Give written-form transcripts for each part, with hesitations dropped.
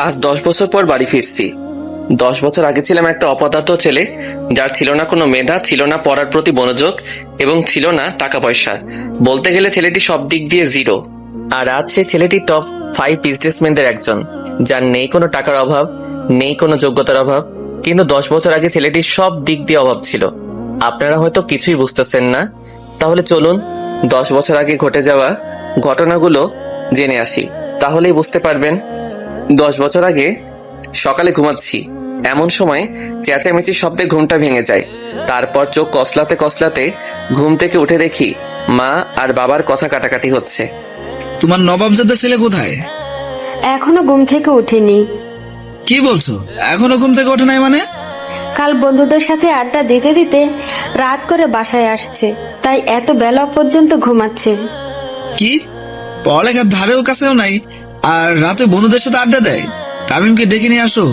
আজ 10 বছর পর বাড়ি ফিরছি। 10 বছর আগে ছিলাম একটা অপদার্থ ছেলে, যার ছিল না কোনো মেধা, ছিল না পড়ার প্রতি মনোযোগ এবং ছিল না টাকা পয়সা। বলতে গেলে ছেলেটি সব দিক দিয়ে জিরো। আর আজ সে ছেলেটি টপ 5 বিজনেসম্যানদের একজন, যার নেই কোনো টাকার অভাব, নেই কোনো যোগ্যতার অভাব। কিন্তু 10 বছর আগে ছেলেটির সব দিক দিয়ে অভাব ছিল। আপনারা হয়তো কিছুই বুঝতেছেন না। তাহলে চলুন 10 বছর আগে ঘটে যাওয়া ঘটনাগুলো জেনে আসি, তাহলেই বুঝতে পারবেন। 10 বছর আগে সকালে ঘুমাচ্ছি, এমন সময় চেঁচামেচির শব্দে ঘুমটা ভেঙে যায়। তারপর চোখ কসলাতে কসলাতে ঘুম থেকে উঠে দেখি মা আর বাবার কথা কাটাকাটি হচ্ছে। তোমার নবাবজাদা ছেলে কোথায়? এখনো ঘুম থেকে উঠিনি। কি বলছো, এখনো ঘুম থেকে ওঠে নাই মানে? কাল বন্ধুদের সাথে আড্ডা দিতে দিতে রাত করে বাসায় আসছে, তাই এত বেলা পর্যন্ত ঘুমাচ্ছে। কি পড়ালেখার ধারেও কাছেও নাই, আর রাতে বন্ধুদের সাথে আড্ডা দেয়? তামিমকে ডেকে নিয়ে আসো।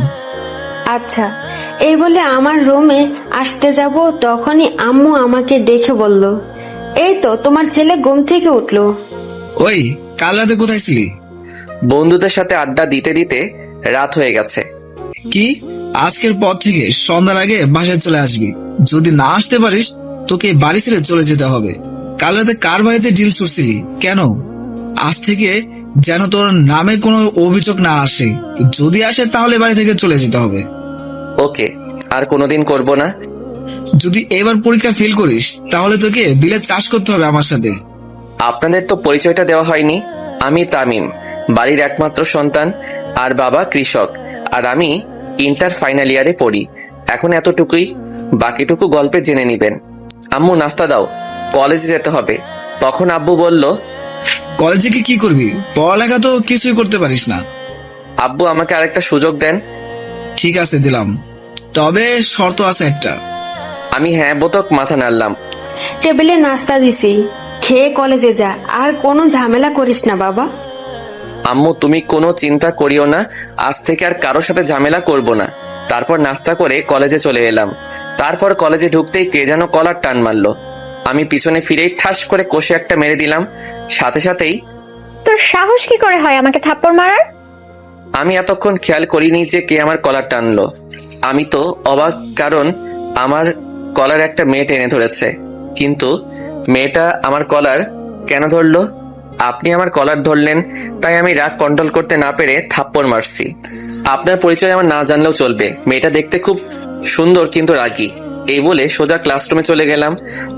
আচ্ছা, এই বলে আমার রুমে আসতে যাব, তখনই আম্মু আমাকে ডেকে বলল, এই তো তোমার ছেলে ঘুম থেকে উঠলো। ওই কাল রাতে কোথায় ছিলি? বন্ধুদের সাথে আড্ডা দিতে দিতে রাত হয়ে গেছে। কি আজকের পর থেকে সন্ধ্যার আগে বাসায় চলে আসবি। যদি না আসতে পারিস তোকে বাড়ি ছেড়ে চলে যেতে হবে। কাল রাতে কার বাড়িতে ডিল ছুটছিলি কেন? আজ থেকে যেন তোর নামে কোনো অভিযোগ না আসে, যদি আসে তাহলে বাড়ি থেকে চলে যেতে হবে। ওকে, আর কোনোদিন করব না। যদি এবার পরীক্ষা ফেল করিস তাহলে তোকে বিলে চাষ করতে হবে আমার সাথে। আপনাদের তো পরিচয়টা দেওয়া হয়নি। আমি তামিম, বাড়ির একমাত্র সন্তান, আর বাবা কৃষক, আর আমি ইন্টার ফাইনাল ইয়ারে পড়ি। এখন এতটুকুই, বাকিটুকু গল্পে জেনে নিবেন। আম্মু নাস্তা দাও, কলেজে যেতে হবে। তখন আব্বু বলল, কলেজে কি করবি? পড়ালেখা তো কিছুই করতে পারিস না। আব্বু আমাকে আরেকটা সুযোগ দেন। ঠিক আছে দিলাম, তবে শর্ত আছে একটা। আমি হ্যাঁ বোতক মাথা নাড়লাম। টেবিলে নাস্তা দিছি, খেয়ে কলেজে যা, আর কোনো ঝামেলা করিস না বাবা। আম্মু তুমি কোনো চিন্তা করিও না, আজ থেকে আর কারোর সাথে ঝামেলা করব না। তারপর নাস্তা করে কলেজে চলে এলাম। তারপর কলেজে ঢুকতেই কে যেন কলার টান মারলো। আমি পিছনে ফিরেই ঠাস করে কষে একটা মেরে দিলাম। সাথে সাথেই তোর সাহস কি করে হয় আমাকে থাপ্পড় মারার? আমি এতক্ষণ খেয়াল করিনি যে কে আমার কলার টানলো। আমি তো অবাক, কারণ আমার কলার একটা মেয়ে টেনে ধরেছে। কিন্তু মেয়েটা আমার কলার কেন ধরলো? আপনি আমার কলার ধরলেন, তাই আমি রাগ কন্ট্রোল করতে না পেরে থাপ্পড় মারছি। আপনার পরিচয় আমার না জানলেও চলবে, মেয়েটা দেখতে খুব সুন্দর কিন্তু রাগী। এই বলে সোজা ক্লাসরুমে চলে গেলাম।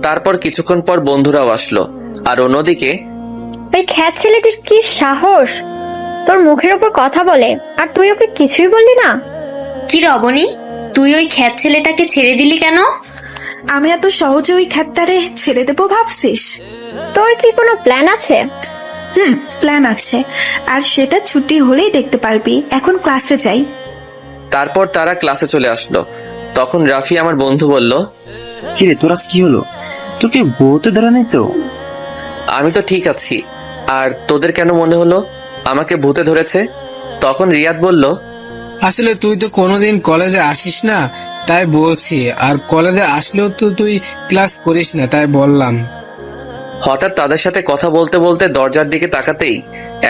তারপর কিছুক্ষণ পর বন্ধুরাও আসলো। আর অন্যদিকে ওই খ্যাত ছেলেটির কি সাহস তোর মুখের ওপর কথা বলে, আর তুই ওকে কিছুই বললি না? কি রবণী, তুই ওই খ্যাত ছেলেটাকে ছেড়ে দিলি কেন? আমি এত সহজে ওই খ্যাতটারে ছেড়ে দেবো ভাবছিস? তোর কি কোনো প্ল্যান আছে? প্ল্যান আছে, আর সেটা ছুটি হলেই দেখতে পারবি। এখন ক্লাসে যাই। তারপর তারা ক্লাসে চলে আসলো। তখন রাফি আমার বন্ধু বলল, কিরে তোরাস কি হলো? তোকে বউতে ধরে নাই তো? আমি তো ঠিক আছি, আর তোদের কেন মনে হলো আমাকে ভূতে ধরেছে? তখন রিয়াদ বলল, আসলে তুই তো কোনোদিন কলেজে আসিস না, তাই বলছি। আর কলেজে আসলেও তো তুই ক্লাস করিস না, তাই বললাম। হঠাৎ তাদের সাথে কথা বলতে বলতে দরজার দিকে তাকাতেই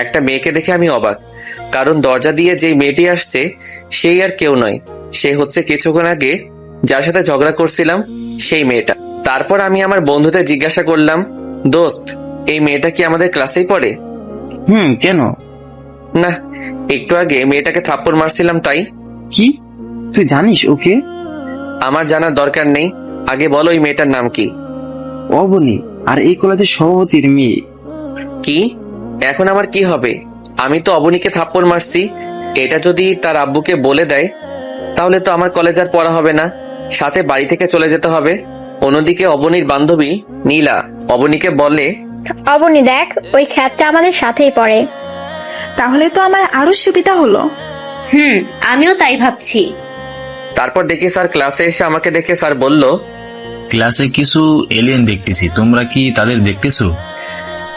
একটা মেয়েকে দেখে আমি অবাক, কারণ দরজা দিয়ে যেই মেয়েটি আসছে সেই আর কেউ নয়, সে হচ্ছে কিছুক্ষণ আগে যার সাথে ঝগড়া করছিলাম সেই মেয়েটা। তারপর আমি আমার বন্ধুদের জিজ্ঞাসা করলাম, দোস্ত, এই মেয়েটা কি আমাদের ক্লাসেই পড়ে? কেন? না, একটু আগে মেয়েটাকে থাপ্পড় মারছিলাম তাই। কি তুই জানিস ওকে? আমার জানার দরকার নেই, আগে বলো এই মেয়েটার নাম কি? অবনী, আর এই কলেজের সভাপতির মেয়ে। কি? এখন আমার কি হবে? আমি তো অবনীকে থাপ্পড় মারছি। এটা যদি তার আব্বুকে বলে দেয় তাহলে তো আমার কলেজ আর পড়া হবে না, সাথে বাড়ি থেকে চলে যেতে হবে। অন্যদিকে অবনীর বান্ধবী নীলা অবনীকে বলে, অবনী দেখ, ওই খ্যাতটা আমাদের সাথেই পড়ে। তাহলে তো আমার আরো সুবিধা হলো। আমিও তাই ভাবছি। তারপর দেখি স্যার ক্লাসে এসে আমাকে দেখে স্যার বলল, ক্লাসে কিছু এলিয়েন দেখতেছি, তোমরা কি তাদের দেখতেছো?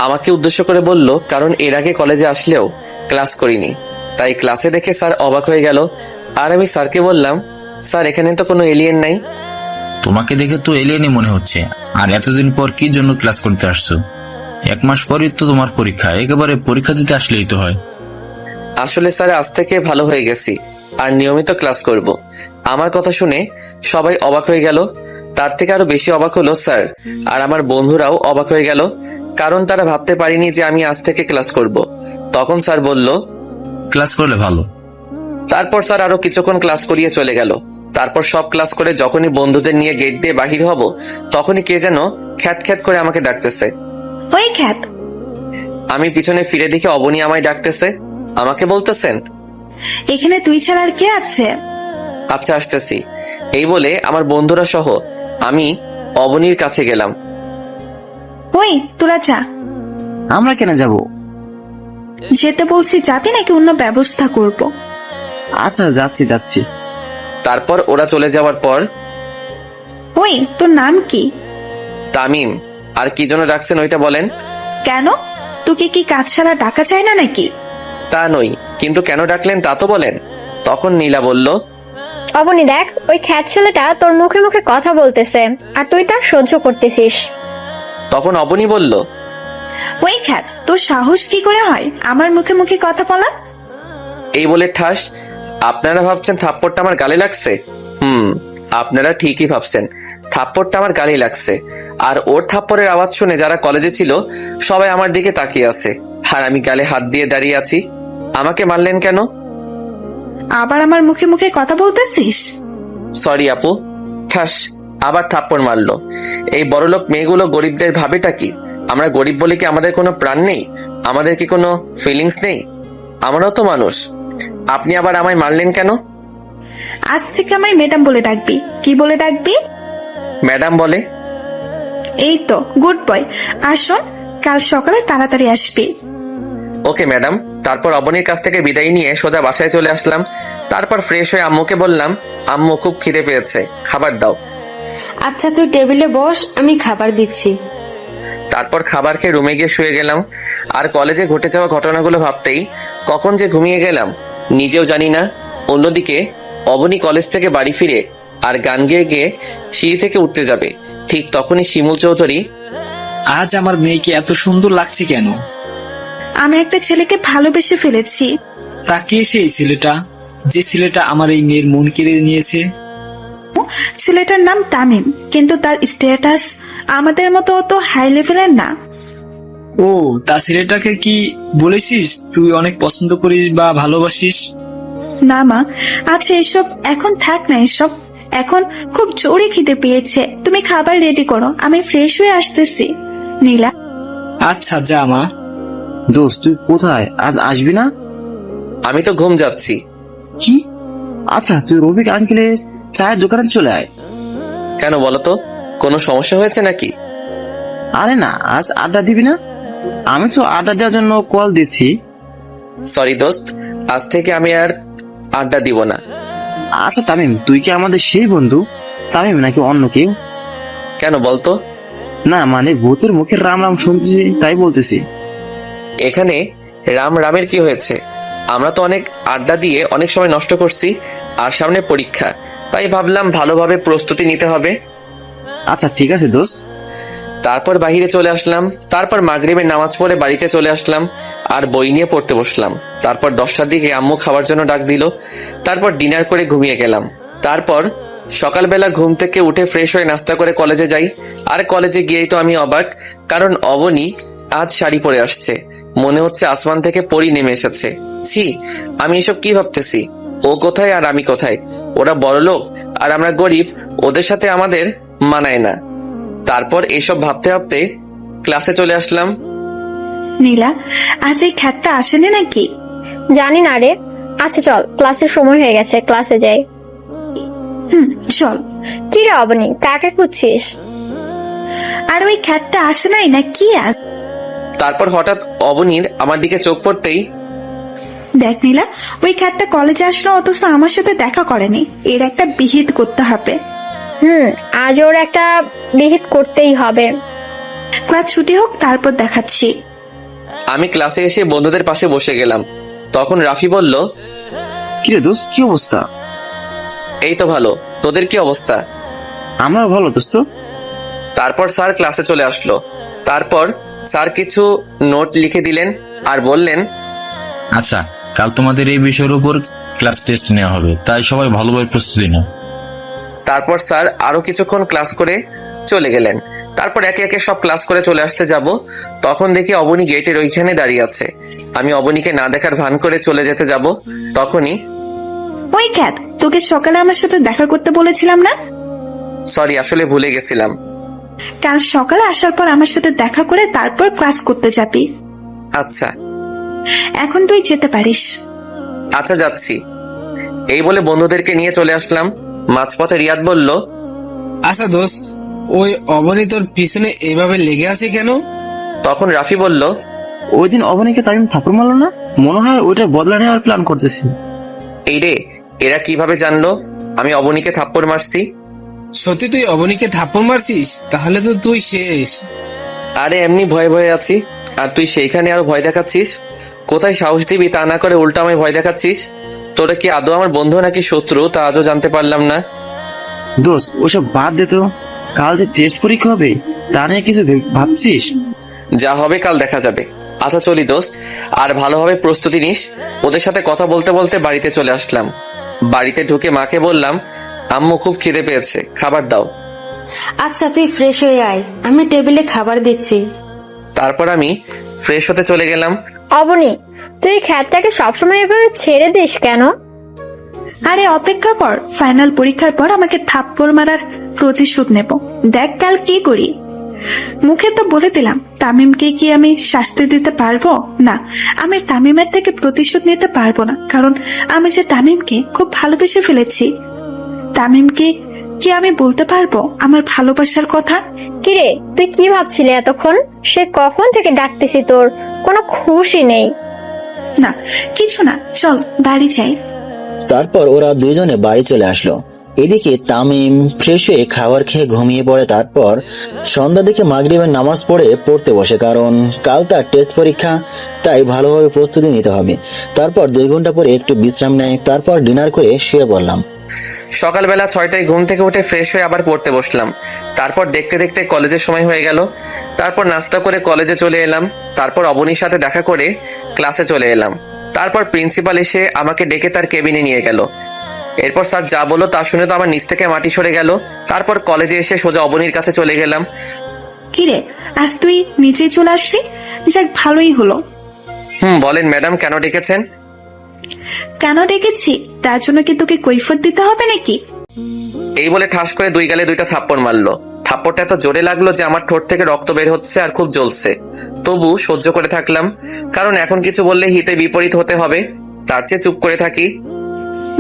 আমাকে উদ্দেশ্য করে বলল, কারণ এর আগে কলেজে আসলেও ক্লাস করিনি, তাই ক্লাসে দেখে স্যার অবাক হয়ে গেল। আর আমি স্যারকে বললাম, স্যার এখানে তো কোনো এলিয়েন নাই। তোমাকে দেখে তো এলিয়েনই মনে হচ্ছে। আর এতদিন পর কি জন্য ক্লাস করতে আসছো? 1 মাস পরই তো তোমার পরীক্ষা, একেবারে পরীক্ষা দিতে আসলেই তো হয়। আসলে স্যার আজ থেকে ভালো হয়ে গেছি আর নিয়মিত ক্লাস করব। আমার কথা শুনে সবাই অবাক হয়ে গেল। তার থেকে আরো বেশি অবাক হলো স্যার, আর আমার বন্ধুরাও অবাক হয়ে গেল, কারণ তারা ভাবতে পারেনি যে আমি আজ থেকে ক্লাস করব। তখন স্যার বলল, ক্লাস করলে ভালো। তারপর স্যার আরো কিছুক্ষণ ক্লাস করিয়ে চলে গেল। তারপর সব ক্লাস করে যখনই বন্ধুদের নিয়ে গেট দিয়ে বাহির হব, তখনই কে যেন খ্যাত খ্যাত করে আমাকে ডাকতেছে। ওই খ্যাত, আমি পিছনে ফিরে দেখে অবনী আমায় ডাকতেছে। আমাকে বলতেছেন, এখানে তুই ছাড়া আর কে আছে? আচ্ছা আসতেছি। এই বলে আমার বন্ধুরা সহ আমি অবনীর কাছে গেলাম। ওই তোরা যা। আমরা কেন যাব? যেতে বলছি, যাবি নাকি অন্য ব্যবস্থা করব? আচ্ছা যাচ্ছি যাচ্ছি। তারপর ওরা চলে যাওয়ার পর, ওই তোর নাম কি? তামিম। আর কি জন্য ডাকছেন ওইটা বলেন। কেন, তোকে কি কাজ ছাড়া ডাকা যায় না নাকি? তা নই, কিন্তু কেন ডাকলেন তা তো বলেন। তখন নীলা বলল, অবনী দেখ, ওই খ্যাত ছেলেটা তোর মুখে মুখে কথা বলতেছে আর তুই তার সহ্য করতেছিস। তখন অবনী বলল, ওই খ্যাত, তোর সাহস কি করে হয় আমার মুখে মুখে কথা বলা? এই বলে ঠাস। আপনারা ভাবছেন থাপ্পড়টা আমার গালে লাগছে? আপনারা ঠিকই ভাবছেন, থাপ্পড়টা আমার গালে লাগছে। আর ওর থাপ্পড়ের আওয়াজ শুনে যারা কলেজে ছিল সবাই আমার দিকে তাকিয়ে আছে, আর আমি গালে হাত দিয়ে দাঁড়িয়ে আছি। আমাকে মারলেন কেন? আবার আমার মুখে মুখে কথা বলতেছিস? সরি আপু। ঠাস, আবার থাপ্পড় মারলো। এই বড়লোক মেয়েগুলো গরিবদের ভাবেটা কি? আমরা গরিব বলে কি আমাদের কোনো প্রাণ নেই? আমাদের কি কোনো ফিলিংস নেই? আমরাও তো মানুষ। আপনি আবার আমায় মারলেন কেন? আজ থেকে আমায় ম্যাডাম বলে ডাকবি। কি বলে ডাকবি? ম্যাডাম বলে। এই তো গুড বয়। আর শোন, কাল সকালে তাড়াতাড়ি আসবি। Okay madam. তারপর অবনীর কাছ থেকে বিদায় নিয়ে সোজা বাসায় চলে আসলাম। তারপর ফ্রেশ হয়ে আম্মুকে বললাম, আম্মু খুব খিদে পেয়েছে, খাবার দাও। আচ্ছা তুই টেবিলে বস, আমি খাবার দিচ্ছি। তারপর খাবার খেয়ে রুমে গিয়ে শুয়ে গেলাম। আর কলেজে ঘটে যাওয়া ঘটনাগুলো ভাবতেই কখন যে ঘুমিয়ে গেলাম নিজেও জানি না। অন্যদিকে অবনী কলেজ থেকে বাড়ি ফিরে আর গান গেয়ে গিয়ে সিঁড়ি থেকে উঠতে যাবে, ঠিক তখনই শিমুল চৌধুরী, আজ আমার মেয়েকে এত সুন্দর লাগছে কেন? আমি একটা ছেলেকে ভালোবেসে ফেলেছি। তা কে সেই ছেলেটা, যে ছেলেটা আমার এই মেয়ের মন কেড়ে নিয়েছে? ছেলেটার নাম তামিম, কিন্তু তার স্ট্যাটাস আমাদের মতো অত হাই লেভেলের না। ও, তা ছেলেটাকে কি বলেছিস তুই অনেক পছন্দ করিস বা ভালোবাসিস? না মা, আচ্ছা এসব এখন থাক না। এসব এখন খুব জোরে খিদে পেয়েছে, তুমি খাবার রেডি করো, আমি ফ্রেশ হয়ে আসতেছি। নীলা, আচ্ছা যা মা। দোস্ত তুই কোথায়? আজ আসবি না? আমি তো ঘুম যাচ্ছি। কি? আচ্ছা তুই রবিক আঙ্কেলের চায়ের দোকানে চলে আয়। কেন বলতো, কোনো সমস্যা হয়েছে নাকি? আরে না, আজ আড্ডা দিবি না? আমি তো আড্ডা দেওয়ার জন্য কল দিচ্ছি। সরি দোস্ত, আজ থেকে আমি আর আড্ডা দিব না। আচ্ছা তামিম, তুই কি আমাদের সেই বন্ধু তামিম নাকি অন্য কেউ? কেন বলতো? না মানে ভূতের মুখের রাম রাম শুনছি তাই বলতেছি। এখানে রাম রামের কি হয়েছে? আমরা তো অনেক আড্ডা দিয়ে অনেক সময় নষ্ট করছি, আর সামনে পরীক্ষা, তাই ভাবলাম ভালোভাবে প্রস্তুতি নিতে হবে। আচ্ছা ঠিক আছে দোস্ত। তারপর বাইরে চলে আসলাম। তারপর মাগরিবের নামাজ পড়ে বাড়িতে চলে আসলাম আর বই নিয়ে পড়তে বসলাম। তারপর 10টার দিকে আম্মু খাবার জন্য ডাক দিল। তারপর ডিনার করে ঘুমিয়ে গেলাম। তারপর সকালবেলা ঘুম থেকে উঠে ফ্রেশ হয়ে নাস্তা করে কলেজে যাই। আর কলেজে গিয়েই তো আমি অবাক, কারণ অবনী আজ শাড়ি পরে আসছে। মনে হচ্ছে আসমান থেকে পরি নেমে এসেছে। ছি, আমি এসব কি ভাবতেছি? ও কোথায় আর আমি কোথায়? ওরা বড়লোক আর আমরা গরিব, ওদের সাথে আমাদের মানায় না। তারপর এসব ভাবতে ভাবতে ক্লাসে চলে আসলাম। নীলা, আজ এই খ্যাতটা আসেনি নাকি? জানি না রে। আচ্ছা চল, ক্লাসের সময় হয়ে গেছে, ক্লাসে যাই। চল। কি রে অবনী, কাকে খুঁজছিস? আর ওই খ্যাতটা আসে নাই না কি? তারপর হঠাৎ অবনীর আমার দিকে চোখ পড়তেই, দেখ নীলা, ওই খ্যাতটা কলেজে আসলো অথচ আমার সাথে দেখা করেনি। এর একটা বিহিত করতে হবে। আজ ওর একটা বিহিত করতেই হবে। ক্লাস ছুটি হোক, তারপর দেখাচ্ছি। আমি ক্লাসে এসে বন্ধুদের পাশে বসে গেলাম। তখন রাফি বলল, কিরে দোস্ত, কি অবস্থা? এই তো ভালো, তোদের কি অবস্থা? আমরা ভালো দোস্ত। তারপর স্যার ক্লাসে চলে আসলো। তারপর স্যার কিছু নোট লিখে দিলেন আর বললেন, আচ্ছা কাল তোমাদের এই বিষয়ের উপর ক্লাস টেস্ট নেওয়া হবে, তাই সবাই ভালোভাবে প্রস্তুতি নাও। তারপর স্যার আরো কিছুক্ষণ ক্লাস করে চলে গেলেন। তারপর একে একে সব ক্লাস করে চলে আসতে যাব, তখন দেখি অবনী গেটের ওইখানে দাঁড়িয়ে আছে। আমি অবনীকে না দেখার ভান করে চলে যেতে যাব, তখনই ওই খ্যাত, তোকে সকালে আমার সাথে দেখা করতে বলেছিলাম না? সরি, আসলে ভুলে গেছিলাম। কাল সকালে আসার পর আমার সাথে দেখা করে তারপর ক্লাস করতে যাবি। আচ্ছা এখন তুই যেতে পারিস। আচ্ছা যাচ্ছি। এই বলে বন্ধুদেরকে নিয়ে চলে আসলাম। মাঝপথে রিয়াদ বলল, আচ্ছা দোস্ত, ওই অবনী তোর পিছনে এভাবে লেগে আছে কেন? তখন রাফি বলল, ওই দিন অবনীকে তামিম থাপ্পড় মারলো না, মনে হয় ওইটা বদলা নেওয়ার প্ল্যান করতেছে। এই রে, এরা কিভাবে জানলো আমি অবনীকে থাপ্পড় মারছি? সত্যি তুই অবনীকে থাপ্পড় মারছিস? তাহলে তো তুই শেষ। আরে এমনি ভয়ে ভয়ে আছি, আর তুই সেইখানে আরো ভয় দেখাচ্ছিস। কোথায় সাহস দিবি তা না করে উল্টা আমায় ভয় দেখাচ্ছিস। তোরা কি আদৌ আমার বন্ধু নাকি শত্রু তা আজও জানতে পারলাম না। দোস্ত ওসব বাদ দে তো, কাল যে টেস্ট পরীক্ষা হবে তা নিয়ে কিছু ভাবছিস? যা হবে কাল দেখা যাবে। আচ্ছা চলি দোস্ত, আর ভালোভাবে প্রস্তুতি নিস। ওদের সাথে কথা বলতে বলতে বাড়িতে চলে আসলাম। বাড়িতে ঢুকে মাকে বললাম, আম্মু খুব খিদে পেয়েছে, খাবার দাও। আচ্ছা তুই ফ্রেশ হয়ে আয়, আমি টেবিলে খাবার দিচ্ছি। তারপর আমি ফ্রেশ হতে চলে গেলাম। অবনী, তুই এই খ্যাতটাকে সবসময় এভাবে ছেড়ে দিস কেন? আরে অপেক্ষা কর, ফাইনাল পরীক্ষার পর আমাকে থাপ্পড় মারার প্রতিশোধ নেব। দেখ কাল কি করি। মুখে তো বলে দিলাম, তামিমকে কি আমি শাস্তি দিতে পারবো না? আমি তামিমের থেকে প্রতিশোধ নিতে পারবো না, কারণ আমি যে তামিমকে খুব ভালোবেসে ফেলেছি। তামিমকে কি আমি বলতে পারবো আমার ভালোবাসার কথা? কিরে, তুই কি ভাবছিলি এতক্ষণ? সে কখন থেকে ডাকতেছি, তোর কোনো খুশি নেই? না কিছু না, চল বাড়ি যাই। তারপর ওরা দুজনে বাড়ি চলে আসলো। এদিকে তামিম ফ্রেশ হয়ে খাবার খেয়ে ঘুমিয়ে পড়ে। তারপর সন্ধ্যা দিকে মাগরিবের নামাজ পড়তে বসে, কারণ কাল তার টেস্ট পরীক্ষা, তাই ভালোভাবে প্রস্তুতি নিতে হবে। তারপর 2 ঘন্টা পরে একটু বিশ্রাম নেয়, তারপর ডিনার করে শুয়ে পড়লাম। সকালবেলা 6টায় ঘুম থেকে উঠে ফ্রেশ হয়ে আবার পড়তে বসলাম। তারপর দেখতে দেখতে কলেজের সময় হয়ে গেল। তারপর নাস্তা করে কলেজে চলে এলাম। তারপর অবনীর সাথে দেখা করে ক্লাসে চলে এলাম। তারপর প্রিন্সিপাল এসে আমাকে ডেকে তার কেবিনে নিয়ে গেল। এরপর স্যার যা বললো তা শুনে তো আমার নিচ থেকে মাটি সরে গেল। তারপর কলেজে এসে সোজা অবনীর কাছে চলে গেলাম। কিরে, আজ তুই নিজেই চলে আসলি? যাক ভালোই হলো। বলেন ম্যাডাম, কেন ডেকেছেন? কেন ডেকেছি তার জন্য কি তোকে কৈফিয়ত দিতে হবে নাকি? এই বলে ঠাস করে 2 গালে 2টা থাপ্পড় মারলো। থাপ্পড়টা এত জোরে লাগলো যে আমার ঠোঁট থেকে রক্ত বের হচ্ছে আর খুব জ্বলছে। তবু সহ্য করে থাকলাম, কারণ এখন কিছু বললে হিতে বিপরীত হতে হবে, তার চেয়ে চুপ করে থাকি।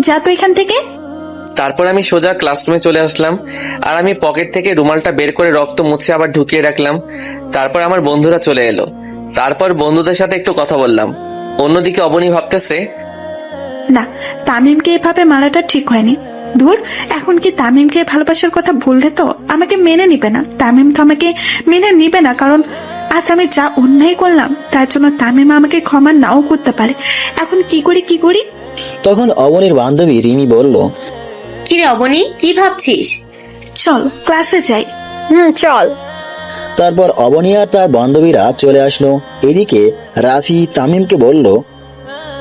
যা তো এখান থেকে। তারপর আমি সোজা ক্লাসরুমে চলে আসলাম, আর আমি পকেট থেকে রুমালটা বের করে রক্ত মুছে আবার ঢুকিয়ে রাখলাম। তারপর আমার বন্ধুরা চলে এলো। তারপর বন্ধুদের সাথে একটু কথা বললাম। অন্যদিকে অবনী ভাবতেছে, না, তামিমকে এভাবে মারাটা ঠিক হয়নি। ধুর, এখন কি তামিমকে ভালোবাসার কথা বললে তো আমাকে মেনে নিবে না। তামিম তো আমাকে মেনে নিবে না, কারণ আজ আমি যা অন্যায় করলাম তার জন্য তামিম আমাকে ক্ষমা নাও করতে পারে। এখন কি করি? তখন অবনীর বান্ধবী রিমি বলল, কিরে অবনী, কি ভাবছিস? চল ক্লাসে যাই। চল। তারপর অবনী আর তার বান্ধবীরা চলে আসলো। এদিকে রাফি তামিমকে বলল,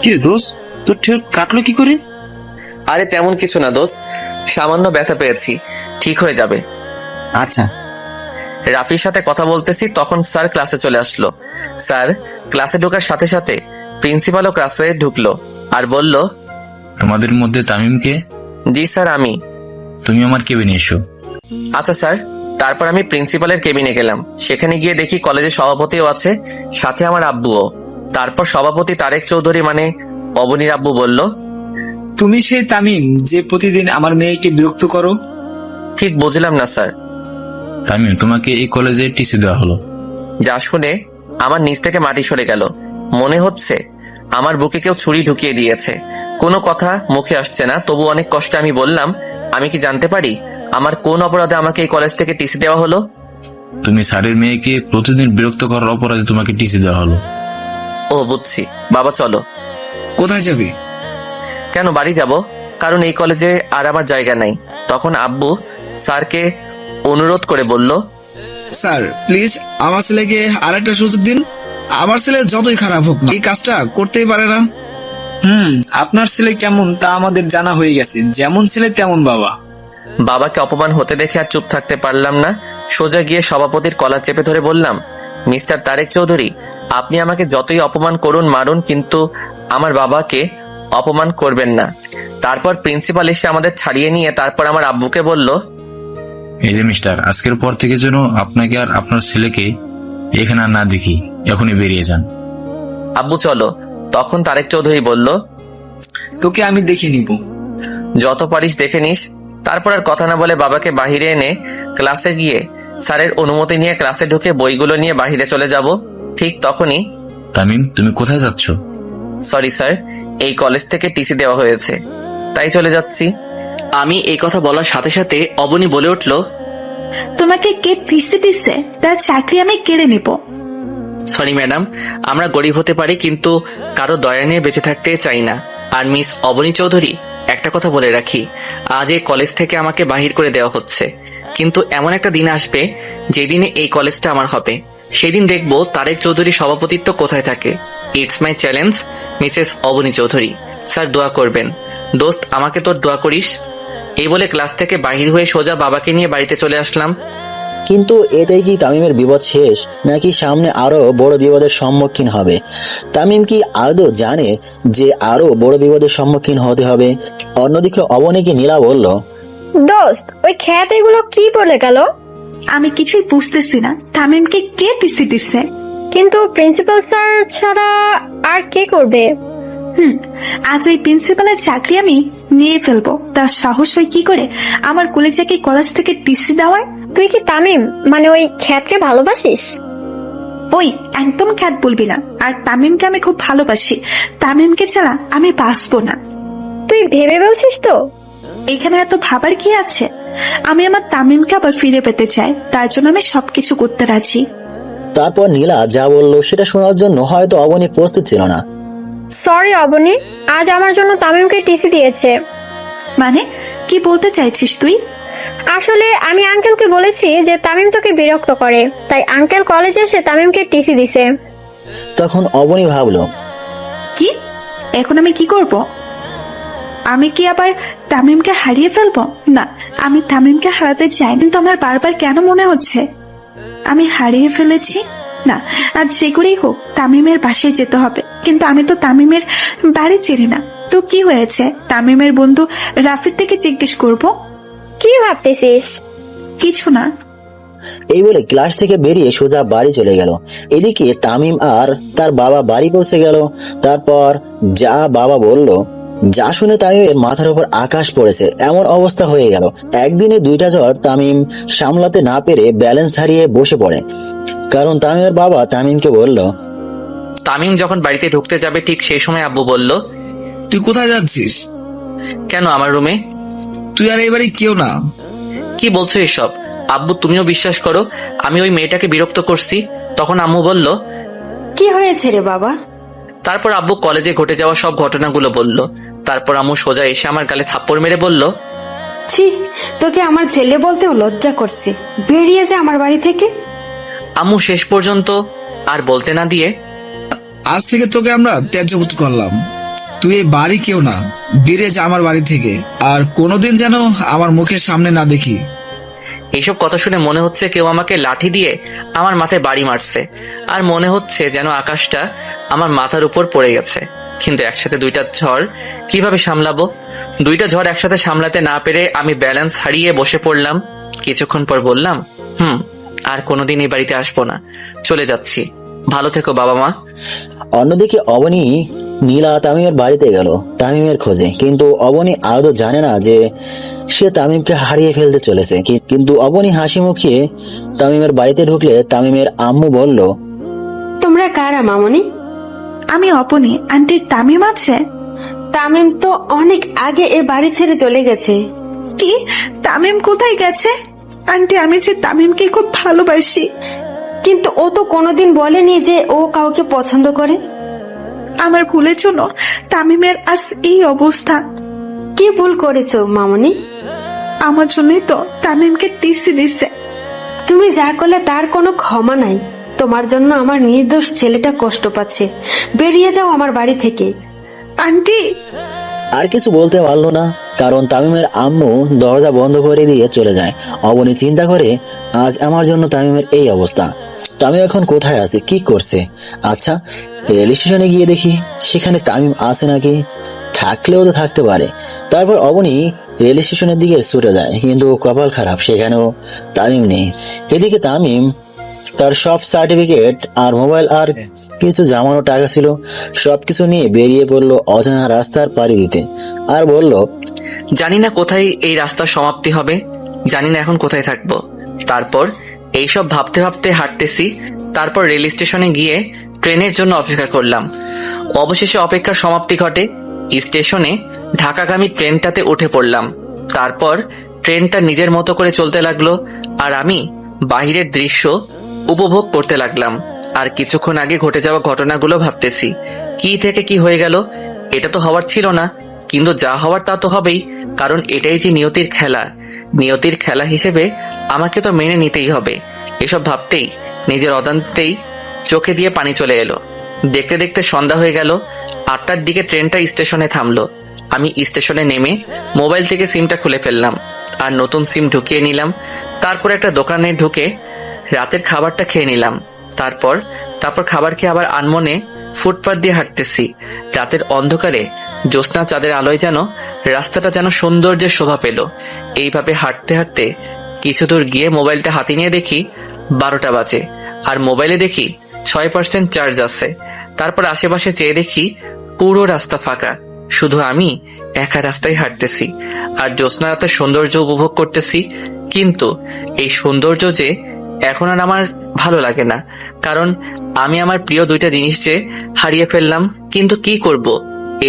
কি দোস্ত, তোর ঠেট কাটলো কি করে? আরে তেমন কিছু না দোস্ত, সামান্য ব্যথা পেয়েছি, ঠিক হয়ে যাবে। আচ্ছা। রাফির সাথে কথা বলতেছি, তখন স্যার ক্লাসে চলে আসলো। স্যার ক্লাসে ঢোকার সাথে সাথে প্রিন্সিপালও ক্লাসে ঢুকলো আর বলল, তোমাদের মধ্যে তামিমকে? জি স্যার, আমি। তুমি আমার কেবিনে এসো। আচ্ছা স্যার। তারপর আমি প্রিন্সিপালের কেবিনে গেলাম। সেখানে গিয়ে দেখি কলেজের সভাপতিও আছে, সাথে আমার আব্বুও। তারপর সভাপতি তারেক চৌধুরী মানে অবনীর আব্বু বলল, তুমি সেই তামিম যে প্রতিদিন আমার মেয়েকে বিরক্ত করো? ঠিক বুঝলাম না স্যার। তামিম, তোমাকে এই কলেজে টিসি দেওয়া হলো। যা শুনে আমার নিচ থেকে মাটি সরে গেল। মনে হচ্ছে আমার বুকে কেউ ছুরি ঢুকিয়ে দিয়েছে। কোনো কথা মুখে আসছে না, তবু অনেক কষ্টে আমি বললাম, আমি কি জানতে পারি আমার কোন অপরাধে আমাকে এই কলেজ থেকে টিসি দেওয়া হলো? তুমি স্যারের মেয়েকে প্রতিদিন বিরক্ত করার অপরাধে তোমাকে টিসি দেওয়া হলো। ও বুঝছি, বাবা চলো। কোথায় যাবি? কেন, বাড়ি যাব, কারণ এই কলেজে আর আমার জায়গা নাই। তখন আব্বু স্যারকে অনুরোধ করে বলল, স্যার প্লিজ আমার ছেলেকে আরেকটা সুযোগ দিন। আমার ছেলে যতই খারাপ হোক না, এই কাজটা করতেই পারে না। আপনার ছেলে কেমন তা আমাদের জানা হয়ে গেছে, যেমন ছেলে তেমন বাবা। বাবাকে অপমান হতে দেখে আর চুপ থাকতে পারলাম না। সোজা গিয়ে সভাপতির কলার চেপে ধরে বললাম, মিস্টার তারেক চৌধুরী, আপনি আমাকে যতই অপমান করুন মারুন, কিন্তু আমার বাবাকে অপমান করবেন না। তারপর প্রিন্সিপাল এসে আমাদের ছাড়িয়ে নিয়ে তারপর আমার আব্বুকে বলল, এই যে মিস্টার, আজকের পর থেকে যেন আপনাকে আর আপনার ছেলেকে এখানে আর না দেখি, এখনই বেরিয়ে যান। আব্বু চলো। তখন তারেক চৌধুরী বলল, তোকে আমি দেখে নিব। যত পারিস দেখে নিস। তারপর আর কথা না বলে বাবাকে বাহিরে এনে ক্লাসে গিয়ে স্যারের অনুমতি নিয়ে ক্লাসে ঢুকে বইগুলো নিয়ে বাহিরে চলে যাব। ঠিক তখনই, তামিম, তুমি কোথায় যাচ্ছ? সরি স্যার, এই কলেজ থেকে টিসি দেওয়া হয়েছে, তাই চলে যাচ্ছি। আমি এই কথা বলার সাথে সাথে অবনী বলে উঠল, তোমাকে কে টিসি দিছে? তার চাকরি আমি কেড়ে নিব। সরি ম্যাডাম, আমরা গরিব হতে পারি কিন্তু কারো দয়া নিয়ে বেঁচে থাকতে চাই না। আর মিস অবনী চৌধুরী, একটা কথা বলে রাখি, আজ এই কলেজ থেকে আমাকে বাহির করে দেওয়া হচ্ছে, কিন্তু এমন একটা দিন আসবে যেদিনে এই কলেজটা আমার হবে। সেদিন দেখবো তারেক চৌধুরী সভাপতিত্ব কোথায় থাকে। It's my challenge, Mrs Abani Chowdhury. Sir দোয়া করবেন। দোস্ত, আমাকে তোর দোয়া করিস। এই বলে ক্লাস থেকে বাহির হয়ে সোজা বাবাকে নিয়ে বাড়িতে চলে আসলাম। কিন্তু এটাই কি তামিমের বিপদ শেষ, নাকি সামনে আরো বড় বিপদের সম্মুখীন হবে? তামিম কি আদৌ জানে যে আরো বড় বিপদের সম্মুখীন হতে হবে? অন্যদিকে অবনীকে নীলা বলল, দোস্ত, ওই খ্যাত এগুলো কি বলে গেল? আমি কিছুই বুঝতেছি না, তামিমকে কে টিসি দিছে? কিন্তু প্রিন্সিপাল স্যার ছাড়া আর কে করবে? আজ ওই প্রিন্সিপালের চাকরি আমি নিয়ে ফেলবো। তার সাহস হয় কি করে আমার কলেজাকে কলেজ থেকে টিসি দেওয়ার? তুই কি তামিম মানে ওই খ্যাতকে ভালোবাসিস? ওই একদম খ্যাত বলবি না। আর তামিমকে আমি খুব ভালোবাসি, তামিমকে ছাড়া আমি বাঁচবো না। তুই ভেবে বলছিস তো? এখানে এত ভাবার কি আছে? আমি আমার তামিমকে আবার ফিরে পেতে চাই, তার জন্য আমি সবকিছু করতে রাজি। তারপর নীলা যা বলল সেটা শোনার জন্য হয়তো অবনী প্রস্তুত ছিল না। সরি অবনী, আজ আমার জন্য তামিমকে টিসি দিয়েছে। মানে কি বলতে চাইছিস তুই? আসলে আমি আঙ্কেলকে বলেছি যে তামিম তোকে বিরক্ত করে, তাই আঙ্কেল কলেজে এসে তামিমকে টিসি দিছে। তখন অবনী ভাবলো, কি এখন আমি কি করব? আমি কি আবার তামিমকে হারিয়ে ফেলবো? না, আমি তামিমকে হারাতে চাই, কিন্তু আমার বারবার কেন মনে হচ্ছে আমি হারিয়ে ফেলেছি। না, আজ যে করেই হোক তামিমের বাসায় যেতে হবে। কিন্তু আমি তো তামিমের বাড়ি চিনি না। তো কি হয়েছে? তামিমের বন্ধু রাফির থেকে জিজ্ঞেস করব। কি ভাবতেছিস? কিছু না। এই বলে ক্লাস থেকে বেরিয়ে সোজা বাড়ি চলে গেল। এদিকে তামিম আর তার বাবা বাড়ি পৌঁছে গেল। তারপর যা বাবা বলল, যা শুনে তামিমের মাথার উপর আকাশ পড়েছে এমন অবস্থা হয়ে গেল। একদিনে দুইটা জ্বর তামিম সামলাতে না পেরে ব্যালেন্স হারিয়ে বসে পড়ে। কারণ তামিমের বাবা তামিমকে বলল, তামিম যখন বাড়িতে ঢুকতে যাবে ঠিক সেই সময় আব্বু বলল, তুই কোথায় যাচ্ছিস? কেন আমার রুমে? তুই আর এবারে কেউ না। কি বলছো এসব? আব্বু তুমিও বিশ্বাস করো আমি ওই মেয়েটাকে বিরক্ত করছি? তখন আম্মু বলল, কি হয়েছে রে বাবা? তারপর আব্বু কলেজে ঘটে যাওয়া সব ঘটনাগুলো বলল। তারপর আম্মু সোজা এসে আমার গালে থাপ্পড় মেরে বলল, ছি, তোকে আমার ছেলে বলতেও লজ্জা করছে, বেরিয়ে যা আমার বাড়ি থেকে। আম্মু শেষ পর্যন্ত আর বলতে না দিয়ে, আজ থেকে তোকে আমরা ত্যায্যপুত করলাম। তুই এই বাড়ি কেউ না, বেরিয়ে যা আমার বাড়ি থেকে। আর কোনোদিন যেন আমার মুখের সামনে না দেখি। এইসব কথা শুনে মনে হচ্ছে কেউ আমাকে লাঠি দিয়ে আমার মাথায় বাড়ি মারছে, আর মনে হচ্ছে যেন আকাশটা আমার মাথার উপর পড়ে গেছে। কিন্তু একসাথে দুইটা ঝড় কিভাবে সামলাবো? দুইটা ঝড় একসাথে সামলাতে না পেরে আমি ব্যালেন্স হারিয়ে বসে পড়লাম। কিছুক্ষণ পর বললাম, আর কোনোদিন এই বাড়িতে আসবো না, চলে যাচ্ছি। ভালো থেকো বাবা মা। অন্যদিকে অবনী নীলা তামিমের বাড়িতে গেল তামিমের খোঁজে, কিন্তু অবনী আদৌ জানে না যে সে তামিমকে হারিয়ে ফেলতে চলেছে। কিন্তু অবনী হাসি মুখিয়ে তামিমের বাড়িতে ঢুকলে তামিমের আম্মু বলল, তোমরা কারা মামনি? আমি অপনি। আন্টি তামিম আছে? তামিম তো অনেক আগে এ বাড়ি ছেড়ে চলে গেছে। কি? তামিম কোথায় গেছে? আন্টি, আমি যে তামিমকে খুব ভালোবাসি। কিন্তু ও তো কোনোদিন বলেনি যে ও কাউকে পছন্দ করে। আমার ভুলের জন্য তামিমের আজ এই অবস্থা। কি ভুল করেছো মামনি? আমার জন্যই তো তামিমকে টিসি দিছে। তুমি যা করলে তার কোনো ক্ষমা নাই। তোমার জন্য আমার নির্দোষ ছেলেটা কষ্ট পাচ্ছে। বেরিয়ে যাও আমার বাড়ি থেকে। আন্টি। আর কিছু বলতে পারলো না, কারণ তামিমের আম্মু দরজা বন্ধ করে দিয়ে চলে যায়। অবনী চিন্তা করে, আজ আমার জন্য তামিমের এই অবস্থা। তামিম এখন কোথায় আছে, কি করছে? আচ্ছা, রেল স্টেশনে গিয়ে দেখি সেখানে তামিম আছে নাকি, থাকলেও তো থাকতে পারে। তারপর অবনী রেল স্টেশনের দিকে ছুটে যায়, কিন্তু কপাল খারাপ, সেখানেও তামিম নেই। এদিকে তামিম তার সব সার্টিফিকেট আর মোবাইল আর কিছু জমানো টাকা ছিল সবকিছু নিয়ে বেরিয়ে পড়লো অজানা রাস্তার পাড়ি দিতে, আর বলল, জানি না কোথায় এই রাস্তার সমাপ্তি হবে, জানি না এখন কোথায় থাকবো। তারপর এইসব ভাবতে ভাবতে হাঁটতেছি। তারপর রেল স্টেশনে গিয়ে ট্রেনের জন্য অপেক্ষা করলাম। অবশেষে অপেক্ষার সমাপ্তি ঘটে। স্টেশনে ঢাকাগামী ট্রেনটাতে উঠে পড়লাম। তারপর ট্রেনটা নিজের মতো করে চলতে লাগলো, আর আমি বাহিরের দৃশ্য উপভোগ করতে লাগলাম। আর কিছুক্ষণ আগে ঘটে যাওয়া ঘটনাগুলো ভাবতেছি, কি থেকে কি হয়ে গেল। এটা তো হওয়ার ছিল না, কিন্তু যা হওয়ার তা তো হবেই, কারণ এটাই যে নিয়তির খেলা। নিয়তির খেলা হিসেবে আমাকে তো মেনে নিতেই হবে। এসব ভাবতেই নিজের অজান্তেই চোখে দিয়ে পানি চলে এলো। দেখতে দেখতে সন্ধ্যা হয়ে গেল। 8টার দিকে ট্রেনটা স্টেশনে থামলো। আমি স্টেশনে নেমে মোবাইল থেকে সিমটা খুলে ফেললাম আর নতুন সিম ঢুকিয়ে নিলাম। তারপর একটা দোকানে ঢুকে রাতের খাবারটা খেয়ে নিলাম। তারপর খাবার খেয়ে আবার আনমনে ফুটপাত দিয়ে হাঁটতেছি। রাতের অন্ধকারে জ্যোৎস্না চাঁদের আলোয় যেন রাস্তাটা যেন সৌন্দর্যের শোভা পেল। এইভাবে হাঁটতে হাঁটতে কিছু দূর গিয়ে মোবাইলটা হাতে নিয়ে দেখি 12টা বাজে, আর মোবাইলে দেখি 6% চার্জ আছে। তারপর আশেপাশে চেয়ে দেখি পুরো রাস্তা ফাঁকা, শুধু আমি একা রাস্তায় হাঁটতেছি আর জ্যোৎস্না রাতের সৌন্দর্য উপভোগ করতেছি। কিন্তু এই সৌন্দর্য যে এখন আর আমার ভালো লাগে না, কারণ আমি আমার প্রিয় দুইটা জিনিস যে হারিয়ে ফেললাম। কিন্তু কি করব,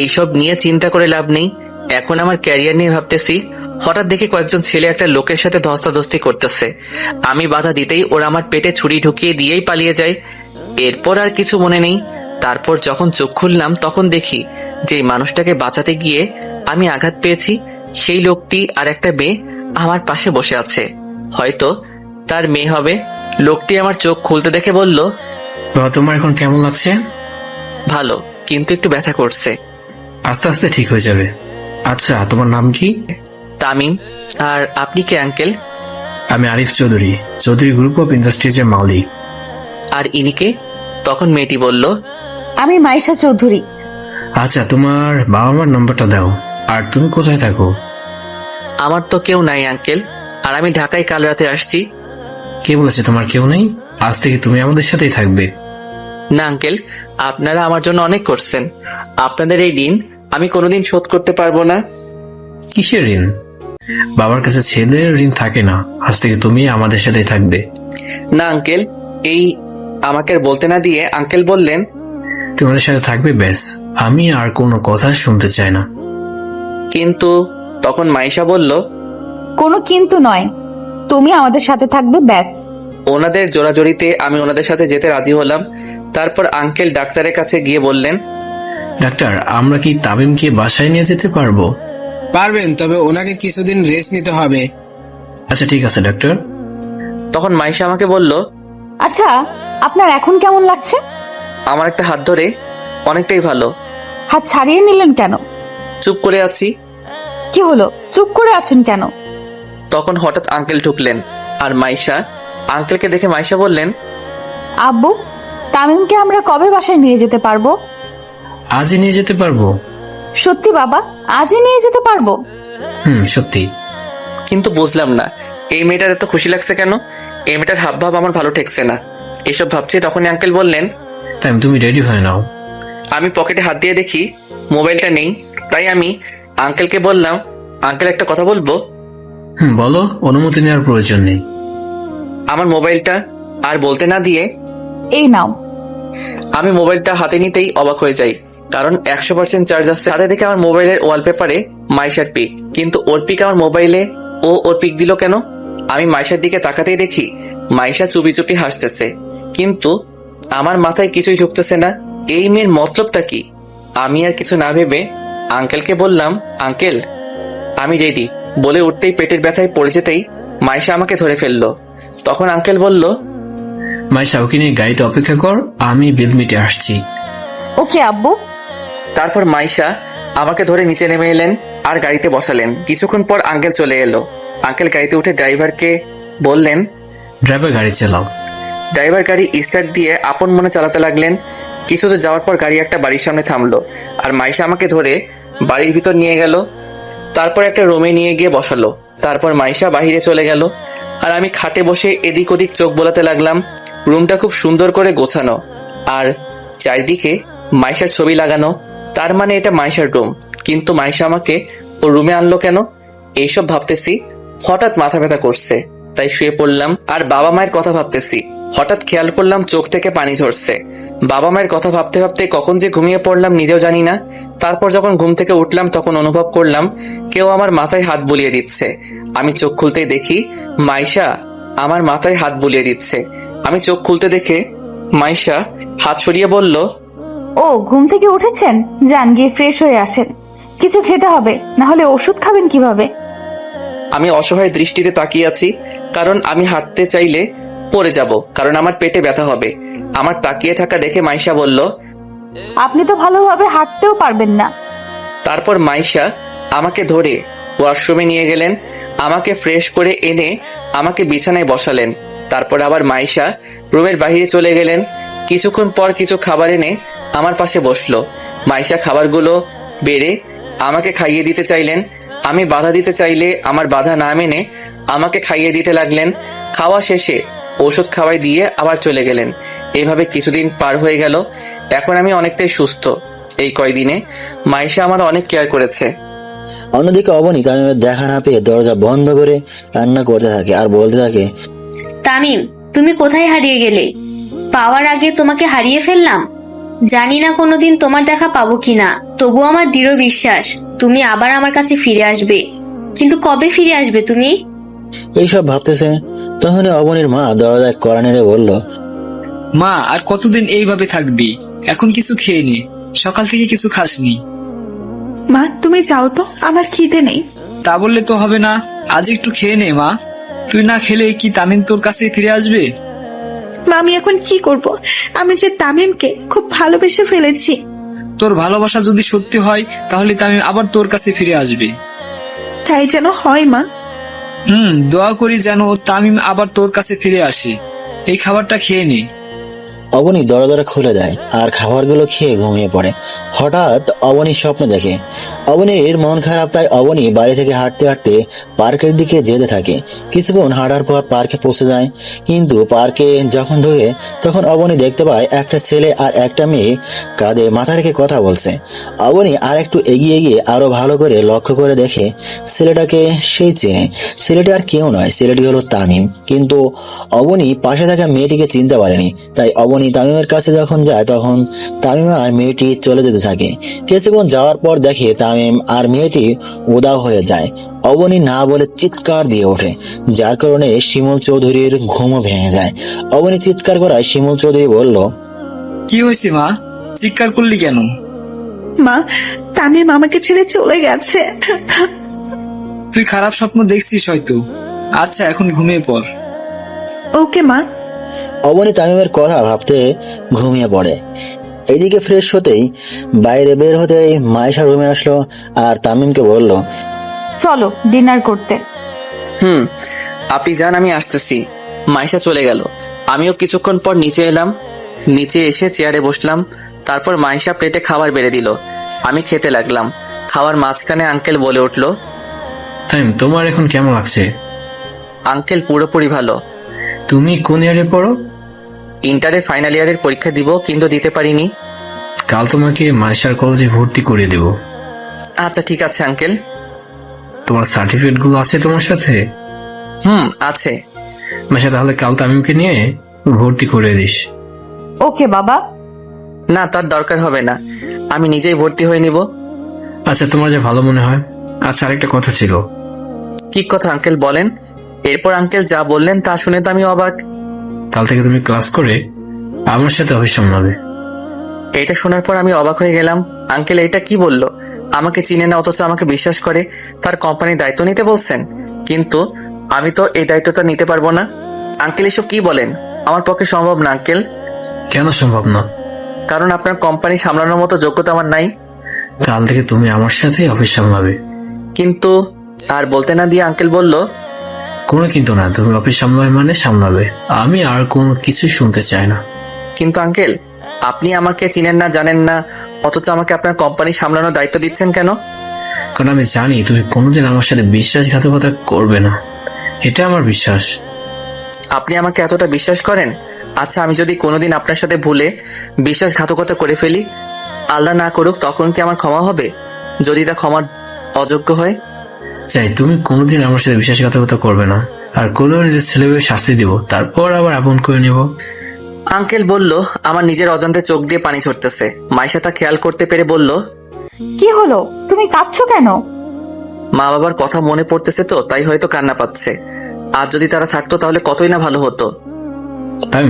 এইসব নিয়ে চিন্তা করে লাভ নেই। এখন আমার ক্যারিয়ার নিয়ে ভাবতেছি। হঠাৎ দেখি কয়েকজন ছেলে একটা লোকের সাথে ধস্তাধস্তি করতেছে। আমি বাধা দিতেই ওরা আমার পেটে ছুরি ঢুকিয়ে দিয়েই পালিয়ে যায়। এরপর আর কিছু মনে নেই। তারপর যখন চোখ খুললাম তখন দেখি যে মানুষটাকে বাঁচাতে গিয়ে আমি আঘাত পেয়েছি। সেই লোকটি আর একটা মেয়ে আমার পাশে বসে আছে, হয়তো তার মেয়ে হবে। লোকটি আমার চোখ খুলতে দেখে বলল, তোমার এখন কেমন লাগছে? ভালো, কিন্তু একটু ব্যথা করছে। আস্তে আস্তে ঠিক হয়ে যাবে। আচ্ছা, তোমার নাম কি? তামিম। আর আপনি কে আঙ্কেল? আমি আরিফ চৌধুরী, চৌধুরী গ্রুপ অফ ইন্ডাস্ট্রিজের মালিক। আর ইনিকে? তখন মেয়েটি বলল, আমি মাইশা চৌধুরী। আচ্ছা, তোমার বাবা মার নাম্বারটা দাও। আর তুমি কোথায় থাকো? আমার তো কেউ নাই আঙ্কেল, আর আমি ঢাকায় কাল রাতে আসছি। কে বলেছে তোমার কেউ নেই? আজ থেকে তুমি আমাদের সাথেই থাকবে। না আঙ্কেল, আপনারা আমার জন্য অনেক করছেন। আপনাদের এই ঋণ আমি কোনোদিন শোধ করতে পারবো না। কিসের ঋণ? বাবার কাছে ছেলের ঋণ থাকে না। আজ থেকে তুমি আমাদের সাথেই থাকবে। না আঙ্কেল, এই আমাকে আর বলতে না দিয়ে আঙ্কেল বললেন, তোমাদের সাথে থাকবে, ব্যাস। আমি আর কোনো কথা শুনতে চাই না। কিন্তু তখন মাইশা বলল, কোনো কিন্তু নয়, তুমি আমাদের সাথে থাকবে, ব্যাস। ওনাদের জোরাজোরিতে আমি ওনাদের সাথে যেতে রাজি হলাম। তারপর আঙ্কেল ডাক্তারের কাছে গিয়ে বললেন, ডাক্তার, আমরা কি তামিমকে বাসায় নিয়ে যেতে পারবো? পারবেন, তবে ওনাকে কিছুদিন রেস্ট নিতে হবে। আচ্ছা, ঠিক আছে ডাক্তার। তখন মাইশা আমাকে বলল, আচ্ছা, আপনার এখন কেমন লাগছে? আমার একটা হাত ধরে, অনেকটাই ভালো। হাত ছাড়িয়ে নিলেন কেন? চুপ করে আছি। কি হলো, চুপ করে আছেন কেন? তখন হঠাৎ আঙ্কেল ঢুকলেন, আর মাইশা আঙ্কেলকে দেখে মাইশা বললেন, আব্বু, তামিমকে আমরা কবে বাসায় নিয়ে যেতে পারবো? আজই নিয়ে যেতে পারবো। সত্যি বাবা, আজই নিয়ে যেতে পারবো? সত্যি। কিন্তু বুঝলাম না এই মেয়েটার এত খুশি লাগছে কেন। এই মেয়েটার হাবভাব আমার ভালো ঠেকছে না। এসব ভাবছি তখনই আঙ্কেল বললেন, তাই তুমি রেডি হয়ে নাও। আমি পকেটে হাত দিয়ে দেখি মোবাইলটা নেই। তাই আমি আঙ্কেলকে বললাম, আঙ্কেল একটা কথা বলবো? বলো, অনুমতি নেওয়ার প্রয়োজন নেই। আমার মোবাইলটা। আর বলতে না দিয়ে এই নাও। আমি মোবাইলটা হাতে নিতেই অবাক হয়ে যাই, কারণ 100% চার্জ আছে। হাতে দেখে আমার মোবাইলের ওয়ালপেপারে মাইশার পিক, কিন্তু ওর পিক আমার মোবাইলে। ওর পিক দিল কেন? আমি মাইশার দিকে তাকাতেই দেখি মাইশা চুপি চুপি হাসতেছে, কিন্তু আমার মাথায় কিছুই ঢুকতেছে না। এই মেয়ের মতলবটা কি? আমি আর কিছু না ভেবে আঙ্কেলকে বললাম, আঙ্কেল আমি রেডি। বলে উঠতেই পেটের ব্যথায় পড়ে যেতেই মাইশা আমাকে ধরে ফেললো। তখন আঙ্কেল বলল, মাইশা, ওকে নিয়ে গাড়িতে অপেক্ষা কর, আমি বিল মিটে আসছি। ওকে আব্বু। তারপর মাইশা আমাকে ধরে নিচে নেমে এলেন আর গাড়িতে বসালেন। কিছুক্ষণ পর আঙ্কেল চলে এলো। আঙ্কেল গাড়িতে উঠে ড্রাইভারকে বললেন, ড্রাইভার গাড়ি চালাও। ড্রাইভার গাড়ি স্টার্ট দিয়ে আপন মনে চালাতে লাগলেন। কিছু দূর যাওয়ার পর গাড়ি একটা বাড়ির সামনে থামলো আর মাইশা আমাকে ধরে বাড়ির ভিতর নিয়ে গেল। তারপর একটা রুমে নিয়ে গিয়ে বসালো। তারপর মাইশা বাহিরে চলে গেল আর আমি খাটে বসে এদিক ওদিক চোখ বোলাতে লাগলাম। রুমটা খুব সুন্দর করে গোছানো আর চারিদিকে মাইশার ছবি লাগানো। তার মানে এটা মাইশার রুম। কিন্তু মাইশা আমাকে ও রুমে আনলো কেন? এইসব ভাবতেছি, হঠাৎ মাথা ব্যথা করছে, তাই শুয়ে পড়লাম আর বাবা মায়ের কথা ভাবতেছি। হঠাৎ খেয়াল করলাম চোখ থেকে পানি ঝরছে। বাবা মায়ের কথা ভাবতে ভাবতে কখন যে ঘুমিয়ে পড়লাম নিজেও জানি না। তারপর যখন ঘুম থেকে উঠলাম তখন অনুভব করলাম কেউ আমার মাথায় হাত বুলিয়ে দিচ্ছে। আমি চোখ খুলতেই দেখি মাইশা আমার মাথায় হাত বুলিয়ে দিচ্ছে। আমি চোখ খুলতে দেখে মাইশা হাত সরিয়ে বলল, ও ঘুম থেকে উঠেছেন, যান গিয়ে ফ্রেশ হয়ে আসেন। কিছু খেতে হবে, না হলে ওষুধ খাবেন কিভাবে? আমি অসহায় দৃষ্টিতে তাকিয়ে আছি, কারণ আমি হাঁটতে চাইলে পড়ে যাব, কারণ আমার পেটে ব্যথা হবে। আমার তাকিয়ে থাকা দেখে মাইশা বলল, আপনি তো ভালোভাবে হাঁটতেও পারবেন না। তারপর মাইশা আমাকে ধরে ওয়াশরুমে নিয়ে গেলেন। আমাকে ফ্রেশ করে এনে আমাকে বিছানায় বসালেন। তারপর আবার মাইশা রুমের বাইরে চলে গেলেন। কিছুক্ষণ পর কিছু খাবার এনে আমার পাশে বসলো। মাইশা খাবারগুলো বেড়ে আমাকে খাইয়ে দিতে চাইলেন। আমি বাধা দিতে চাইলে আমার বাধা না মেনে আমাকে খাইয়ে দিতে লাগলেন। খাওয়া শেষে ওষুধ খাওয়াই দিয়ে আবার চলে গেলেন। এইভাবে কিছুদিন পার হয়ে গেল। এখন আমি অনেকটাই সুস্থ। এই কয়দিনে মাইশা আমার অনেক কেয়ার করেছে। অন্যদিকে অবনী তামিমের দেখা না পেয়ে দরজা বন্ধ করে কান্না করতে থাকে আর বলতে থাকে, তামিম, তুমি কোথায় হারিয়ে গেলে? পাওয়ার আগে তোমাকে হারিয়ে ফেললাম। জানি না কোনোদিন তোমার দেখা পাবো কিনা, তবু আমার দৃঢ় বিশ্বাস তুমি আবার আমার কাছে ফিরে আসবে। কিন্তু কবে ফিরে আসবে তুমি? এইসব ভাবতেছে তখনই অবনীর মা দরজায় কড়া নেড়ে বলল, মা, আর কতদিন এইভাবে থাকবি? এখন কিছু খেয়ে নি, সকাল থেকে কিছু খাসনি। মা তুমি যাও তো, আমার খিদে নেই। তা বললে তো হবে না, আজ একটু খেয়ে নে মা। তুই না খেলে কি তামিম তোর কাছে ফিরে আসবে? মা আমি এখন কি করব? আমি যে তামিমকে খুব ভালোবেসে ফেলেছি। তোর ভালোবাসা যদি সত্যি হয় তাহলে তামিম আবার তোর কাছে ফিরে আসবে। তাই যেন হয় মা। দোয়া করি যেন তামিম আবার তোর কাছে ফিরে আসে। এই খাবারটা খেয়ে নে। অবনী দরজাটা খুলে দেয় আর খাবারগুলো খেয়ে ঘুমিয়ে পড়ে। হঠাৎ অবনী স্বপ্ন দেখে। অবনীর মন খারাপ, তাই অবনী বাড়ি থেকে হাঁটতে হাঁটতে পার্কের দিকে যেতে থাকে। কিছুক্ষণ হাঁটার পর পার্কে পৌঁছে যায়, কিন্তু পার্কে যখন ঢোকে তখন অবনী দেখতে পায় একটা ছেলে আর একটা মেয়ে কাঁধে মাথা রেখে কথা বলছে। অবনী আর একটু এগিয়ে গিয়ে আরো ভালো করে লক্ষ্য করে দেখে ছেলেটাকে সেই চেনে। ছেলেটি আর কেউ নয়, ছেলেটি হলো তামিম। কিন্তু অবনী পাশে থাকা মেয়েটিকে চিনতে পারেনি। তাই অবনী তামিমের কাছে যখন যায় তখন তামিম আর মেয়েটি চলে যেতে থাকে। কিছুক্ষণ যাওয়ার পর দেখে তামিম আর মেয়েটি উধাও হয়ে যায়। অবনী না বলে চিৎকার দিয়ে ওঠে, যার কারণে শিমুল চৌধুরীর ঘুমও ভেঙে যায়। অবনী চিৎকার করায় শিমুল চৌধুরী বলল, কি হয়েছে মা, চিৎকার করলি কেন? মা তামিম আমাকে ছেড়ে চলে গেছে। তুই খারাপ স্বপ্ন দেখছিস হয়তো। আচ্ছা এখন ঘুমিয়ে পড়। ওকে মা। অবনী তামিমের কথা ভাবতে ঘুমিয়ে পড়ে। এদিকে ফ্রেশ হতেই বাইরে বের হতেই মাইশা রুমে আসলো আর তামিমকে বলল, চলো ডিনার করতে। আপনি যান, আমি আসতেছি। মাইশা চলে গেল। আমিও কিছুক্ষণ পর নিচে এলাম। নিচে এসে চেয়ারে বসলাম। তারপর মাইশা প্লেটে খাবার বেড়ে দিল। আমি খেতে লাগলাম। খাওয়ার মাঝখানে আঙ্কেল বলে উঠল, তামিম, তোমার এখন কেমন লাগছে? আঙ্কেল পুরোপুরি ভালো। তুমি কোন ইয়ারে পড়ো? ইন্টারের ফাইনাল ইয়ারের পরীক্ষা দিব, কিন্তু দিতে পারিনি। কাল তোমাকে মাইশার কলেজে ভর্তি করে দেব। আচ্ছা ঠিক আছে আঙ্কেল। তোমার সার্টিফিকেট গুলো আছে তোমার সাথে? আছে। মাইশা, তাহলে কাল তামিমকে নিয়ে ভর্তি করে দিস। ওকে বাবা। না, তার দরকার হবে না, আমি নিজেই ভর্তি হয়ে নিব। আচ্ছা, তোমার যা ভালো মনে হয়। আচ্ছা, আরেকটা কথা ছিল। কি কথা আঙ্কেল, বলেন। এরপর আঙ্কেল যা বললেন তা শুনে তো আমি অবাক। কাল থেকে তুমি ক্লাস করে আমার সাথে অফিস সামলাবে। এটা শোনার পর আমি অবাক হয়ে গেলাম। আঙ্কেল এটা কি বললো? আমাকে চিনে না অথচ আমাকে বিশ্বাস করে তার কোম্পানির দায়িত্ব নিতে বলছেন। কিন্তু আমি তো এই দায়িত্বটা নিতে পারবো না। আঙ্কেল এসব কি বলেন? আমার পক্ষে সম্ভব না আঙ্কেল। কেন সম্ভব না? কারণ আপনার কোম্পানি সামলানোর মতো যোগ্যতা আমার নাই। কাল থেকে তুমি আমার সাথে অফিস সামলাবে। কিন্তু আর বলতে না দিয়ে আঙ্কেল বলল, কোনো কিন্তু না, তুমি অফিস সামলাবে মানে সামলাবে, আমি আর কোনো কিছু শুনতে চাই না। কিন্তু আঙ্কেল, আপনি আমাকে চিনেন না, জানেন না, অথচ আমাকে আপনার কোম্পানি সামলানোর দায়িত্ব দিচ্ছেন কেন? কারণ আমি জানি তুমি কোনোদিন আমার সাথে বিশ্বাসঘাতকতা করবে না, এটা আমার বিশ্বাস। আপনি আমাকে এতটা বিশ্বাস করেন? আচ্ছা, আমি যদি কোনোদিন আপনার সাথে ভুলে বিশ্বাসঘাতকতা করে ফেলি, আল্লাহ না করুক, তখন কি আমার ক্ষমা হবে? যদি তা ক্ষমার অযোগ্য হয়? চাই তুমি কোনোদিন আমার সাথে বিশ্বাসঘাতকতা করবে না, আর করলেও নিজের ছেলেকে শাস্তি দিব, তারপর আবার আপন করে নিব। আঙ্কেল বলল, আমার নিজের অজান্তে চোখ দিয়ে পানি ঝরতেছে। মাইশা তা খেয়াল করতে পেরে বলল, কি হলো, তুমি কাঁদছো কেন? মা বাবার কথা মনে পড়তেছে তো, তাই হয়তো কান্না পাচ্ছে। আর যদি তারা থাকতো তাহলে কতই না ভালো হতো।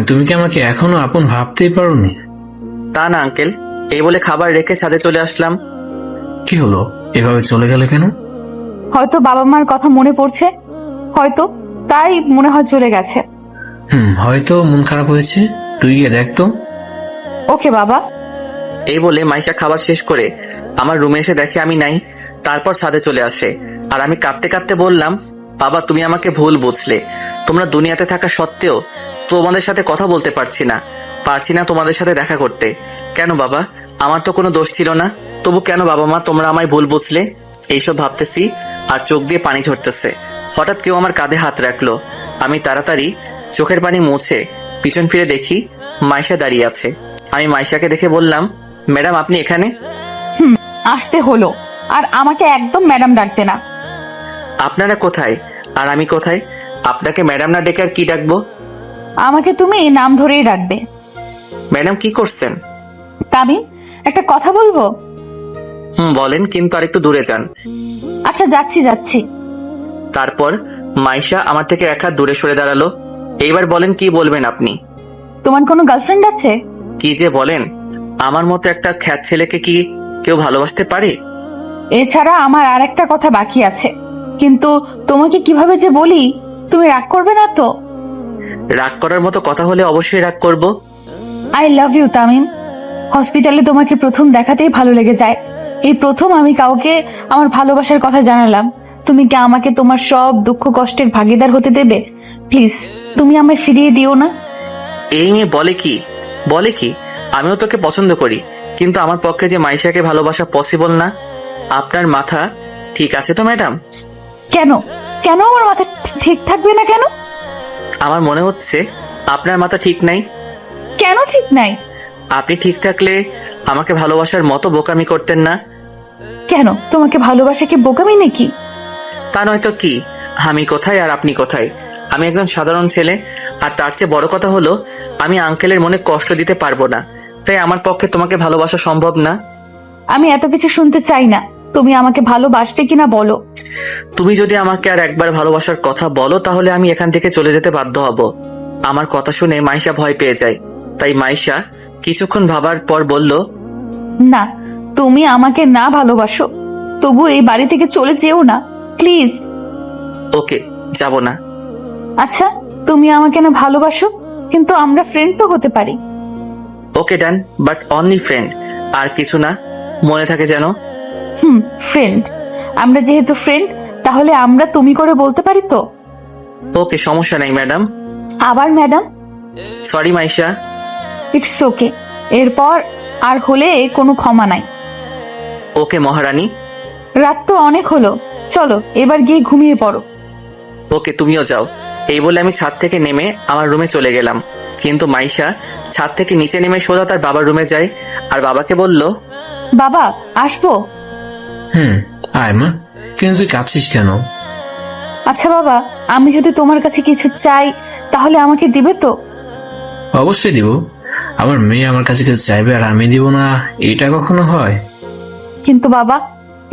তুমি কি আমাকে এখনো আপন ভাবতেই পারোনি? তা না আঙ্কেল, এই বলে খাবার রেখে ছাদে চলে আসলাম। কি হলো, এভাবে চলে গেলে কেন? হয়তো বাবা মার কথা মনে পড়ছে, হয়তো তাই মনে হয় চলে গেছে। হয়তো মন খারাপ হয়েছে, তুই গিয়ে দেখ তো। ওকে বাবা। এই বলে মাইশা খাবার শেষ করে আমার রুমে এসে দেখে আমি নাই। তারপর ছাদে চলে আসে, আর আমি কাঁদতে কাঁদতে বললাম, বাবা তুমি আমাকে ভুল বুঝলে। তোমরা দুনিয়াতে থাকা সত্ত্বেও তোমাদের সাথে কথা বলতে পারছি না তোমাদের সাথে দেখা করতে। কেন বাবা? আমার তো কোনো দোষ ছিল না, তবু কেন বাবা মা তোমরা আমায় ভুল বুঝলে? এইসব ভাবতেছি আর চোখ দিয়ে পানি ঝরতেছে। হঠাৎ কেউ আমার কাঁধে হাত রাখলো। আমি তাড়াতাড়ি চোখের পানি মুছে পিছন ফিরে দেখি মাইশা দাঁড়িয়ে আছে। আমি মাইশাকে দেখে বললাম, ম্যাডাম আপনি এখানে? আসতে হলো, আর আমাকে একদম ম্যাডাম ডাকবে না। আপনারা কোথায় আর আমি কোথায়? আপনাকে ম্যাডাম না ডেকে আর কি ডাকবো? আমাকে তুমি নাম ধরেই ডাকবে। ম্যাডাম কি করছেন? তামিম, একটা কথা বলবো? বলেন, কিন্তু আর একটু দূরে যান। আচ্ছা যাচ্ছি। তারপর মাইশা আমার থেকে এক হাত দূরে সরে দাঁড়ালো। এইবার বলেন, কি বলবেন আপনি? তোমার কোনো গার্লফ্রেন্ড আছে? কি যে বলেন, আমার মতো একটা খ্যাত ছেলেকে কি কেউ ভালোবাসতে পারে? এছাড়া আমার আর একটা কথা বাকি আছে, কিন্তু তোমাকে কিভাবে যে বলি, তুমি রাগ করবে না তো? রাগ করার মতো কথা হলে অবশ্যই রাগ করব। I love you Tamim. হসপিটালে তোমাকে প্রথম দেখাতেই ভালো লেগে যায়। এই প্রথম আমি কাউকে আমার ভালোবাসার কথা জানালাম। তুমি কি আমাকে তোমার সব দুঃখ কষ্টের ভাগিদার হতে দেবে? প্লিজ, তুমি আমায় ফিরিয়ে দিও না। এই মেয়ে বলে কি আমিও তোকে পছন্দ করি, কিন্তু আমার পক্ষে যে মাইশাকে ভালোবাসা পসিবল না। আপনার মাথা ঠিক আছে তো ম্যাডাম? কেন আমার মাথা ঠিক থাকবে না কেন? আমার মনে হচ্ছে আপনার মাথা ঠিক নাই। কেন ঠিক নাই? আপনি ঠিক থাকলে আমাকে ভালোবাসার মতো বোকামি করতেন না। কেন, তোমাকে ভালোবাসা কি বোকামি নাকি? তা নয়তো কি? আমি কোথায় আর আপনি কোথায়? আমি একজন সাধারণ ছেলে, আর তার চেয়ে বড় কথা হলো আমি আঙ্কেলের মনে কষ্ট দিতে পারবো না, তাই আমার পক্ষে তোমাকে ভালোবাসা সম্ভব না। আমি এত কিছু শুনতে চাই না, তুমি আমাকে ভালোবাসবে কিনা বলো। তুমি যদি আমাকে আর একবার ভালোবাসার কথা বলো, তাহলে আমি এখান থেকে চলে যেতে বাধ্য হব। আমার কথা শুনে মাইশা ভয় পেয়ে যায়, তাই মাইশা কিছুক্ষণ ভাবার পর বলল, না, তুমি আমাকে না ভালোবাসো, তবু এই বাড়ি থেকে চলে যেও না প্লিজ। ওকে, যাব না। আচ্ছা, তুমি আমাকে না ভালোবাসো, কিন্তু আমরা ফ্রেন্ড তো হতে পারি। ওকে ডান, বাট অনলি ফ্রেন্ড, আর কিছু না, মনে থাকে যেন। ফ্রেন্ড। আমরা যেহেতু ফ্রেন্ড, তাহলে আমরা তুমি করে বলতে পারি তো? ওকে, সমস্যা নাই ম্যাডাম। আবার madam? Sorry Maisha. It's okay, এরপর আর হলে কোনো ক্ষমা নাই। ওকে মহারানী। রাত তো অনেক হলো, চলো এবার গিয়ে ঘুমিয়ে পড়ো। ওকে, তুমিও যাও। এই বলে আমি ছাদ থেকে নেমে আমার রুমে চলে গেলাম, কিন্তু মাইশা ছাদ থেকে নিচে নেমে সোজা তার বাবার রুমে যায়, আর বাবাকে বলল, বাবা আসবো? আয় মা, কিন্তু তুই কাঁদছিস কেন? আচ্ছা বাবা, আমি যদি তোমার কাছে কিছু চাই, তাহলে আমাকে দিবে তো? অবশ্যই দিব। আমার মেয়ে আমার কাছে কিছু চাইবে আর আমি দিব না, এটা কখনো হয়? কিন্তু বাবা,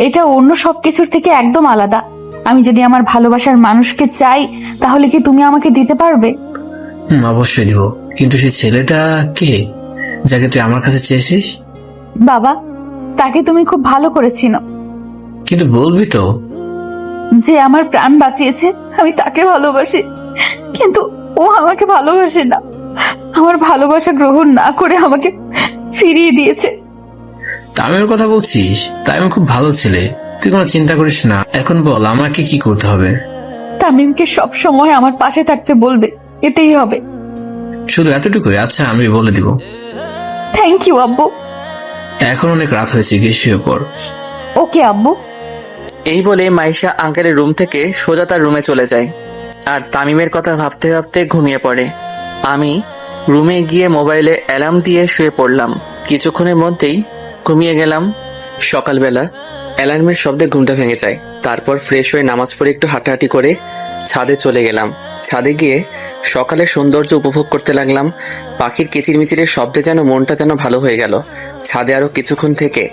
এটা অন্য সবকিছুর থেকে একদম আলাদা। আমি যদি আমার ভালোবাসার মানুষকে চাই, তাহলে কি তুমি আমাকে দিতে পারবে? অবশ্যই দিব, কিন্তু সেই ছেলেটা কে যাকে তুই আমার কাছে চেয়েছিস? বাবা, তাকে তুমি খুব ভালো করে চিনো। কিন্তু বলবি তো? যে আমার প্রাণ বাঁচিয়েছে, আমি তাকে ভালোবাসি, কিন্তু ও আমাকে ভালোবাসে না। আমার ভালোবাসা গ্রহণ না করে আমাকে ফিরিয়ে দিয়েছে। তামিমের কথা বলছিস? তামিম খুব ভালো ছেলে, তুই কোনো চিন্তা করিস না। এখন বল আমাকে কি করতে হবে? তামিমকে সব সময় আমার পাশে থাকতে বলবে, এতেই হবে। শুধু এতটুকুই? আচ্ছা, আমি বলে দিব। থ্যাংক ইউ আব্বু। এখন অনেক রাত হয়েছে, গিয়ে শুয়ে পড়। ওকে আব্বু। এই বলে মাইশা আঙ্কেলের রুম থেকে সোজা তার রুমে চলে যায় আর তামিমের কথা ভাবতে ভাবতে ঘুমিয়ে পড়ে। আমি রুমে গিয়ে মোবাইলে অ্যালার্ম দিয়ে শুয়ে পড়লাম। কিছুক্ষণের মধ্যেই ঘুমিয়ে গেলাম। সকালবেলা অ্যালার্মের শব্দে ঘুমটা ভেঙে যায়। তারপর ফ্রেশ হয়ে নামাজ পড়ে একটু হাঁটাহাঁটি করে ছাদে চলে গেলাম। ছাদে গিয়ে সকালের সৌন্দর্য উপভোগ করতে লাগলাম। পাখির কিচিরমিচিরের শব্দে যেন মনটা যেন ভালো হয়ে গেল। ছাদে আরো কিছুক্ষণ থেকে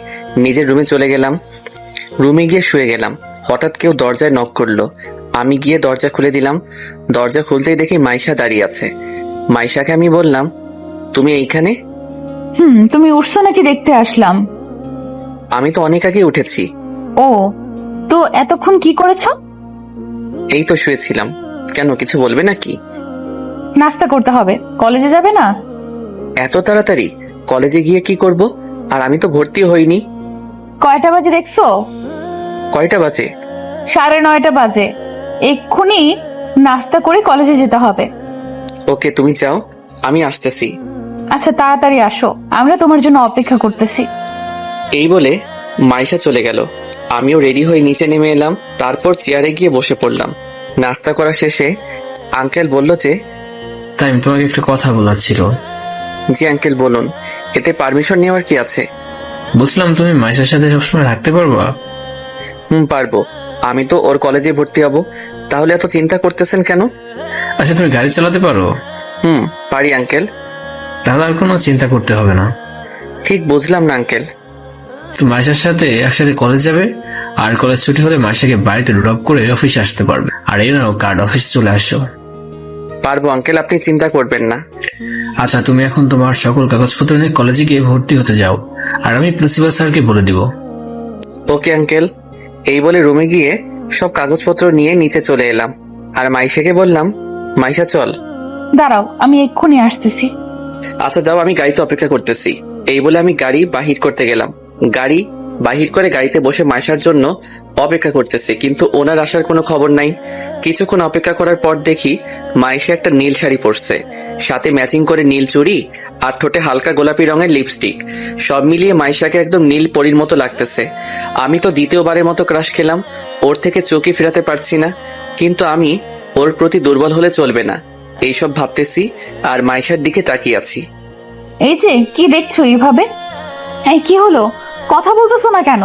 নিজের রুমে চলে গেলাম। রুমে গিয়ে শুয়ে গেলাম। হঠাৎ কেউ দরজায় নক করলো। আমি গিয়ে দরজা খুলে দিলাম। দরজা খুলতেই দেখি মাইশা দাঁড়িয়ে আছে। মাইশাকে আমি বললাম, তুমি এইখানে? তুমি উঠছো নাকি দেখতে আসলাম। আমি তো অনেক আগে উঠেছি। ও, তো এতক্ষণ কি করেছো? এই তো শুয়েছিলাম। কেন, কিছু বলবে নাকি? নাস্তা করতে হবে, কলেজে যাবে না? এত তাড়াতাড়ি? কলেজে গিয়ে কি করব? আর আমি তো ভর্তি হইনি। কয়টা বাজে দেখছো? কয়টা বাজে? 9:30 বাজে। এক্ষুনি নাস্তা করে কলেজে যেতে হবে। ওকে, তুমি যাও, আমি আসতেছি। আচ্ছা, তাড়াতাড়ি আসো, আমরা তোমার জন্য অপেক্ষা করতেছি। এই বলে মাইশা চলে গেল। আমিও রেডি হয়ে নিচে নেমে এলাম। তারপর চেয়ারে গিয়ে বসে পড়লাম। নাস্তা করা শেষে আঙ্কেল বলল যে, তাই তোমাকে একটা কথা বলার ছিল। জি আঙ্কেল, বলুন। এতে পারমিশন নেওয়ার কি আছে? বুঝলাম তুমি মাইশার সাথে সবসময় থাকতে পারবা। পারবো। আমি তো ওর কলেজে ভর্তি হব। তাহলে এত চিন্তা করতেছেন কেন? আচ্ছা, তুমি গাড়ি চালাতে পারো? পারি আঙ্কেল। তাহলে আর কোনো চিন্তা করতে হবে না। ঠিক বুঝলাম না আঙ্কেল। তুমি মাইশার সাথে একসাথে কলেজ যাবে, আর কলেজ ছুটি হলে মাইশাকে বাড়িতে ড্রপ করে অফিসে আসতে পারবে। আর এই নাও কার্ড, অফিসে চলে আসো। পারবো আঙ্কেল, আপনি চিন্তা করবেন না। আচ্ছা, তুমি এখন তোমার সকল কাগজপত্র নিয়ে কলেজে গিয়ে ভর্তি হতে যাও, আর আমি প্রিন্সিপাল স্যারকে বলে দিব। Okay uncle. এই বলে রুমে গিয়ে সব কাগজপত্র নিয়ে নিচে চলে এলাম। আর মাইশাকে বললাম, মাইশা চল। দাঁড়াও, আমি এক্ষুনি আসতেছি। আচ্ছা যাও, আমি গাড়িতে অপেক্ষা করতেছি। এই বলে আমি গাড়ি বাহির করতে গেলাম। গাড়ি বাহির করে গাড়িতে বসে মাইশার জন্য অপেক্ষা করতেছি, কিন্তু ওনার আসার কোনো খবর নাই। কিছুক্ষণ অপেক্ষা করার পর দেখি মাইশা একটা নীল শাড়ি পরছে, সাথে ম্যাচিং করে নীল চুড়ি আর ঠোঁটে হালকা গোলাপি রঙের লিপস্টিক। সব মিলিয়ে মাইশাকে একদম নীল পরীর মতো লাগতেছে। আমি তো দ্বিতীয়বারের মতো ক্রাশ খেলাম। ওর থেকে চোখই ফেরাতে পারছি না, কিন্তু আমি ওর প্রতি দুর্বল হলে চলবে না, এইসব ভাবতেছি আর মাইশার দিকে তাকিয়ে আছি। এই যে কি দেখছো এইভাবে? এই কি হলো, কথা বলতেছো না কেন?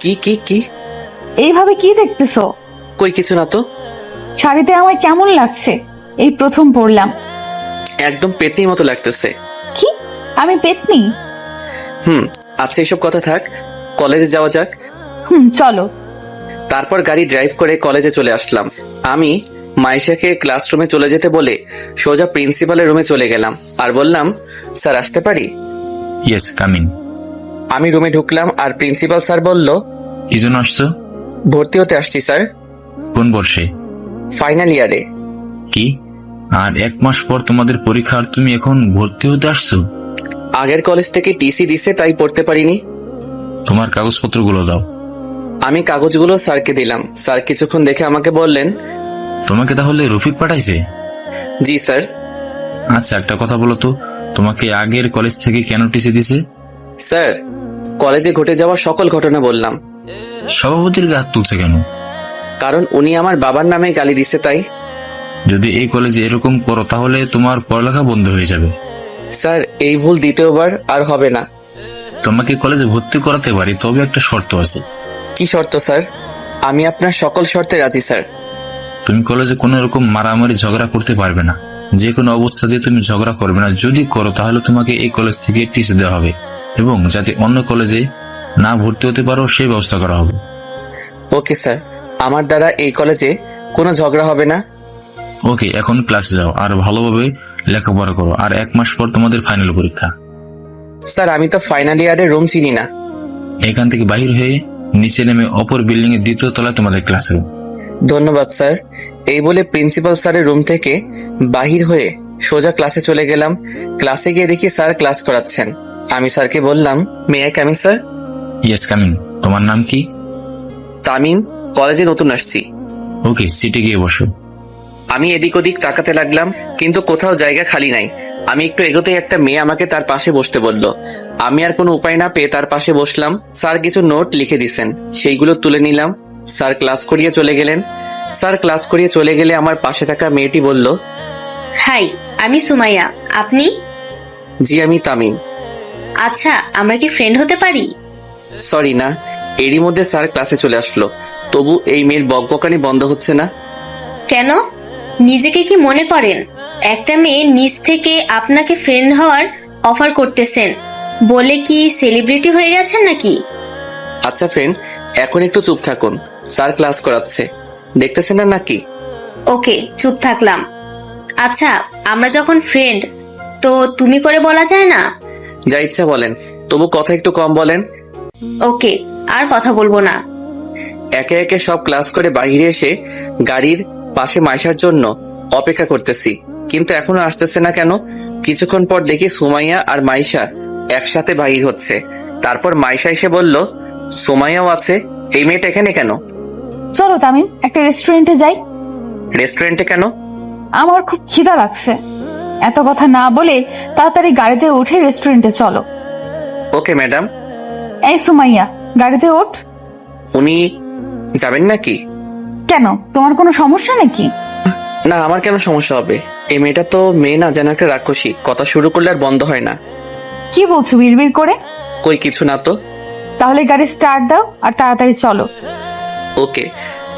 কি কি কি এইভাবে কি দেখতেছো? কই কিছু না তো। শাড়িতে আমায় কেমন লাগছে? এই প্রথম পরলাম। একদম পেতনির মতো লাগতেছে। কি, আমি পেতনি? আচ্ছা এসব কথা থাক, কলেজে যাওয়া যাক। চলো। তারপর গাড়ি ড্রাইভ করে কলেজে চলে আসলাম। আমি মাইশাকে ক্লাসরুমে চলে যেতে বলে সোজা প্রিন্সিপালের রুমে চলে গেলাম আর বললাম, স্যার আসতে পারি? Yes, coming. আমি রুমে ঢুকলাম আর প্রিন্সিপাল স্যার বলল, কি জন্য আসছো? ভর্তি হতে আসছি স্যার। কোন বর্ষে? ফাইনাল ইয়ারে। কি, আর 1 মাস পর তোমাদের পরীক্ষা আর তুমি এখন ভর্তি হতে আসছো? আগের কলেজ থেকে টিসি দিছে, তাই পড়তে পারিনি। তোমার কাগজপত্রগুলো দাও। আমি কাগজগুলো স্যারকে দিলাম। স্যার কিছুক্ষণ দেখে আমাকে বললেন, তোমাকে তাহলে রফিক পাঠাইছে? জি স্যার। আচ্ছা, একটা কথা বলো তো, তোমাকে আগের কলেজ থেকে কেন টিসি দিছে? স্যার, কলেজে ঘটে যাওয়া সকল ঘটনা বললাম। সভাপতির গা হাত তুলছে কেন? কারণ উনি আমার বাবার নামে গালি দিছে, তাই। যদি এই কলেজে এরকম করো তাহলে তোমার পড়ালেখা বন্ধ হয়ে যাবে। স্যার, এই ভুল দ্বিতীয়বার আর হবে না। তোমাকে কলেজে ভর্তি করাতে পারি, তবে একটা শর্ত আছে। কি শর্ত স্যার? আমি আপনার সকল শর্তে রাজি স্যার। তুমি কলেজে কোনো রকম মারামারি ঝগড়া করতে পারবে না। যে কোনো অবস্থাতে তুমি ঝগড়া করবে না। যদি করো তাহলে তোমাকে এই কলেজ থেকে টিসি দেওয়া হবে, এবং যাতে অন্য কলেজে না ভর্তি হতে পারো সেই ব্যবস্থা করা হবে। ওকে স্যার, আমার দ্বারা এই কলেজে কোনো ঝগড়া হবে না। ওকে, এখন ক্লাসে যাও আর ভালোভাবে লেখাপড়া করো। আর 1 মাস পর তোমাদের ফাইনাল পরীক্ষা। স্যার, আমি তো ফাইনাল ইয়ারের রুম চিনি না। এখান থেকে বাহির হয়ে নিচে নেমে অপর বিল্ডিং এর 2য় তলায় তোমাদের ক্লাসরুম। ধন্যবাদ স্যার। এই বলে প্রিন্সিপাল স্যারের রুম থেকে বাহির হয়ে সোজা ক্লাসে চলে গেলাম। ক্লাসে গিয়ে দেখি স্যার ক্লাস করাচ্ছেন। আমি স্যারকে বললাম, may I coming sir? Yes coming. তোমার নাম কি? তামিম, কলেজে নতুন আসছি। ওকে, সিটে গিয়ে বসো। আমি এদিক ওদিক তাকাতে লাগলাম, কিন্তু কোথাও জায়গা খালি নাই। আমি একটু এগোতেই একটা মেয়ে আমাকে তার পাশে বসতে বলল। আমি আর কোনো উপায় না পেয়ে তার পাশে বসলাম। স্যার কিছু নোট লিখে দিছেন, সেইগুলো তুলে নিলাম। স্যার ক্লাস করিয়ে চলে গেলেন। স্যার ক্লাস করিয়ে চলে গেলে আমার পাশে থাকা মেয়েটি বলল, হাই, আমি সুমাইয়া। আপনি? জি, আমি তামিম। আচ্ছা, আমরা কি ফ্রেন্ড হতে পারি? সরি না। এরই মধ্যে স্যার ক্লাসে চলে আসলো, তবু এই মেয়ের বকবকানি বন্ধ হচ্ছে না। কেন? নিজেকে কি মনে করেন? একটা মেয়ে নিজ থেকে আপনাকে ফ্রেন্ড হওয়ার অফার করতেছেন বলে কি সেলিব্রিটি হয়ে গেছেন নাকি? আচ্ছা ফ্রেন্ড, এখন একটু চুপ থাকুন, স্যার ক্লাস করাচ্ছে, দেখতেছেন না নাকি? ওকে, চুপ থাকলাম। আচ্ছা, আমরা যখন ফ্রেন্ড, তো তুমি করে বলা যায় না? যা ইচ্ছা বলেন, তবু কথা একটু কম বলেন। ওকে, আর কথা বলবো না। একে একে সব ক্লাস করে বাইরে এসে গাড়ির পাশে মাইশার জন্য অপেক্ষা করতেছি, কিন্তু এখনো আসতেছে না কেন? কিছুক্ষণ পর দেখি সুমাইয়া আর মাইশা একসাথে বাহির হচ্ছে। তারপর মাইশা এসে বলল, সুমাইয়াও আছে, এই মেয়েটা এখানে কেন? চলো তামিম, একটা রেস্টুরেন্টে যাই। রেস্টুরেন্টে কেন? আমার খুব খিদা লাগছে। এত কথা না বলে তাড়াতাড়ি গাড়িতে উঠে রেস্টুরেন্টে চলো। Okay madam. এই সুমাইয়া, গাড়িতে ওঠ। উনি যাবেন নাকি? কেন, তোমার কোনো সমস্যা নাকি? না, আমার কেন সমস্যা হবে? এই মেয়েটা তো মেয়ে না, যেন একটা রাক্ষসী, কথা শুরু করলে আর বন্ধ হয় না। কি বলছো বিড়বিড় করে? কই কিছু না তো। তাহলে গাড়ি স্টার্ট দাও আর তাড়াতাড়ি চলো। ওকে।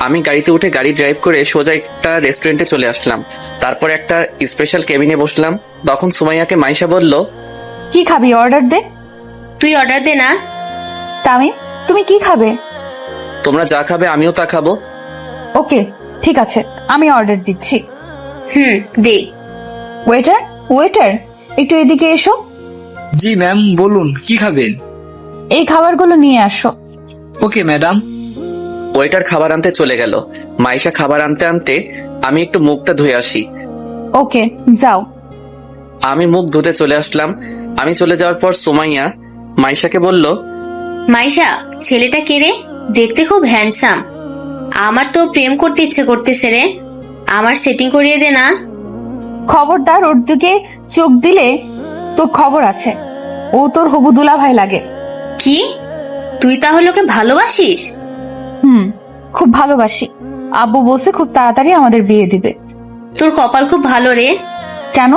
আমি গাড়িতে উঠে গাড়ি ড্রাইভ করে সোজা একটা রেস্টুরেন্টে চলে আসলাম। তারপর একটা স্পেশাল কেবিনে বসলাম। তখন সুমাইয়াকে মাইশা বলল, কি খাবি, অর্ডার দে। তুই অর্ডার দে না। তামিম, তুমি কি খাবে? তোমরা যা খাবে আমিও তা খাবো। ওকে, ঠিক আছে, আমি অর্ডার দিচ্ছি। দে। ওয়েটার, ওয়েটার, একটু এদিকে এসো। জি ম্যাম, বলুন কি খাবেন? এই খাবারগুলো নিয়ে আসো। Okay madam. ওয়েটার খাবার আনতে চলে গেল। মাইশা খাবার আনতে আনতে আমি একটু মুখটা ধুয়ে আসি। ওকে, যাও। আমি মুখ ধুতে চলে আসলাম। আমি চলে যাওয়ার পর সুমাইয়া মাইশাকে বলল, মাইশা, ছেলেটা কে রে? দেখতে খুব হ্যান্ডসাম। আমার তো প্রেম করতে ইচ্ছে করতেছে রে। আমার সেটিং করিয়ে দে না। খবরদার ওর দিকে চোখ দিলে তোর খবর আছে। ও তোর হবু দুলাভাই লাগে। কি? তুই তাহলে ওকে ভালোবাসিস? খুব ভালোবাসি। আব্বু বলছে খুব তাড়াতাড়ি আমাদের বিয়ে দিবে। তোর কপাল খুব ভালো রে। কেন?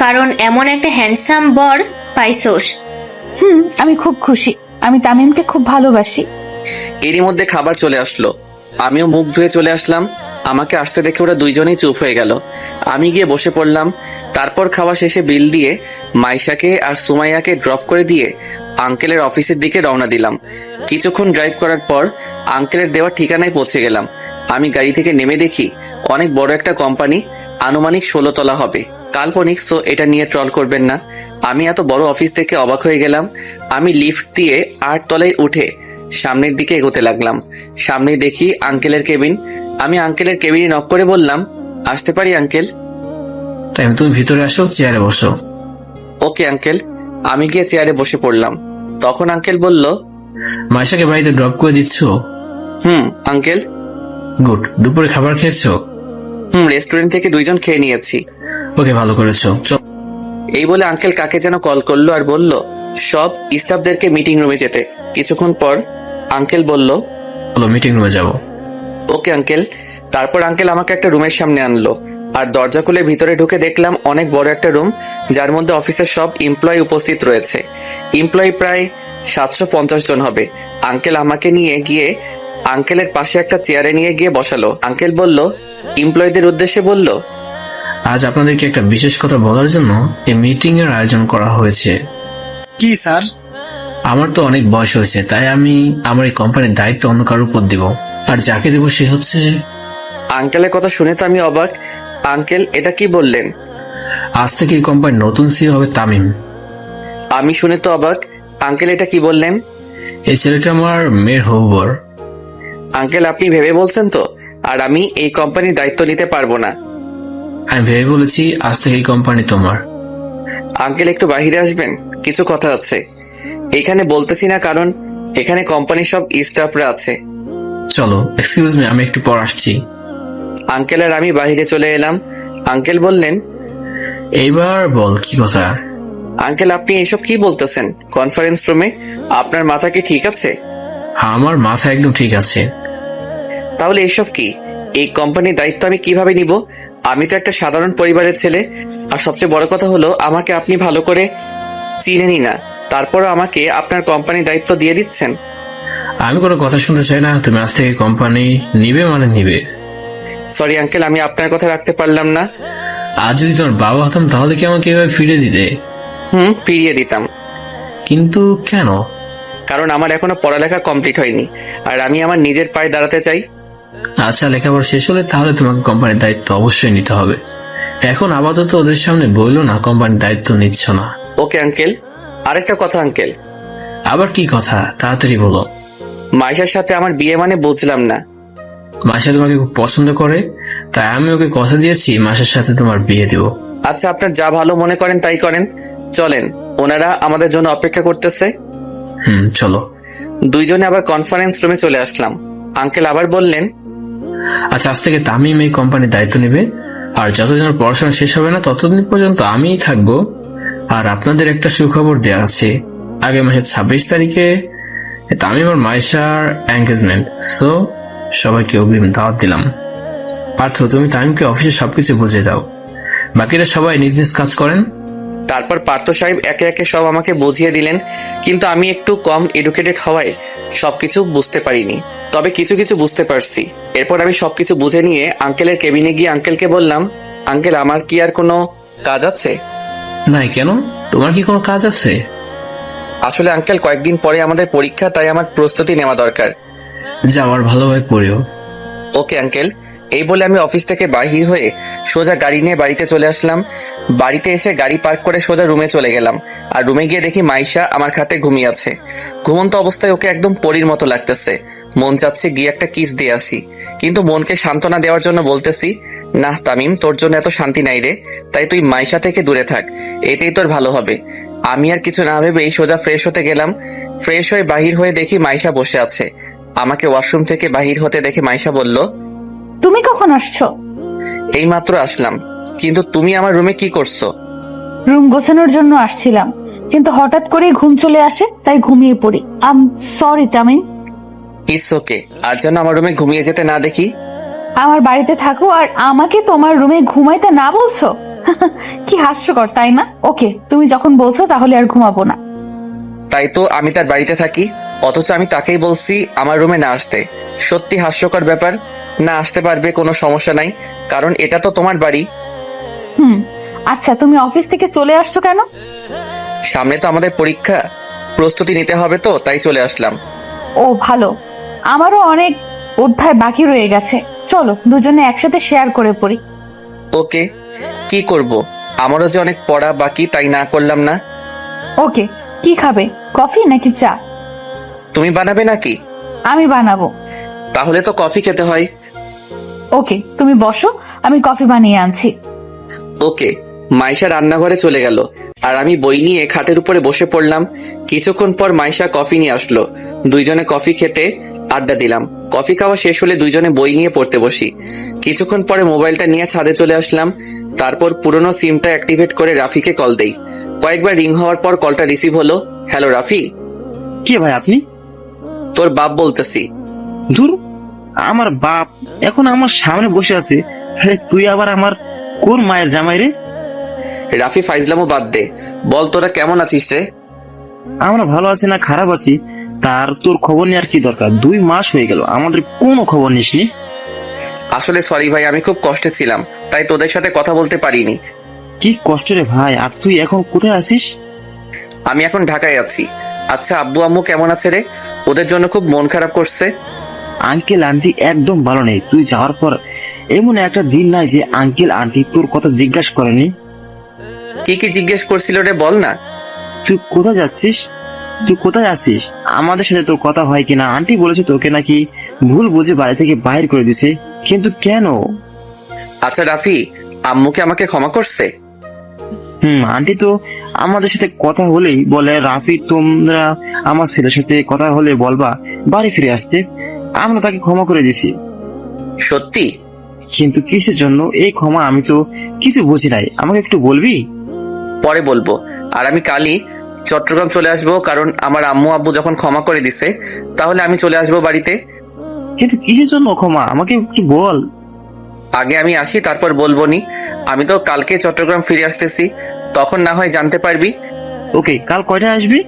কারণ এমন একটা হ্যান্ডসাম বর পাইছোস। আমি খুব খুশি। আমি তামিমকে খুব ভালোবাসি। এরই মধ্যে খাবার চলে আসলো। আমিও মুখ ধুয়ে চলে আসলাম। আমাকে আসতে দেখে ওরা দুইজনেই চুপ হয়ে গেল। আমি গিয়ে বসে পড়লাম। তারপর খাওয়া শেষে বিল দিয়ে মাইশাকে আর সুমাইয়াকে ড্রপ করে দিয়ে আঙ্কেলের অফিসের দিকে রওনা দিলাম। কিছুক্ষণ ড্রাইভ করার পর আঙ্কেলের দেওয়া ঠিকানায় পৌঁছে গেলাম। আমি গাড়ি থেকে নেমে দেখি অনেক বড় একটা কোম্পানি, আনুমানিক 16 তলা হবে। কাল্পনিক, সো এটা নিয়ে ট্রল করবেন না। আমি এত বড় অফিস থেকে অবাক হয়ে গেলাম। আমি লিফট দিয়ে 8 তলায় উঠে সামনের দিকে এগোতে লাগলাম। সামনে দেখি আঙ্কেলের কেবিন। আমি আঙ্কেলের কেবিনে নক করে বললাম, আসতে পারি আঙ্কেল? তাই তুমি ভিতরে আসো, চেয়ারে বসো। Okay uncle. আমি গিয়ে চেয়ারে বসে পড়লাম। তখন আঙ্কেল বলল, মাইশাকে বাড়িতে ড্রপ করে দিচ্ছ? আঙ্কেল। গুড। দুপুরে খাবার খেয়েছো? রেস্টুরেন্ট থেকে 2 জন খেয়ে নিয়েছি। ওকে, ভালো করেছো। এই বলে আঙ্কেল কাকে যেন কল করলো আর বলল সব স্টাফদেরকে মিটিং রুমে যেতে। কিছুক্ষণ পর আঙ্কেল বলল, চলো মিটিং রুমে যাবো। Okay uncle. তারপর আঙ্কেল আমাকে একটা রুমের সামনে আনলো আর দরজা খুলে ভিতরে ঢুকে দেখলাম অনেক বড় একটা রুম, যার মধ্যে অফিসের সব এমপ্লয়ি উপস্থিত রয়েছে। এমপ্লয়ি প্রায় 750 জন হবে। আঙ্কেল আমাকে নিয়ে গিয়ে আঙ্কেলের পাশে একটা চেয়ারে নিয়ে গিয়ে বসালো। আঙ্কেল বলল, এমপ্লয়ীদের উদ্দেশ্যে বলল, আজ আপনাদেরকে একটা বিশেষ কথা বলার জন্য এই মিটিং এর আয়োজন করা হয়েছে। কি স্যার? আমার তো অনেক বয়স হয়েছে, তাই আমি আমার এই কোম্পানির দায়িত্ব অন্য কারোর উপর দিব, আর যাকে দেব সে হচ্ছে। আঙ্কেলের কথা শুনে তো আমি অবাক। আঙ্কেল, এটা কি বললেন? আজ থেকে এই কোম্পানির নতুন সিইও হবে তামিম। আমি শুনে তো অবাক। আঙ্কেল, এটা কি বললেন? এই ছেলেটা আমার মেয়ের হবু বর। আঙ্কেল, আপনি ভেবে বলছেন তো? আর আমি এই কোম্পানির দায়িত্ব নিতে পারবো না। আমি ভেবে বলেছি আজ থেকে এই কোম্পানি তোমার। আঙ্কেল একটু বাইরে আসবেন, কিছু কথা আছে। এখানে বলতেছি না কারণ এখানে কোম্পানির সব স্টাফরা আছে। চলো, এক্সকিউজ মি, আমি একটু পর আসছি। আঙ্কেল আর আমি বাইরে চলে এলাম। আঙ্কেল বললেন, এইবার বল কি কথা। আঙ্কেল আপনি এসব কি বলতেছেন? কনফারেন্স রুমে আপনার মাথা কি ঠিক আছে? আমার মাথা একদম ঠিক আছে। তাহলে এসব কি? এই কোম্পানির দায়িত্ব আমি কিভাবে নিব? আমি তো একটা সাধারণ পরিবারের ছেলে। আর সবচেয়ে বড় কথা হলো আমাকে আপনি ভালো করে চিনেনই না, তারপরও আমাকে আপনার কোম্পানির দায়িত্ব দিয়ে দিচ্ছেন। আমি কোনো কথা শুনতে চাই না। তুমি আজ থেকে কোম্পানি নিবে মানে নিবে। সরি আঙ্কেল, আমি আপনার কথা রাখতে পারলাম না। আজ যদি তোমার বাবা হতাম তাহলে কি আমাকে এভাবে ফিরে দিতে? ফিরিয়ে দিতাম। কিন্তু কেন? কারণ আমার এখনো পড়ালেখা কমপ্লিট হয়নি, আর আমি আমার নিজের পায়ে দাঁড়াতে চাই। আচ্ছা, লেখাপড়া শেষ হলে তাহলে তোমাকে কোম্পানির দায়িত্ব অবশ্যই নিতে হবে। এখন আপাতত ওদের সামনে বললো না কোম্পানির দায়িত্ব নিচ্ছ না। Okay uncle. আরেকটা কথা আঙ্কেল। আবার কি কথা? তাড়াতাড়ি বলো। মাইশার সাথে আমার বিয়ে মানে বুঝলাম না। মাসা তোমাকে খুব পছন্দ করে, তাই আমি ওকে কথা দিয়েছি মাসের সাথে তোমার বিয়ে দেবো। আচ্ছা, আপনার যা ভালো মনে করেন তাই করেন। চলেন, ওনারা আমাদের জন্য অপেক্ষা করতেছে। চলো। দুইজনে আবার কনফারেন্স রুমে চলে আসলাম। আঙ্কেল আবার বললেন, আচ্ছা, আজ থেকে তামিম এই কোম্পানির দায়িত্ব নেবে, আর যতদিন ওর পড়াশোনা শেষ হবে না ততদিন পর্যন্ত আমিই থাকবো। আর আপনাদের একটা সুখবর দেওয়া আছে, আগামী মাসের 26 তারিখে তামিম আর মাইশার এনগেজমেন্ট। সো সবাইকে অগ্রিম দাওয়াত দিলাম। পার্থ, তুমি তামিমকে অফিসে সবকিছু বুঝিয়ে দাও, বাকিরা সবাই নিজ নিজ কাজ করেন। তারপর পার্থ সাহেব একে একে সব আমাকে বুঝিয়ে দিলেন, কিন্তু আমি একটু কম এডুকেটেড হওয়ায় সবকিছু বুঝতে পারিনি, তবে কিছু কিছু বুঝতে পারছি। এরপর আমি সবকিছু বুঝে নিয়ে আঙ্কেলের কেবিনে গিয়ে আঙ্কেলকে বললাম, আঙ্কেল আমার কি আর কোনো কাজ আছে? নাই, কেন? তোমার কি কোনো কাজ আছে? আসলে আঙ্কেল কয়েকদিন পরে আমাদের পরীক্ষা, তাই আমার প্রস্তুতি নেওয়া দরকার। যাওয়ার ভালোভাবে পড়িও। Okay uncle. এই বলে আমি অফিস থেকে বাহির হয়ে সোজা গাড়ি নিয়ে বাড়িতে চলে আসলাম। বাড়িতে এসে গাড়ি পার্ক করে সোজা রুমে চলে গেলাম। আর রুমে গিয়ে দেখি মাইশা আমার খাটে ঘুমিয়ে আছে। ঘুমন্ত অবস্থায় ওকে একদম পরীর মতো লাগতেছে। মন চাচ্ছে গিয়ে একটা কিস দিয়ে আসি, কিন্তু মনকে সান্ত্বনা দেওয়ার জন্য বলতেছি, না তামিম, তোর জন্য এত শান্তি নাই রে, তাই তুই মাইশা থেকে দূরে থাক, এতেই তোর ভালো হবে। আমি আর কিছু না ভেবেই সোজা ফ্রেশ হতে গেলাম। ফ্রেশ হয়ে বাহির হয়ে দেখি মাইশা বসে আছে। আমাকে ওয়াশরুম থেকে বাহির হতে দেখে মাইশা বলল, তুমি কখন আসছো? এই মাত্র আসলাম। কিন্তু তুমি আমার রুমে কি করছো? রুম গোছানোর জন্য আসছিলাম, কিন্তু হঠাৎ করে ঘুম চলে আসে, তাই ঘুমিয়ে পড়ি। I'm sorry Tamim. It's okay. আর যেন আমার রুমে ঘুমিয়ে যেতে না দেখি। আমার বাড়িতে থাকো আর আমাকে তোমার রুমে ঘুমাইতে না বলছো? কি হাস্যকর, তাই না? ওকে, তুমি যখন বলছো তাহলে আর ঘুমাবো না। তাই তো আমি তার বাড়িতে থাকি, অথচ আমি তাকেই বলছি আমার রুমে না আসতে। সত্যি হাস্যকর ব্যাপার। না আসতে পারবে, কোনো সমস্যা নাই, কারণ এটা তো তোমার বাড়ি। আচ্ছা, তুমি অফিস থেকে চলে আসছো কেন? সামনে তো আমাদের পরীক্ষা, প্রস্তুতি নিতে হবে, তো তাই চলে আসলাম। ও ভালো, আমারও অনেক অধ্যায় বাকি রয়ে গেছে। চলো দুজনে একসাথে শেয়ার করে পড়ি। ওকে। কি করব? আমারও যে অনেক পড়া বাকি, তাই না করলাম না। ওকে, কি খাবে, কফি নাকি চা? তুমি বানাবে নাকি? আমি বানাবো। তাহলে তো কফি খেতে হয়। ওকে, তুমি বসো, আমি কফি বানিয়ে আনছি। ওকে। মাইশা রান্নাঘরে চলে গেল, আর আমি বই নিয়ে খাটের উপরে বসে পড়লাম। কিছুক্ষণ পর মাইশা কফি নিয়ে আসলো। দুইজনে কফি খেতে আড্ডা দিলাম। কফি খাওয়া শেষ হলে দুইজনে বই নিয়ে পড়তে বসি। কিছুক্ষণ পরে মোবাইলটা নিয়ে ছাদে চলে আসলাম। তারপর পুরনো সিমটা অ্যাক্টিভেট করে রাফিকে কল দেই। কয়েকবার রিং হওয়ার পর কলটা রিসিভ হলো। হ্যালো রাফি। কে ভাই আপনি? তোর বাপ বলতেছি। ধুর, আমার বাপ এখন আমার সামনে বসে আছে। তুই আবার আমার কোন মায়ের জামাই রে? রাফি ফাইজলামও বাদ দে, বল তোরা কেমন আছিস রে? আমরা ভালো আছি না খারাপ আছি, তার তোর খবর নেওয়ার কি দরকার? 2 মাস হয়ে গেল আমাদের কোনো খবর নিসনি। আসলে সরি ভাই, আমি খুব কষ্টে ছিলাম, তাই তোদের সাথে কথা বলতে পারিনি। কি কষ্ট রে ভাই, আর তুই এখন কোথায় আছিস? আমি এখন ঢাকায় আছি। আচ্ছা আব্বু আম্মু কেমন আছে রে? ওদের জন্য খুব মন খারাপ করছে। আঙ্কেল আন্টি একদম ভালো নেই। তুই যাওয়ার পর এমন একটা দিন নাই যে আঙ্কেল আন্টি তোর কথা জিজ্ঞাসা করেনি। কি কি জিজ্ঞেস করছিল রে, বল না। তুই কোথায় যাচ্ছিস, তুই কোথায় আছিস, আমাদের সাথে তোর কথা হয় কিনা। আন্টি বলেছে তোকে নাকি ভুল বুঝে বাড়ি থেকে বাইরে করে দিছে, কিন্তু কেন? আচ্ছা রাফি, আম্মুকে আমাকে ক্ষমা করছে? আন্টি তো আমাদের সাথে কথা হলেই বলে, রাফি তোমরা আমার ছেলের সাথে কথা হলে বলবা বাড়ি ফিরে আসতে। আমরা তাকে ক্ষমা করে দিছি। সত্যি? কিন্তু কিসের জন্য এই ক্ষমা? আমি তো কিছু বুঝি নাই, আমাকে একটু বলবি? পরে বলবো। আর আমি কালই চট্টগ্রাম চলে আসবো, কারণ আমার আম্মু আব্বু যখন ক্ষমা করে দিছে তাহলে আমি চলে আসবো বাড়িতে। কিন্তু কিসের জন্য ক্ষমা, আমাকে একটু বল। আগে আমি আসি, তারপর বলবো নি। আমি তো কালকে চট্টগ্রাম ফিরে আসতেছি, তখন না হয় জানতে পারবি। ওকে, কাল কয়টায় আসবি?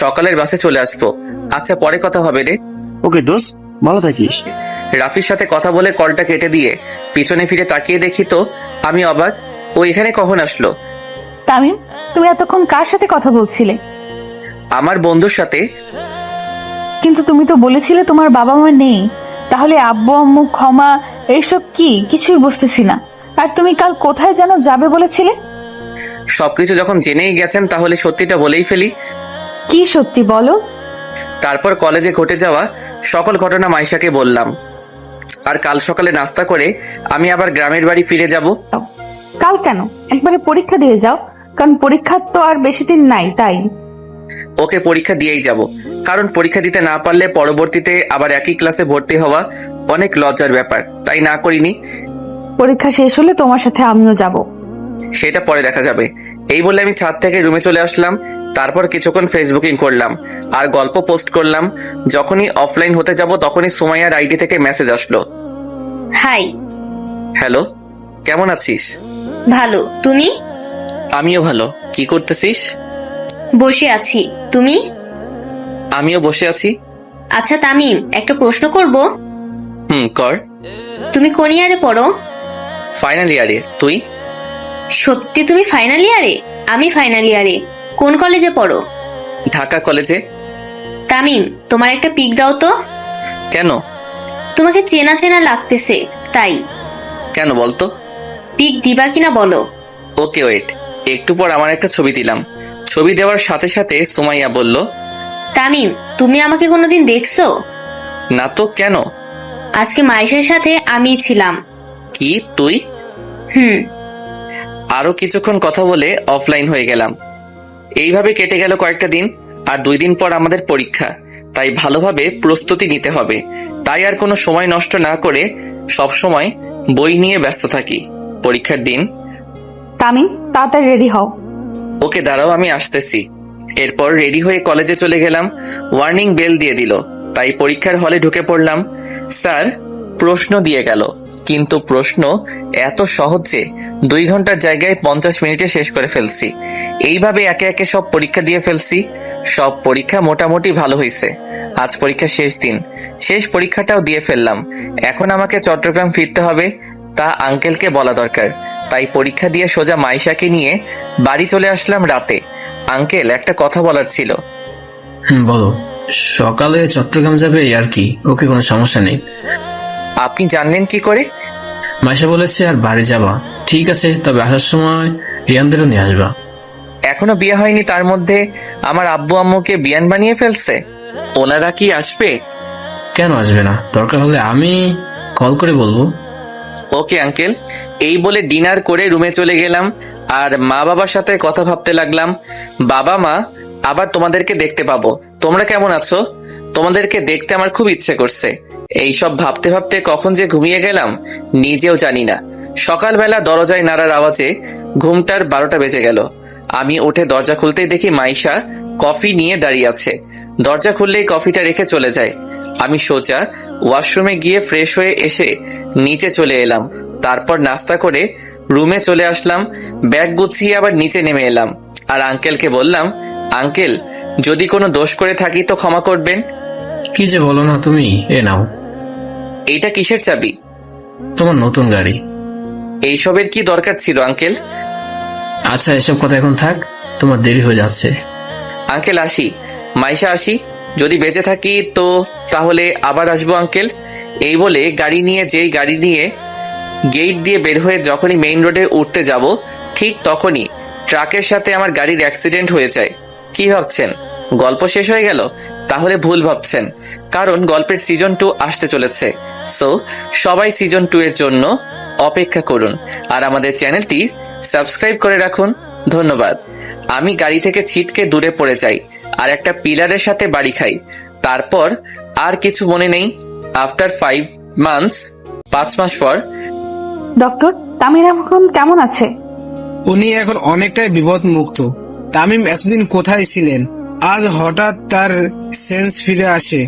সকালের বাসে চলে আসবো। আচ্ছা, পরে কথা হবে রে। ওকে দোস্ত, ভালো থাকিস। রাফির সাথে কথা বলে কলটা কেটে দিয়ে পিছনে ফিরে তাকিয়ে দেখি তো আমি অবাক, ও এখানে কখন আসলো? তামিম, তুমি এতক্ষণ কার সাথে কথা বলছিলে? আমার বন্ধুর সাথে। কিন্তু তুমি তো বলেছিলে তোমার বাবা মা নেই, তাহলে আব্বু আম্মু ক্ষমা এইসব কি? কিছুই বুঝতেছি না। আর তুমি কাল কোথায় যেন যাবে বলেছিলে? সবকিছু যখন জেনেই গেছেন তাহলে সত্যিটা বলেই ফেলি। কি সত্যি বলো? তারপর কলেজে ঘটে যাওয়া সকল ঘটনা মাইশাকে বললাম। আর কাল সকালে নাস্তা করে আমি আবার গ্রামের বাড়ি ফিরে যাব। কাল কেন? একবারে পরীক্ষা দিয়ে যাও, কারণ পরীক্ষা তো আর বেশি দিন নাই। তাই ওকে, পরীক্ষা দিয়েই যাব, কারণ পরীক্ষা দিতে না পারলে পরবর্তীতে আবার একই ক্লাসে ভর্তি হওয়া অনেক লজ্জার ব্যাপার, তাই না করিনি। পরীক্ষা শেষ হলে তোমার সাথে আমিও যাব। সেটা পরে দেখা যাবে। এই বলে আমি ছাদ থেকে রুমে চলে আসলাম। তারপর কিছুক্ষণ ফেসবুকিং করলাম আর গল্প পোস্ট করলাম। যখনই অফলাইন হতে যাব তখনই সুমাইয়ার আইডি থেকে মেসেজ আসলো। হাই। হ্যালো, কেমন আছিস? ভালো, তুমি? আমিও ভালো। কি করতেছিস? বসে আছি। তুমি? আমিও বসে আছি। আচ্ছা তামিম, একটা প্রশ্ন করব। কর। তুমি কোন ইয়ারে পড়ো? ফাইনাল ইয়ারে। তুই? সত্যি তুমি ফাইনাল ইয়ারে? আমি ফাইনাল ইয়ারে। কোন কলেজে পড়ো? ঢাকা কলেজে। তামিম, তোমার একটা পিক দাও তো। কেন? তোমাকে চেনা চেনা লাগতেছে তাই। কেন বলতো? পিক দিবা কিনা বলো। ওকে ওয়েট, একটু পর আমার একটা ছবি দিলাম। ছবি দেওয়ার সাথে সাথে সুমাইয়া বলল, তামিম, তুমি আমাকে কোনোদিন দেখছো? না তো, কেন? আজকে মাইশের সাথে আমিই ছিলাম। কি তুই? আরো কিছুক্ষণ কথা বলে অফলাইন হয়ে গেলাম। এইভাবে কেটে গেল কয়েকটা দিন। আর 2 দিন পর আমাদের পরীক্ষা, তাই ভালোভাবে প্রস্তুতি নিতে হবে। তাই আর কোনো সময় নষ্ট না করে সব সময় বই নিয়ে ব্যস্ত থাকি। পরীক্ষার দিন। তামিম, তাড়াতাড়ি রেডি হও। ওকে দাঁড়াও, আমি আসতেছি। এরপর রেডি হয়ে কলেজে চলে গেলাম। ওয়ার্নিং বেল দিয়ে দিল, তাই পরীক্ষার হলে ঢুকে পড়লাম। স্যার প্রশ্ন দিয়ে গেল, কিন্তু প্রশ্ন এত সহজ যে 2 ঘন্টার জায়গায় 50 মিনিটে শেষ করে ফেলছি। এইভাবে একে একে সব পরীক্ষা দিয়ে ফেলছি। সব পরীক্ষা মোটামুটি ভালো হয়েছে। আজ পরীক্ষার শেষ দিন, শেষ পরীক্ষাটাও দিয়ে ফেললাম। এখন আমাকে চট্টগ্রাম ফিরতে হবে, তা আঙ্কেলকে বলা দরকার। তাই পরীক্ষা দিয়ে সোজা মাইশাকে নিয়ে বাড়ি চলে আসলাম রাতে। আঙ্কেল, একটা কথা বলার ছিল। বলো। সকালে চট্টগ্রাম যাবে আর কি, ওকে, কোনো সমস্যা নেই। আপনি জানলেন কি করে? মাইশা বলেছে আর বাড়ি যাবা। ঠিক আছে, তবে আসার সময় রিয়ানদেরও নিয়ে আসবা। এখনো বিয়ে হয়নি, তার মধ্যে আমার আব্বু আম্মুকে বিয়ান বানিয়ে ফেলছে। ওনারা কি আসবে? কেন আসবে না? দরকার হলে আমি কল করে বলবো। Okay uncle. এই বলে ডিনার করে রুমে চলে গেলাম আর মা বাবার সাথে কথা ভাবতে লাগলাম। বাবা মা, আবার তোমাদেরকে দেখতে পাবো। তোমরা কেমন আছো? তোমাদেরকে দেখতে আমার খুব ইচ্ছে করছে। এইসব ভাবতে ভাবতে কখন যে ঘুমিয়ে গেলাম নিজেও জানি না। সকালবেলা দরজায় নাড়ার আওয়াজে ঘুমটার 12টা বেজে গেল। আমি উঠে দরজা খুলতেই দেখি মাইশা কফি নিয়ে দাঁড়িয়ে আছে। দরজা খুললেই কফিটা রেখে চলে যায়। আমি সোজা ওয়াশরুমে গিয়ে ফ্রেশ হয়ে এসে নিচে চলে এলাম। তারপর নাস্তা করে রুমে চলে আসলাম। ব্যাগ গুছিয়ে আবার নিচে নেমে এলাম আর আঙ্কেলকে বললাম, আঙ্কেল, যদি কোনো দোষ করে থাকি তো ক্ষমা করবেন। কি যে বলো না তুমি। এ নাও। এইটা কিসের চাবি? তোমার নতুন গাড়ি। এইসবের কি দরকার ছিল আঙ্কেল? আচ্ছা, এসব কথা এখন থাক, তোমার দেরি হয়ে যাচ্ছে। আঙ্কেল আসি। মাইশা আসি। যদি বেঁচে থাকি তো তাহলে আবার আসবো আঙ্কেল। এই বলে যেই গাড়ি নিয়ে গেট দিয়ে বের হয়ে যখনই মেইন রোডে উঠতে যাব, ঠিক তখনই ট্রাকের সাথে আমার গাড়ির অ্যাক্সিডেন্ট হয়ে যায়। কি ভাবছেন গল্প শেষ হয়ে গেল? তাহলে ভুল ভাবছেন, কারণ গল্পের সিজন 2 আসতে চলেছে। সো সবাই সিজন 2 এর জন্য অপেক্ষা করুন আর আমাদের চ্যানেলটি সাবস্ক্রাইব করে রাখুন। ধন্যবাদ। আমি গাড়ি থেকে ছিটকে দূরে পড়ে যাই আর একটা পিলারের সাথে বাড়ি খাই। তারপর আর কিছু মনে নেই। আফটার 5 মান্থস, 5 মাস পর ডক্টর, তামিম এখন কেমন আছে? উনি এখন অনেকটাই বিপদ মুক্ত। তামিম এতদিন কোথায় ছিলেন? আজ হঠাৎ তার সেন্স ফিরে আসে,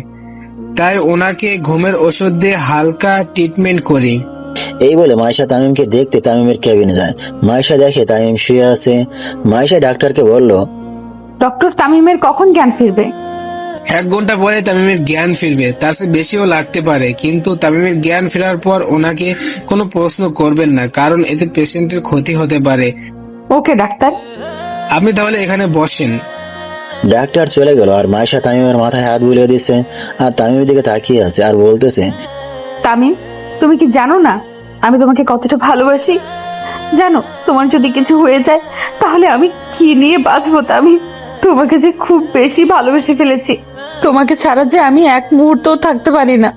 তাই ওনাকে ঘুমের ওষুধ দিয়ে হালকা ট্রিটমেন্ট করি। এই বলে মাইশা তামিমকে দেখতে তামিমের কেবিনে যায়। মাইশা দেখে তামিম শুয়ে আছে। মাইশা ডাক্তারকে বলল, ডক্টর, তামিমের কখন জ্ঞান ফিরবে? 1 ঘন্টা পরে তামিমের জ্ঞান ফিরবে, তার চেয়ে বেশিও লাগতে পারে। কিন্তু তামিমের জ্ঞান ফেরার পর ওনাকে কোনো প্রশ্ন করবেন না, কারণ এতে পেশেন্টের ক্ষতি হতে পারে। ওকে ডাক্তার। আপনি তাহলে এখানে বসেন। ডাক্তার চলে গেল আর মাইশা তামিমের মাথায় হাত বুলিয়ে দিচ্ছে আর তামিমের দিকে তাকিয়ে আছে আর বলতেছে, তামিম, তুমি কি জানো না আমি তোমাকে কতটা ভালোবাসি? জানো তোমার যদি কিছু হয়ে যায় তাহলে আমি কি নিয়ে বাঁচবো? তামিম, তোমাকে যে খুব বেশি ভালোবেসে ফেলেছি, তোমাকে ছাড়া যে আমি এক মুহূর্তও থাকতে পারি না।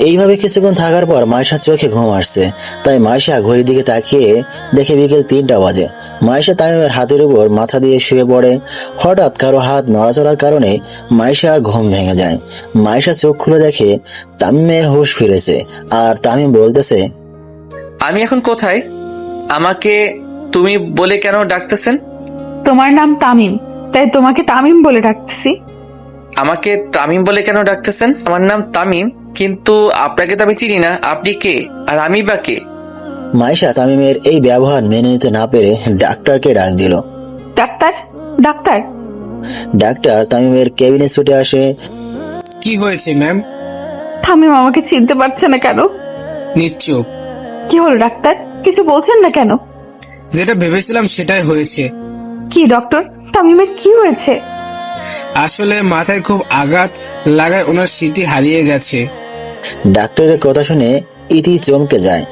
এইভাবে কিছুক্ষণ থাকার পর মাইশার চোখে ঘুম আসছে। তাই মাইশা ঘড়ির দিকে তাকিয়ে দেখে বিকেল 3টা বাজে। মাইশা তামিমের হাতের উপর মাথা দিয়ে শুয়ে পড়ে। হঠাৎ কারো হাত নড়াচড়ার কারণে মাইশার ঘুম ভেঙে যায়। মাইশা চোখ খুলে দেখে তামিমের হুঁশ ফিরেছে আর তামিম বলতেছে, আমি এখন কোথায়? আমাকে তুমি বলে কেন ডাকতেছেন? তোমার নাম তামিম, তাই তোমাকে তামিম বলে ডাকতেছি। আমাকে তামিম বলে কেন ডাকতেছেন? আমার নাম তামিম, কিন্তু আপনাকে তো আমি চিনি না। আপনি কে আর আমি বা কে? মাইশা তামিমের এই ব্যবহার মেনে নিতে না পেরে ডাক্তারকে ডাক দিল। Doctor, doctor. ডাক্তার তামিমের কেবিনে ছুটে আসে। কি হয়েছে ম্যাম? তামিম আমাকে চিনতে পারছে না কেন? নিশ্চুপ। কি হলো ডাক্তার, কিছু বলছেন না কেন? যেটা ভেবেছিলাম সেটাই হয়েছে। কি ডক্টর, তামিমের কি হয়েছে? আসলে মাথায় খুব আঘাত লাগায় ওনার স্মৃতি হারিয়ে গেছে। ডাক্তারের কথা শুনে ইতি চমকে যায়।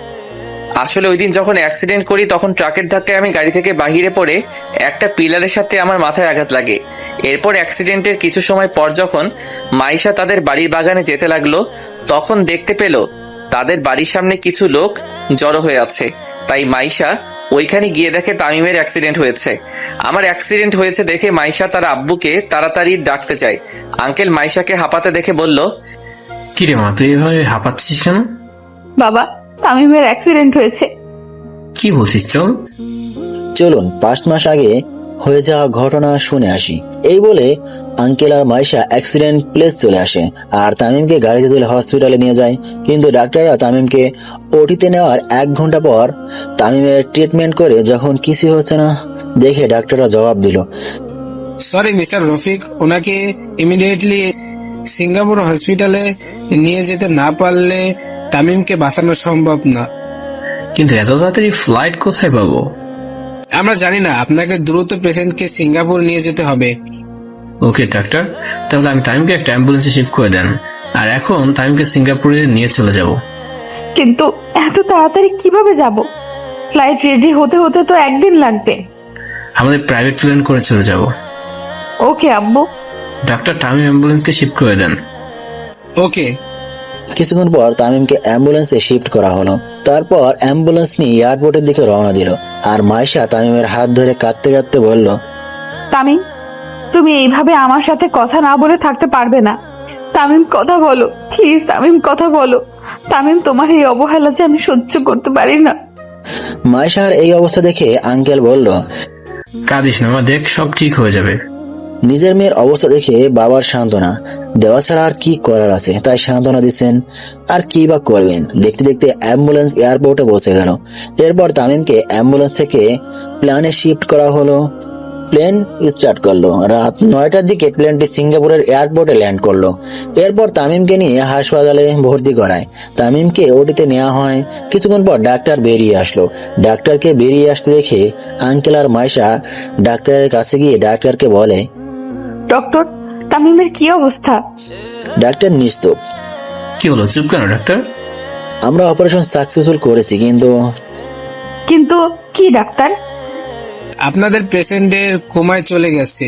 আসলে ওই দিন যখন অ্যাক্সিডেন্ট করি তখন ট্রাকের ধাক্কায় আমি গাড়ি থেকে বাহিরে পড়ে একটা পিলারের সাথে আমার মাথায় আঘাত লাগে। এরপর অ্যাক্সিডেন্টের কিছু সময় পর যখন মাইশা তাদের বাড়ির বাগানে যেতে লাগলো তখন দেখতে পেল তাদের বাড়ির সামনে কিছু লোক জড়ো হয়ে আছে। তাই মাইশা ওইখানে গিয়ে দেখে তামিমের অ্যাক্সিডেন্ট হয়েছে। আমার অ্যাক্সিডেন্ট হয়েছে দেখে মাইশা তার আব্বুকে তাড়াতাড়ি ডাকতে চায়। আঙ্কেল মাইশাকে হাঁপাতে দেখে বলল, কিরে মা, তুই এভাবে হাঁপাচ্ছিস কেন? বাবা, তামিমের অ্যাক্সিডেন্ট হয়েছে। কি বলছিস? চলুন 5 মাস আগে হয়ে যাওয়া ঘটনা শুনে আসি। এই বলে আঙ্কেল আর মাইশা অ্যাক্সিডেন্ট প্লেস চলে আসে আর তামিমকে গাড়িতে তুলে হসপিটালে নিয়ে যায়। কিন্তু ডাক্তাররা তামিমকে ওটিতে নেওয়ার 1 ঘন্টা পর তামিমের ট্রিটমেন্ট করে যখন কিছু হচ্ছে না দেখে ডাক্তাররা জবাব দিল, সরি মিস্টার রফিক, ওনাকে ইমিডিয়েটলি সিঙ্গাপুর হসপিটালে নিয়ে যেতে না পারলে তামিমকে বাঁচানো সম্ভব না। কিন্তু এত তাড়াতাড়ি ফ্লাইট কোথায় পাবো? আমরা জানি না, আপনাকে দ্রুত পেশেন্টকে সিঙ্গাপুর নিয়ে যেতে হবে। ওকে ডাক্তার, তাহলে আমি তামিমকে একটা অ্যাম্বুলেন্সে শিফট করে দেন, আর এখন তামিমকে সিঙ্গাপুরে নিয়ে চলে যাব। কিন্তু এত তাড়াতাড়ি কিভাবে যাব? ফ্লাইট রেডি হতে হতে তো 1 দিন লাগবে। আমাদের প্রাইভেট প্লেন করে চলে যাব। ওকে আব্বু। ডাক্তার, তামিম অ্যাম্বুলেন্সকে শিফট করে দেন। ওকে। কিছুক্ষণ পর তামিমকে অ্যাম্বুলেন্সে শিফট করা হলো। তারপর অ্যাম্বুলেন্স নিয়ে এয়ারপোর্টের দিকে রওনা দিল আর মাইশা তামিমের হাত ধরে কাঁদতে কাঁদতে বলল, তামিম, তুমি এইভাবে আমার সাথে কথা না বলে থাকতে পারবে না। তামিম, কথা বলো প্লিজ। তামিম, কথা বলো। তামিম, তোমার এই অবহেলা যে আমি সহ্য করতে পারি না। মাইশার এই অবস্থা দেখে আঙ্কেল বলল, কাঁদিস না মা, দেখ সব ঠিক হয়ে যাবে। নিজের মেয়ের অবস্থা দেখে বাবার সান্ত্বনা দেওয়া ছাড়া আর কি করার আছে, তাই সান্ত্বনা দিচ্ছেন। আর কি বা করবেন। দেখতে দেখতে অ্যাম্বুলেন্স এয়ারপোর্টে পৌঁছে গেল। এরপর তামিমকে অ্যাম্বুলেন্স থেকে প্লেনে শিফট করা হলো। প্লেন স্টার্ট করলো। রাত 9টার দিকে প্লেনটি সিঙ্গাপুরের এয়ারপোর্টে ল্যান্ড করলো। এরপর তামিমকে নিয়ে হাসপাতালে ভর্তি করায়। তামিমকে ওটিতে নেওয়া হয়। কিছুক্ষণ পর ডাক্তার বেরিয়ে আসলো। ডাক্তারকে বেরিয়ে আসতে দেখে আঙ্কেল আর মাইশা ডাক্তারের কাছে গিয়ে ডাক্তারকে বলে, ডক্টর, তামিমের কি অবস্থা? ডাক্তার নিশ্চুপ। কি হলো, চুপ কেন ডাক্তার? আমরা অপারেশন সাকসেসফুল করেছি, কিন্তু কি ডাক্তার? আপনাদের পেশেন্টের কোমায় চলে গেছে।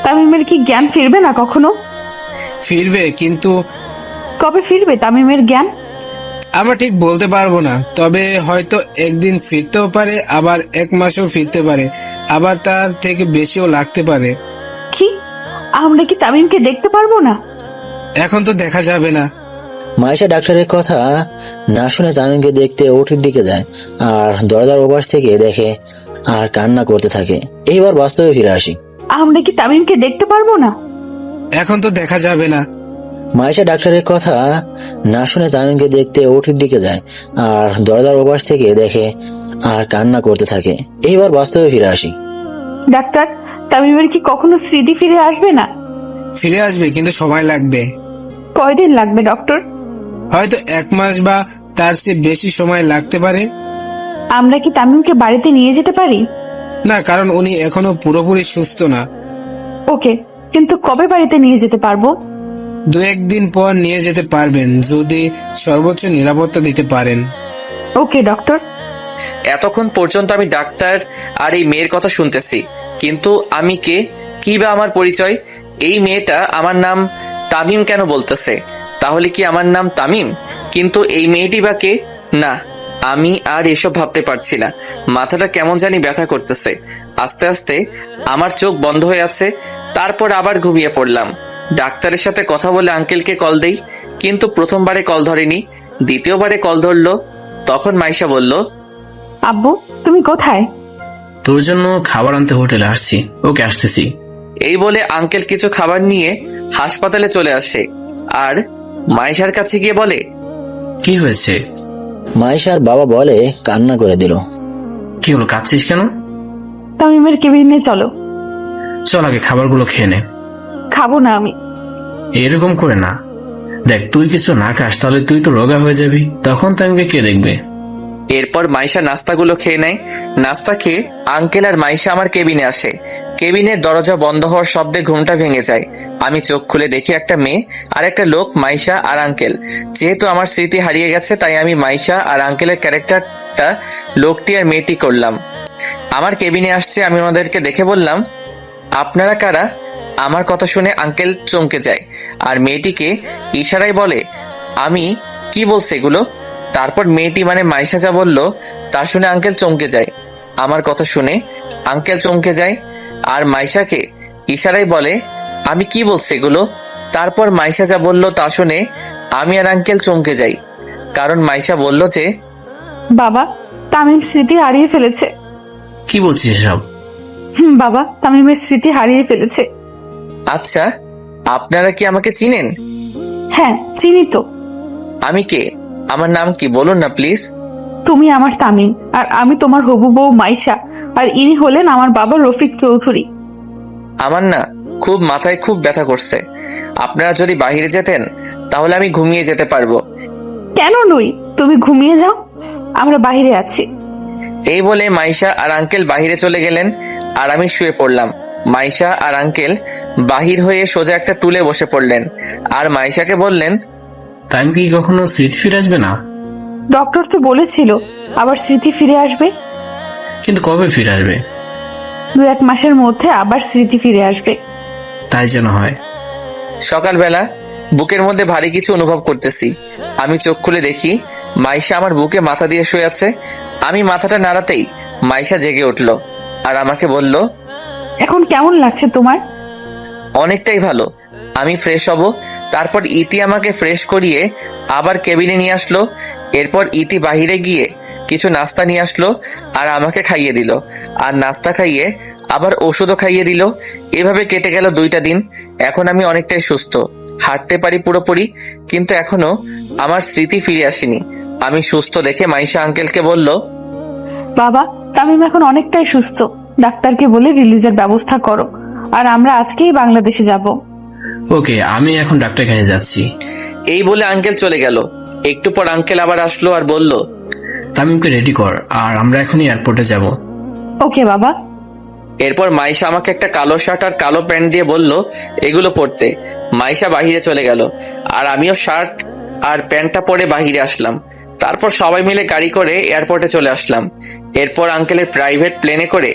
তামিমের কি জ্ঞান ফিরবে না কখনো? ফিরবে, কিন্তু কবে ফিরবে তামিমের জ্ঞান? আমরা ঠিক বলতে পারবো না, তবে হয়তো একদিন ফিরতেও পারে, আবার 1 মাসও ফিরতে পারে, আবার তার থেকে বেশিও লাগতে পারে। কি, আমরা কি তামিমকে দেখতে পারবো না? এখন তো দেখা যাবে না। মাইশা ডাক্তারের কথা না শুনে তামিমকে দেখতে ওটির দিকে যায় আর দরজার ওপাশ থেকে দেখে আর কান্না করতে থাকে। এইবার বাস্তবে ফিরে আসি। আমরা কি তামিমকে দেখতে পারবো না? এখন তো দেখা যাবে না। মাইশা ডাক্তারের কথা না শুনে তামিমকে দেখতে ওটির দিকে যায় আর দরজার ওপাশ থেকে দেখে আর কান্না করতে থাকে। এইবার বাস্তবে ফিরে আসি। ডাক্তার, তামিমের কি কখনো স্মৃতি ফিরে আসবে না? ফিরে আসবে, কিন্তু সময় লাগবে। কয়দিন লাগবে ডক্টর? হয়তো 1 মাস বা তার চেয়ে বেশি সময় লাগতে পারে। আমরা কি তামিমকে বাড়িতে নিয়ে যেতে পারি? না, কারণ উনি এখনো পুরোপুরি সুস্থ না। ওকে, কিন্তু কবে বাড়িতে নিয়ে যেতে পারবো? 2-1 দিন পর নিয়ে যেতে পারবেন, যদি সর্বোচ্চ নিরাপত্তা দিতে পারেন। ওকে ডক্টর। এতক্ষণ পর্যন্ত আমি ডাক্তার আর এই মেয়ের কথা শুনতেছি, কিন্তু আমি কে, কি বা আমার পরিচয়? এই মেয়েটা আমার নাম তামিম কেন বলতেছে? তাহলে কি আমার নাম তামিম? কিন্তু এই মেয়েটি বা কে? না, আমি আর এসব ভাবতে পারছি না। মাথাটা কেমন জানি ব্যথা করতেছে। আস্তে আস্তে আমার চোখ বন্ধ হয়ে আছে, তারপর আবার ঘুমিয়ে পড়লাম। ডাক্তারের সাথে কথা বলে আঙ্কেলকে কল দেই, কিন্তু প্রথমবারে কল ধরেনি, দ্বিতীয়বারে কল ধরলো। তখন মাইশা বলল, আব্বু, তুমি কোথায়? তোর জন্য খাবার আনতে হোটেলে আসছি। ওকে, আসতেছি। এই বলে আঙ্কেল কিছু খাবার নিয়ে হাসপাতালে চলে আসে আর মাইশার কাছে গিয়ে বলে, কি হয়েছে? মাইশার বাবা বলে কান্না করে দিল। কি হলো, কাঁদছিস কেন? তামিমের কেবিনে চলো। চল আগে খাবারগুলো খেয়ে নে। খাবো না আমি। এরকম করে না, দেখ তুই কিছু না খাস তাহলে তুই তো রোগা হয়ে যাবি, তখন তামিমকে কে দেখবে? এরপর মাইশা নাস্তাগুলো খেয়ে নেয়। নাস্তা খেয়ে আঙ্কেল আর মাইশা আমার কেবিনে আসে। কেবিনের দরজা বন্ধ হওয়ার শব্দে ঘুমটা ভেঙে যায়। আমি চোখ খুলে দেখি একটা মেয়ে আর একটা লোক, মাইশা আর আঙ্কেল। যেহেতু আমার স্মৃতি হারিয়ে গেছে, তাই আমি মাইশা আর আঙ্কেলের ক্যারেক্টারটা লোকটি আর মেয়েটি করলাম। আমার কেবিনে আসছে, আমি ওনাদেরকে দেখে বললাম, আপনারা কারা? আমার কথা শুনে আঙ্কেল চমকে যায় আর মেয়েটিকে ইশারায় বলে, আমি কি বলছে এগুলো? তারপর মেয়েটি মানে মাইশা যা বলল তা শুনে আঙ্কেল চমকে যায়। আমার কথা শুনে আঙ্কেল চমকে যায় আর মাইশাকে ইশারায় বলে, আমি কি বলছে এগুলো? তারপর মাইশা যা বলল তা শুনে আমি আর আঙ্কেল চমকে যাই, কারণ মাইশা বলল যে, বাবা, তামিম স্মৃতি হারিয়ে ফেলেছে। কি বলছিস এসব? বাবা, তামিমের স্মৃতি হারিয়ে ফেলেছে। আচ্ছা, আপনারা কি আমাকে চিনেন? হ্যাঁ, চিনি তো। আমি কে? আমার নাম কি বলুন না প্লিজ। তুমি আমার তামিম, আর আমি তোমার হবু বউ মাইশা, আর ইনি হলেন আমার বাবা রফিক চৌধুরী। আমার না খুব মাথায় খুব ব্যথা করছে। আপনারা যদি বাইরে যেতেন তাহলে আমি ঘুমিয়ে যেতে পারবো। কেন নই, তুমি ঘুমিয়ে যাও, আমরা বাইরে আছি। এই বলে মাইশা আর আঙ্কেল বাহিরে চলে গেলেন আর আমি শুয়ে পড়লাম। মাইশা আর আঙ্কেল বাহির হয়ে সোজা একটা টুলে বসে পড়লেন আর মাইশাকে বললেন, তামিমকে কি কখনো স্মৃতি ফিরে আসবে না? ডক্টর তো বলেছিল আবার স্মৃতি ফিরে আসবে। কিন্তু কবে ফিরে আসবে? 2-1 মাসের মধ্যে আবার স্মৃতি ফিরে আসবে। তাই যেন হয়। সকালবেলা বুকের মধ্যে ভারী কিছু অনুভব করতেছি। আমি চোখ খুলে দেখি মাইশা আমার বুকে মাথা দিয়ে শুয়ে আছে। আমি মাথাটা নাড়াতেই মাইশা জেগে উঠল আর আমাকে বলল, এখন কেমন লাগছে তোমার? অনেকটাই ভালো। আমি ফ্রেশ হব। তারপর ইতি আমাকে ফ্রেশ করিয়ে আবার কেবিনে নিয়ে আসলো। এরপর ইতি বাহিরে গিয়ে কিছু নাস্তা নিয়ে আসলো আর আমাকে খাইয়ে দিল, আর নাস্তা খাইয়ে আবার ওষুধও খাইয়ে দিল। এভাবে কেটে গেল 2টা দিন। এখন আমি অনেকটাই সুস্থ, হাঁটতে পারি পুরোপুরি, কিন্তু এখনো আমার স্মৃতি ফিরে আসেনি। আমি সুস্থ দেখে মাইশা আঙ্কেলকে বলল, বাবা, তামিম এখন অনেকটাই সুস্থ। ডাক্তারকে বলে রিলিজের ব্যবস্থা করো, আর আমরা আজকেই বাংলাদেশে যাব। ওকে, আমি এখন ডাক্তার কাছে যাচ্ছি। এই বলে আঙ্কেল চলে গেল। একটু পর আঙ্কেল আবার আসলো আর বলল, তামিমকে রেডি কর, আর আমরা এখনই এয়ারপোর্টে যাব। ওকে বাবা। এরপর মাইশা আমাকে একটা কালো শার্ট আর কালো প্যান্ট দিয়ে বলল এগুলো পরতে। মাইশা বাহিরে চলে গেল আর আমিও শার্ট আর প্যান্টটা পরে বাহিরে আসলাম। তারপর সবাই মিলে গাড়ি করে এয়ারপোর্টে চলে আসলাম। এরপর আঙ্কেলের প্রাইভেট প্লেনে করে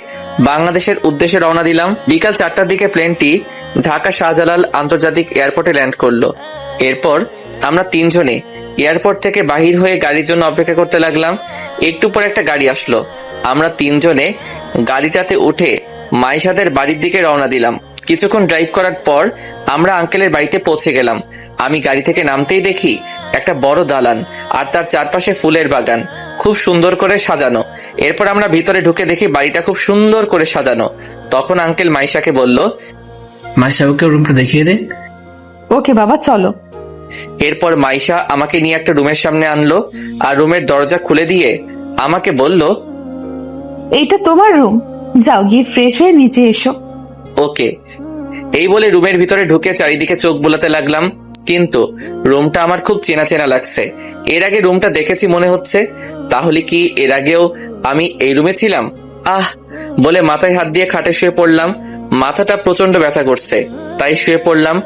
বাংলাদেশের উদ্দেশ্যে রওনা দিলাম। বিকাল 4টার দিকে প্লেনটি ঢাকা শাহজালাল আন্তর্জাতিক এয়ারপোর্টে ল্যান্ড করলো। এরপর আমরা তিনজনে এয়ারপোর্ট থেকে বাহির হয়ে গাড়ির জন্য অপেক্ষা করতে লাগলাম। একটু পর একটা গাড়ি আসলো। আমরা তিনজনে গাড়িটাতে উঠে মাইশাদের বাড়ির দিকে রওনা দিলাম। কিছুক্ষণ ড্রাইভ করার পর আমরা আঙ্কেলের বাড়িতে পৌঁছে গেলাম। আমি গাড়ি থেকে নামতেই দেখি একটা বড় দালান আর তার চারপাশে ফুলের বাগান, খুব সুন্দর করে সাজানো। এরপর আমরা ভিতরে ঢুকে দেখি বাড়িটা খুব সুন্দর করে সাজানো। তখন আঙ্কেল মাইশাকে বলল, মাইশা ওকে রুমটা দেখিয়ে দে। ওকে বাবা চলো। এরপর মাইশা আমাকে নিয়ে একটা রুমের সামনে আনলো আর রুমের দরজা খুলে দিয়ে আমাকে বলল, এইটা তোমার রুম, যাও গিয়ে ফ্রেশ হয়ে নিচে এসো। ওকে। এই বলে রুমের ভিতরে ঢুকে চারিদিকে চোখ বুলাতে লাগলাম, কিন্তু রুমটা আমার খুব চেনা চেনা লাগছে। এর আগে রুমটা দেখেছি মনে হচ্ছে। তাহলে কি এর আগেও আমি এই রুমে ছিলাম? আহ বলে মাথায় হাত দিয়ে খাটে শুয়ে পড়লাম। মাথাটা প্রচন্ড ব্যথা করছে, তাই শুয়ে পড়লাম।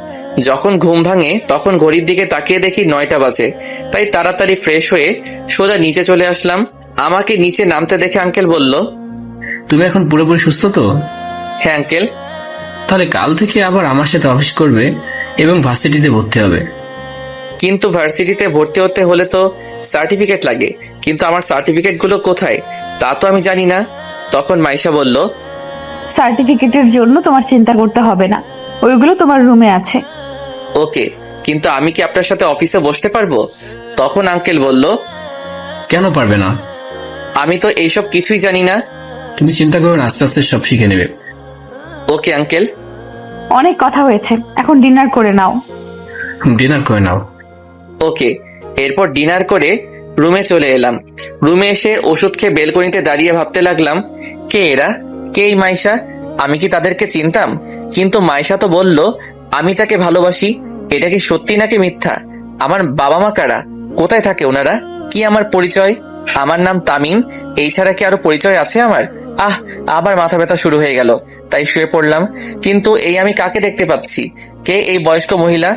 যখন ঘুম ভাঙে তখন ঘড়ির দিকে তাকিয়ে দেখি 9টা বাজে। তাই তাড়াতাড়ি ফ্রেশ হয়ে সোজা নিচে চলে আসলাম। আমাকে নিচে নামতে দেখে আঙ্কেল বলল, তুমি এখন পুরোপুরি সুস্থ তো? হ্যাঁ আঙ্কেল। তাহলে কাল থেকে আবার আমার সাথে অফিস করবে এবং ভার্সিটিতে ভর্তি হবে। কিন্তু ভার্সিটিতে ভর্তি হতে হলে তো সার্টিফিকেট লাগে, কিন্তু আমার সার্টিফিকেট গুলো কোথায় তা তো আমি জানি না। তখন মাইশা বলল, সার্টিফিকেটের জন্য তোমার চিন্তা করতে হবে না, ওইগুলো তোমার রুমে আছে। ওকে, কিন্তু আমি কি আপনার সাথে অফিসে বসতে পারবো? তখন আঙ্কেল বলল, কেন পারবে না? আমি তো এইসব কিছুই জানি না। তুমি চিন্তা করো না, আস্তে আস্তে সব শিখে নেবে। Okay uncle. অনেক কথা হয়েছে, এখন ডিনার করে নাও। ডিনার করে নাও। ওকে। এরপর ডিনার করে রুমে চলে এলাম। রুমে এসে ওষুধ খেয়ে বেলকনিতে দাঁড়িয়ে ভাবতে লাগলাম, কে এরা, কে এই মাইশা? আমি কি তাদেরকে চিনতাম? কিন্তু মাইশা তো বলল আমি তাকে ভালোবাসি। এটা কি সত্যি নাকি মিথ্যা? আমার বাবা মা কারা? কোথায় থাকে ওনারা? কি আমার পরিচয়? আমার নাম তামিম, এই ছাড়া কি আরো পরিচয় আছে আমার? আবার মাথা ব্যথা শুরু হয়ে গেল, তাই শুয়ে পড়লাম। কিন্তু এই আমি কাকে দেখতে পাচ্ছি? কে এই বয়স্ক মহিলা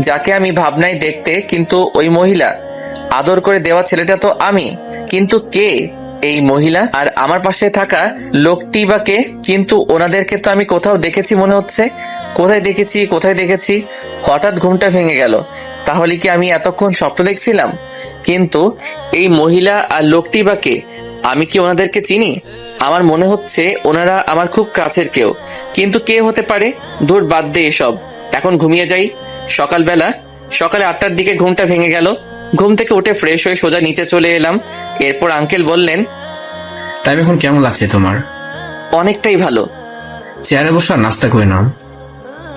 যাকে আমি ভাবনায় দেখতে? কিন্তু ওই মহিলা আদর করে দেওয়া ছেলেটা তো আমি, কিন্তু কে এই মহিলা? আর আমার পাশে থাকা লোকটি বা কে? কিন্তু ওনাদেরকে তো আমি কোথাও দেখেছি মনে হচ্ছে। কোথায় দেখেছি? হঠাৎ ঘুমটা ভেঙে গেল। তাহলে কি আমি এতক্ষণ স্বপ্ন দেখছিলাম? কিন্তু এই মহিলা আর লোকটি বা কে? আমি কি ওনাদেরকে চিনি? আমার মনে হচ্ছে ওনারা আমার খুব কাছের কেউ, কিন্তু কে হতে পারে? দূর, বাদ দে এসব, এখন ঘুমিয়ে যাই। সকালে 8টার দিকে ঘুমটা ভেঙে গেল। ঘুম থেকে উঠে ফ্রেশ হয়ে সোজা নিচে চলে এলাম। এরপর আঙ্কেল বললেন, তাই এখন কেমন লাগছে তোমার? অনেকটাই ভালো। চেয়ারে বসে আর নাস্তা করে নাও।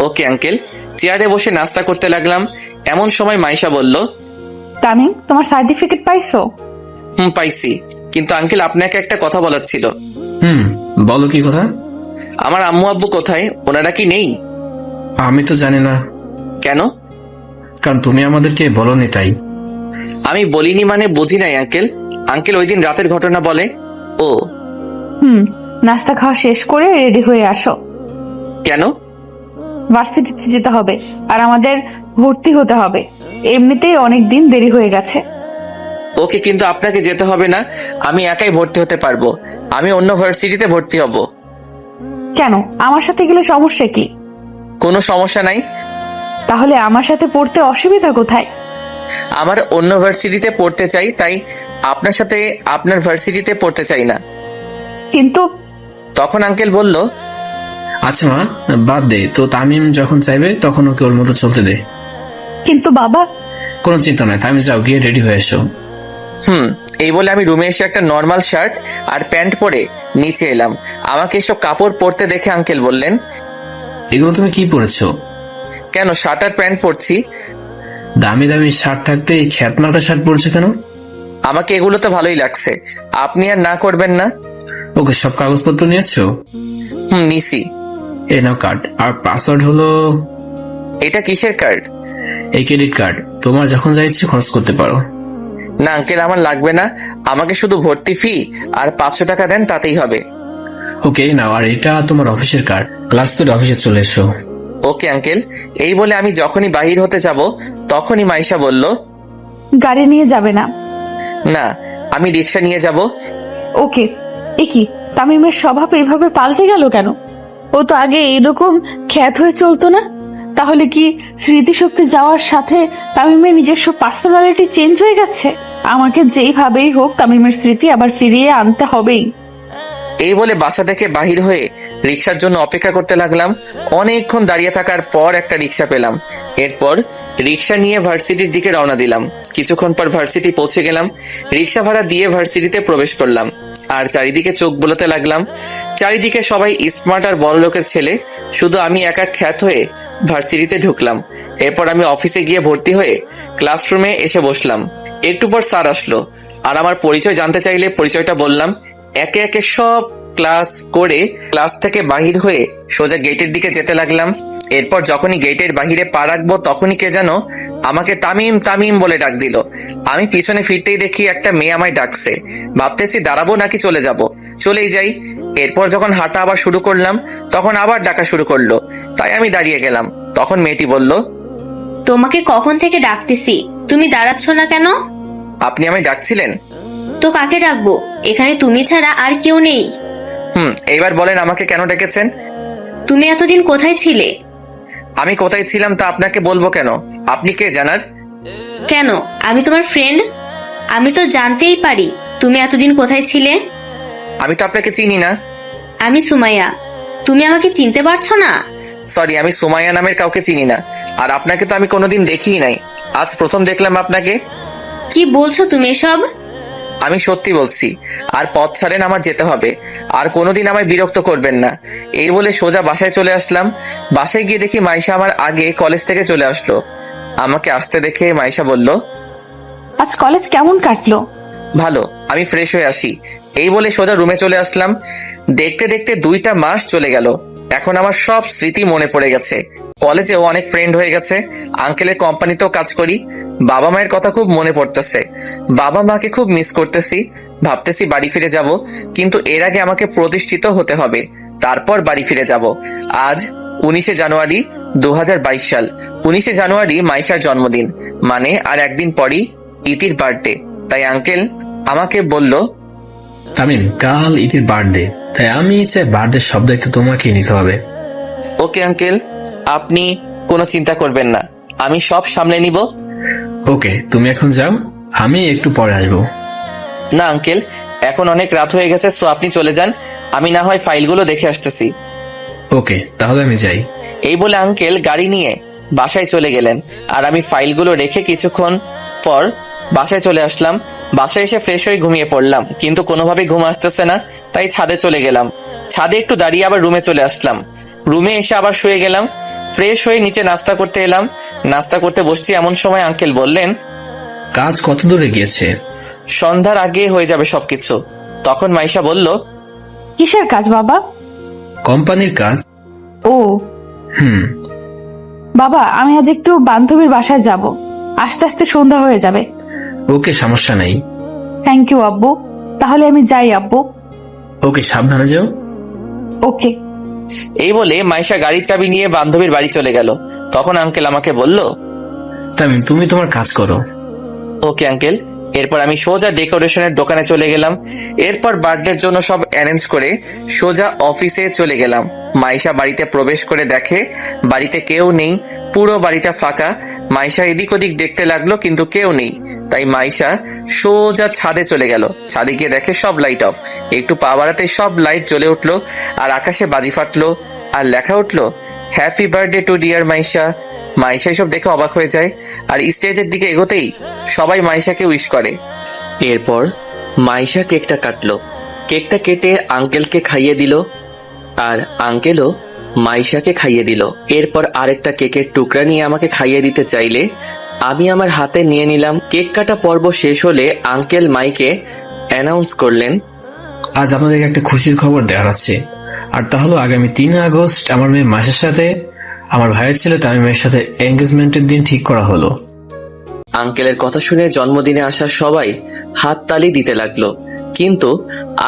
Okay uncle. চেয়ারে বসে নাস্তা করতে লাগলাম। এমন সময় মাইশা বলল, তামিম, তোমার সার্টিফিকেট পাইছো? পাইছি, কিন্তু আঙ্কেল আপনাকে একটা কথা বলার ছিল। বলো, কি কথা? আমার আম্মু আব্বু কোথায়? ওনারা কি নেই? আমি তো জানি না। কেন? কারণ তুমি আমাদেরকে বলনি তাই। আমি বলিনি মানে বুঝি নাই আঙ্কেল। আঙ্কেল ওই দিন রাতের ঘটনা বলে। ও নাস্তা খাওয়া শেষ করে রেডি হয়ে আসো। কেন? ভার্সিটিতে যেতে হবে আর আমাদের ভর্তি হতে হবে। এমনিতেই অনেক দিন দেরি হয়ে গেছে। ওকে, কিন্তু আপনাকে যেতে হবে না, আমি একাই ভর্তি হতে পারবো। আমি অন্য ভার্সিটিতে ভর্তি হব। কেন? আমার সাথে গেলে সমস্যা কি? কোনো সমস্যা নাই। তাহলে আমার সাথে পড়তে অসুবিধা কোথায়? আমার অন্য ভার্সিটিতে পড়তে চাই, তাই আপনার সাথে আপনার ভার্সিটিতে পড়তে চাই না। কিন্তু তখন আঙ্কেল বলল, আচ্ছা মা, বাদ দে তো, তামিম যখন চাইবে তখন ওকে ওর মতো চলতে দে। কিন্তু বাবা। কোনো চিন্তা নাই, তামিম যাও গিয়ে রেডি হয়ে এসো। এই বলে আমি রুমে এসে একটা নর্মাল শার্ট আর প্যান্ট পরে নিচে এলাম। আমাকে এসব কাপড় পরতে দেখে আঙ্কেল বললেন, এগুলো তুমি কি পরেছো? কেন, শার্ট আর প্যান্ট পরছি। দামি দামি শার্ট থাকতে এই খ্যাতমার্কা শার্ট পরছো কেন? আমাকে এগুলো তো ভালোই লাগছে, আপনি আর না করবেন না। ওকে, সব কাগজপত্র নিয়েছো? নিছি। এই নাও কার্ড, আর পাসওয়ার্ড হলো। এটা কিসের কার্ড? এই ক্রেডিট কার্ড, তোমার যখন যা ইচ্ছে খরচ করতে পারো। না আঙ্কেল, আমার লাগবে না। আমাকে শুধু ভর্তি ফি আর 500 টাকা দেন, তাতেই হবে। ওকে নাও, আর এটা তোমার অফিসের কার্ড, ক্লাস করে অফিসে চলে এসো। Okay uncle. এই বলে আমি যখনই বাহির হতে যাব তখনই মাইশা বলল, গাড়ি নিয়ে যাবে না? না, আমি রিক্সা নিয়ে যাব। ওকে। কি তামিমের স্বভাব এইভাবে পাল্টে গেল কেন? ও তো আগে এইরকম খ্যাত হয়ে চলতো না। তাহলে কি স্মৃতিশক্তি যাওয়ার সাথে তামিমের নিজস্ব পার্সোনালিটি চেঞ্জ হয়ে গেছে? আমাকে যেইভাবেই হোক তামিমের স্মৃতি আবার ফিরিয়ে আনতে হবেই। এই বলে বাসা থেকে বাহির হয়ে রিক্সার জন্য অপেক্ষা করতে লাগলাম। অনেকক্ষণ দাঁড়িয়ে থাকার পর একটা রিক্সা পেলাম। এরপর রিক্সা নিয়ে ভার্সিটির দিকে রওনা দিলাম। কিছুক্ষণ পর ভার্সিটি পৌঁছে গেলাম। রিক্সা ভাড়া দিয়ে ভার্সিটিতে প্রবেশ করলাম আর চারিদিকে চোখ বোলাতে লাগলাম। চারিদিকে সবাই স্মার্ট আর বড় লোকের ছেলে, শুধু আমি একা খ্যাত হয়ে ভার্সিটিতে ঢুকলাম। এরপর আমি অফিসে গিয়ে ভর্তি হয়ে ক্লাসরুমে এসে বসলাম। একটু পর স্যার আসলো আর আমার পরিচয় জানতে চাইলে পরিচয়টা বললাম। একে একে সব ক্লাস করে ক্লাস থেকে বাহির হয়ে সোজা গেটের দিকে যেতে লাগলাম। এরপর যখনই গেটের বাহিরে পা রাখবো তখনই কে যেন আমাকে তামিম তামিম বলে ডাক দিল। আমি পিছনে ফিরতেই দেখি একটা মেয়ে আমায় ডাকছে। ভাবতেছি দাঁড়াবো নাকি চলে যাব। চলেই যাই। এরপর যখন হাঁটা আবার শুরু করলাম তখন আবার ডাকা শুরু করলো, তাই আমি দাঁড়িয়ে গেলাম। তখন মেয়েটি বলল, তোমাকে কখন থেকে ডাকতেছি, তুমি দাঁড়াচ্ছ না কেন? আপনি আমায় ডাকছিলেন? তো কাকে ডাকবো? এখানে তুমি ছাড়া আর কেউ নেই। এইবার বলেন আমাকে কেন ডেকেছেন? তুমি এতদিন কোথায় ছিলে? আমি কোথায় ছিলাম তা আপনাকে বলবো কেন? আপনি কে জানার? কেন, আমি তোমার ফ্রেন্ড, আমি তো জানতেই পারি তুমি এতদিন কোথায় ছিলে। আমি তো আপনাকে চিনি না। আমি সুমাইয়া, তুমি আমাকে চিনতে পারছো না? সরি, আমি সুমাইয়া নামের কাউকে চিনি না। আর আপনাকে তো আমি কোনোদিন দেখিই নাই, আজ প্রথম দেখলাম আপনাকে। কি বলছো তুমি এসব? আমি সত্যি বলছি। আর পথ ছাড়েন, আমার যেতে হবে। আর কোনোদিন আমায় বিরক্ত করবেন না। এই বলে সোজা বাসায় চলে আসলাম। বাসায় গিয়ে দেখি মাইশা আমার আগে কলেজ থেকে চলে আসলো। আমাকে আসতে দেখে মাইশা বলল, আজ কলেজ কেমন কাটলো? ভালো, আমি ফ্রেশ হয়ে আসি। এই বলে সোজা রুমে চলে আসলাম। দেখতে দেখতে 2টা মাস চলে গেল। এখন আমার সব স্মৃতি মনে পড়ে গেছে। কলেজেও অনেক ফ্রেন্ড হয়ে গেছে। আঙ্কেলের কোম্পানিতেও কাজ করি। বাবা মায়ের কথা খুব মনে পড়তেছে। বাবা মাকে খুব মিস করতেছি। ভাবতেছি বাড়ি ফিরে যাব, কিন্তু এর আগে আমাকে প্রতিষ্ঠিত হতে হবে, তারপর বাড়ি ফিরে যাব। আজ 19শে জানুয়ারি 2022 সাল। 19শে জানুয়ারি মাইশার জন্মদিন, মানে আর একদিন পরই ইতির বার্থডে। তাই আঙ্কেল আমাকে বলল, তামিম, কাল ইতির বার্থডে, তাই আমি চাই বার্থডে সব দায়িত্ব তোমাকেই নিতে হবে। ওকে আঙ্কেল, আপনি কোনো চিন্তা করবেন না, আমি সব সামলে নিব। ওকে, তুমি এখন যাও, আমি একটু পরে আসবো। না আঙ্কেল, এখন অনেক রাত হয়ে গেছে, সো আপনি চলে যান। আমি না হয় ফাইলগুলো দেখে আসতেছি। ওকে, তাহলে আমি যাই। এই বলে আঙ্কেল গাড়ি নিয়ে বাসায় চলে গেলেন। আর আমি ফাইলগুলো রেখে কিছুক্ষণ পর বাসায় চলে আসলাম। বাসায় এসে ফ্রেশ হয়ে ঘুমিয়ে পড়লাম, কিন্তু কোনোভাবেই ঘুম আসতেছে না। তাই ছাদে চলে গেলাম। ছাদে একটু দাঁড়িয়ে আবার রুমে চলে আসলাম। রুমে এসে আবার শুয়ে গেলাম। ফ্রেশ হয়ে নিচে নাস্তা করতে এলাম। নাস্তা করতে বসছি, এমন সময় আঙ্কেল বললেন, কাজ কত দূরে গিয়েছে? সন্ধ্যার আগে হয়ে যাবে সবকিছু। তখন মাইশা বলল, কিসের কাজ বাবা? কোম্পানির কাজ। ও হুম। বাবা, আমি আজ একটু বান্ধবীর বাসায় যাব, আস্তে আস্তে সন্ধ্যা হয়ে যাবে। ওকে, সমস্যা নাই। থ্যাংক ইউ আব্বু, তাহলে আমি যাই আব্বু। ওকে, সাবধানে যাও। ওকে। এই বলে মাইশা গাড়ির চাবি নিয়ে বান্ধবীর বাড়ি চলে গেল। তখন আঙ্কেল আমাকে বলল, তামিম, তুমি তোমার কাজ করো। Okay uncle. এরপর আমি সোজা ডেকোরেশনের দোকানে চলে গেলাম। এরপর বার্থডের জন্য সব অ্যারেঞ্জ করে সোজা অফিসে চলে গেলাম। মাইশা বাড়িতে প্রবেশ করে দেখে বাড়িতে কেউ নেই, পুরো বাড়িটা ফাঁকা। মাইশা এদিক ওদিক দেখতে লাগলো, কিন্তু কেউ নেই। তাই মাইশা সোজা ছাদে চলে গেল। ছাদে গিয়ে দেখে সব লাইট অফ। একটু পা বাড়াতে সব লাইট জ্বলে উঠলো আর আকাশে বাজি ফাটলো আর লেখা উঠলো, happy birthday to dear Maisha. Maisha এসব দেখে অবাক হয়ে যায় আর স্টেজের দিকে এগোতেই সবাই মাইশাকে উইশ করে। এরপর মাইশা কেকটা কাটলো। কেকটা কেটে আঙ্কেলকে খাইয়ে দিল আর আঙ্কেলও মাইশাকে খাইয়ে দিল। এরপর আরেকটা কেকের টুকরা নিয়ে আমাকে খাইয়ে দিতে চাইলে আমি আমার হাতে নিয়ে নিলাম। কেক কাটা পর্ব শেষ হলে আঙ্কেল মাইকে অ্যানাউন্স করলেন, আজ আপনাদেরকে একটা খুশির খবর দেওয়ার আছে। আর তা হলো আগামী 3 আগস্ট আমার মেয়ে মাসের সাথে আমার ভাইয়ের ছেলে তামিমের সাথে এঙ্গেজমেন্টের দিন ঠিক করা হলো। আঙ্কেলের কথা শুনে জন্মদিনে আসা সবাই হাততালি দিতে লাগলো। কিন্তু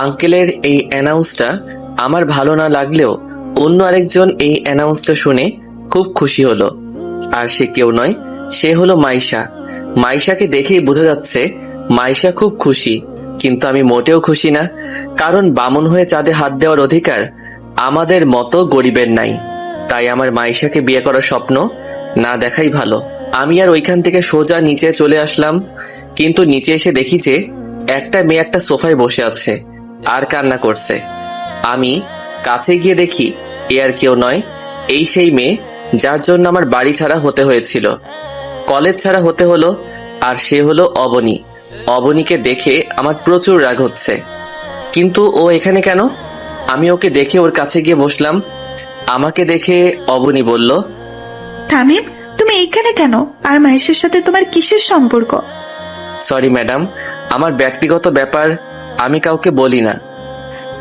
আঙ্কেলের এই অ্যানাউন্সটা আমার ভালো না লাগলেও অন্য আরেকজন এই অ্যানাউন্সটা শুনে খুব খুশি হলো। আর সে কেউ নয়, সে হলো মাইশা। মাইশাকে দেখেই বোঝা যাচ্ছে মাইশা খুব খুশি, কিন্তু আমি মোটেও খুশি না। কারণ বামুন হয়ে চাঁদে হাত দেওয়ার অধিকার আমাদের মতো গরিবের নাই। তাই আমার মাইশাকে বিয়ে করার স্বপ্ন না দেখাই ভালো। আমি আর ওইখান থেকে সোজা নিচে চলে আসলাম, কিন্তু নিচে এসে দেখি যে একটা মেয়ে একটা সোফায় বসে আছে আর কান্না করছে। আমি কাছে গিয়ে দেখি এ আর কেউ নয়, এই সেই মেয়ে যার জন্য আমার বাড়ি ছাড়া হতে হয়েছিল, কলেজ ছাড়া হতে হলো। আর সে হলো অবনী। অবনীকে দেখে আমার প্রচুর রাগ হচ্ছে, কিন্তু ও এখানে কেন? আমি ওকে দেখে ওর কাছে গিয়ে বসলাম। আমাকে দেখে অবনী বলল, তামিম, তুমি এইখানে কেন? আর মাহেশের সাথে তোমার কিসের সম্পর্ক? সরি ম্যাডাম, আমার ব্যক্তিগত ব্যাপার আমি কাউকে বলি না।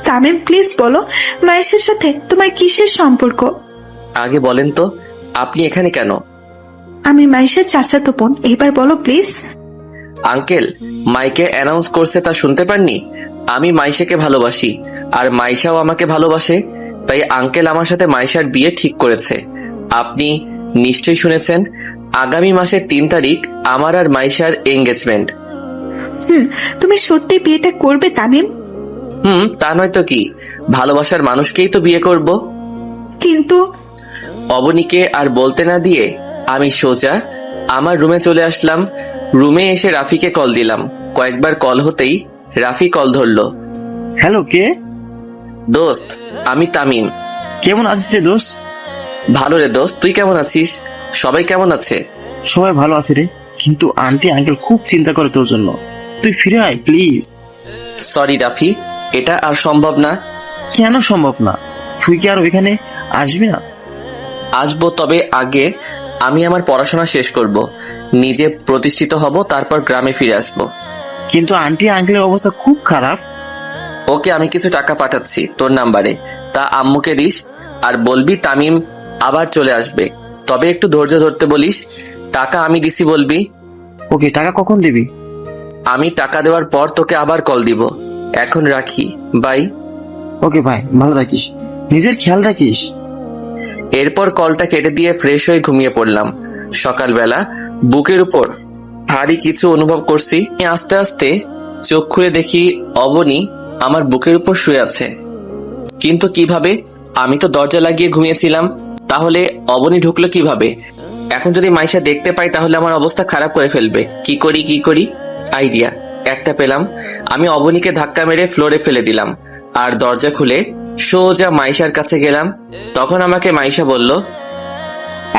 তামিম, প্লিজ বলো, মাহেশের সাথে তোমার কিসের সম্পর্ক? আগে বলেন তো, আপনি এখানে কেন? আমি মাহেশের চাচাতো বোন, এবার বলো প্লিজ। আঙ্কেল মাইকে অ্যানাউন্স করছে, তা শুনতে পাননি? আমি মাইশাকে ভালোবাসি আর মাইশাও আমাকে ভালোবাসে, তাই আঙ্কেল আমার সাথে মাইশার বিয়ে ঠিক করেছে। আপনি নিশ্চয়ই শুনেছেন, আগামী মাসের 3 তারিখ আমার আর মাইশার এঙ্গেজমেন্ট। তুমি সত্যি বিয়েটা করবে তামিম? তা নয় তো কি, ভালোবাসার মানুষকেই তো বিয়ে করব। কিন্তু অবনীকে আর বলতে না দিয়ে আমি সোজা আমার রুমে চলে আসলাম। রুমে এসে রাফিকে কল দিলাম। কয়েকবার কল হতেই রাফি কল ধরলো। হ্যালো, কে? দোস্ত, আমি তামিম। কেমন আছিস রে দোস্ত? ভালো রে দোস্ত, তুই কেমন আছিস? সবাই কেমন আছে? সবাই ভালো আছে রে, কিন্তু আন্টি আঙ্কেল খুব চিন্তা করে তোর জন্য। তুই ফিরে আয় প্লিজ। সরি রাফি, এটা আর সম্ভব না। কেন সম্ভব না? তুই কি আর ওইখানে আসবি না? আসবো, তবে আগে আমি আমার পড়াশোনা শেষ করব, নিজে প্রতিষ্ঠিত হব, তারপর গ্রামে ফিরে আসব। কিন্তু আন্টি আঙ্কেলের অবস্থা খুব খারাপ। ওকে, আমি কিছু টাকা পাঠাচ্ছি তোর নাম্বারে, তা আম্মুকে দিস আর বলবি তামিম আবার চলে আসবে, তবে একটু ধৈর্য ধরতে বলিস। টাকা আমি দিছি বলবি। ওকে, টাকা কখন দিবি? আমি টাকা দেওয়ার পর তোকে আবার কল দিব। এখন রাখি, বাই। ওকে ভাই, ভালো থাকিস, নিজের খেয়াল রাখিস। এরপর কলটা কেটে দিয়ে ফ্রেশ হয়ে ঘুমিয়ে পড়লাম। সকালবেলা বুকের উপর ভারী কিছু অনুভব করছি। আস্তে আস্তে চোখ খুলে দেখি অবনী আমার বুকের উপর শুয়ে আছে। কিন্তু কিভাবে? আমি তো দরজা লাগিয়ে ঘুমিয়েছিলাম, তাহলে অবনী ঢুকলো কিভাবে? এখন যদি মাইশা দেখতে পাই তাহলে আমার অবস্থা খারাপ করে ফেলবে। কি করি? আইডিয়া একটা পেলাম। আমি অবনীকে ধাক্কা মেরে ফ্লোরে ফেলে দিলাম আর দরজা খুলে সোজা মাইশার কাছে গেলাম। তখন আমাকে মাইশা বলল,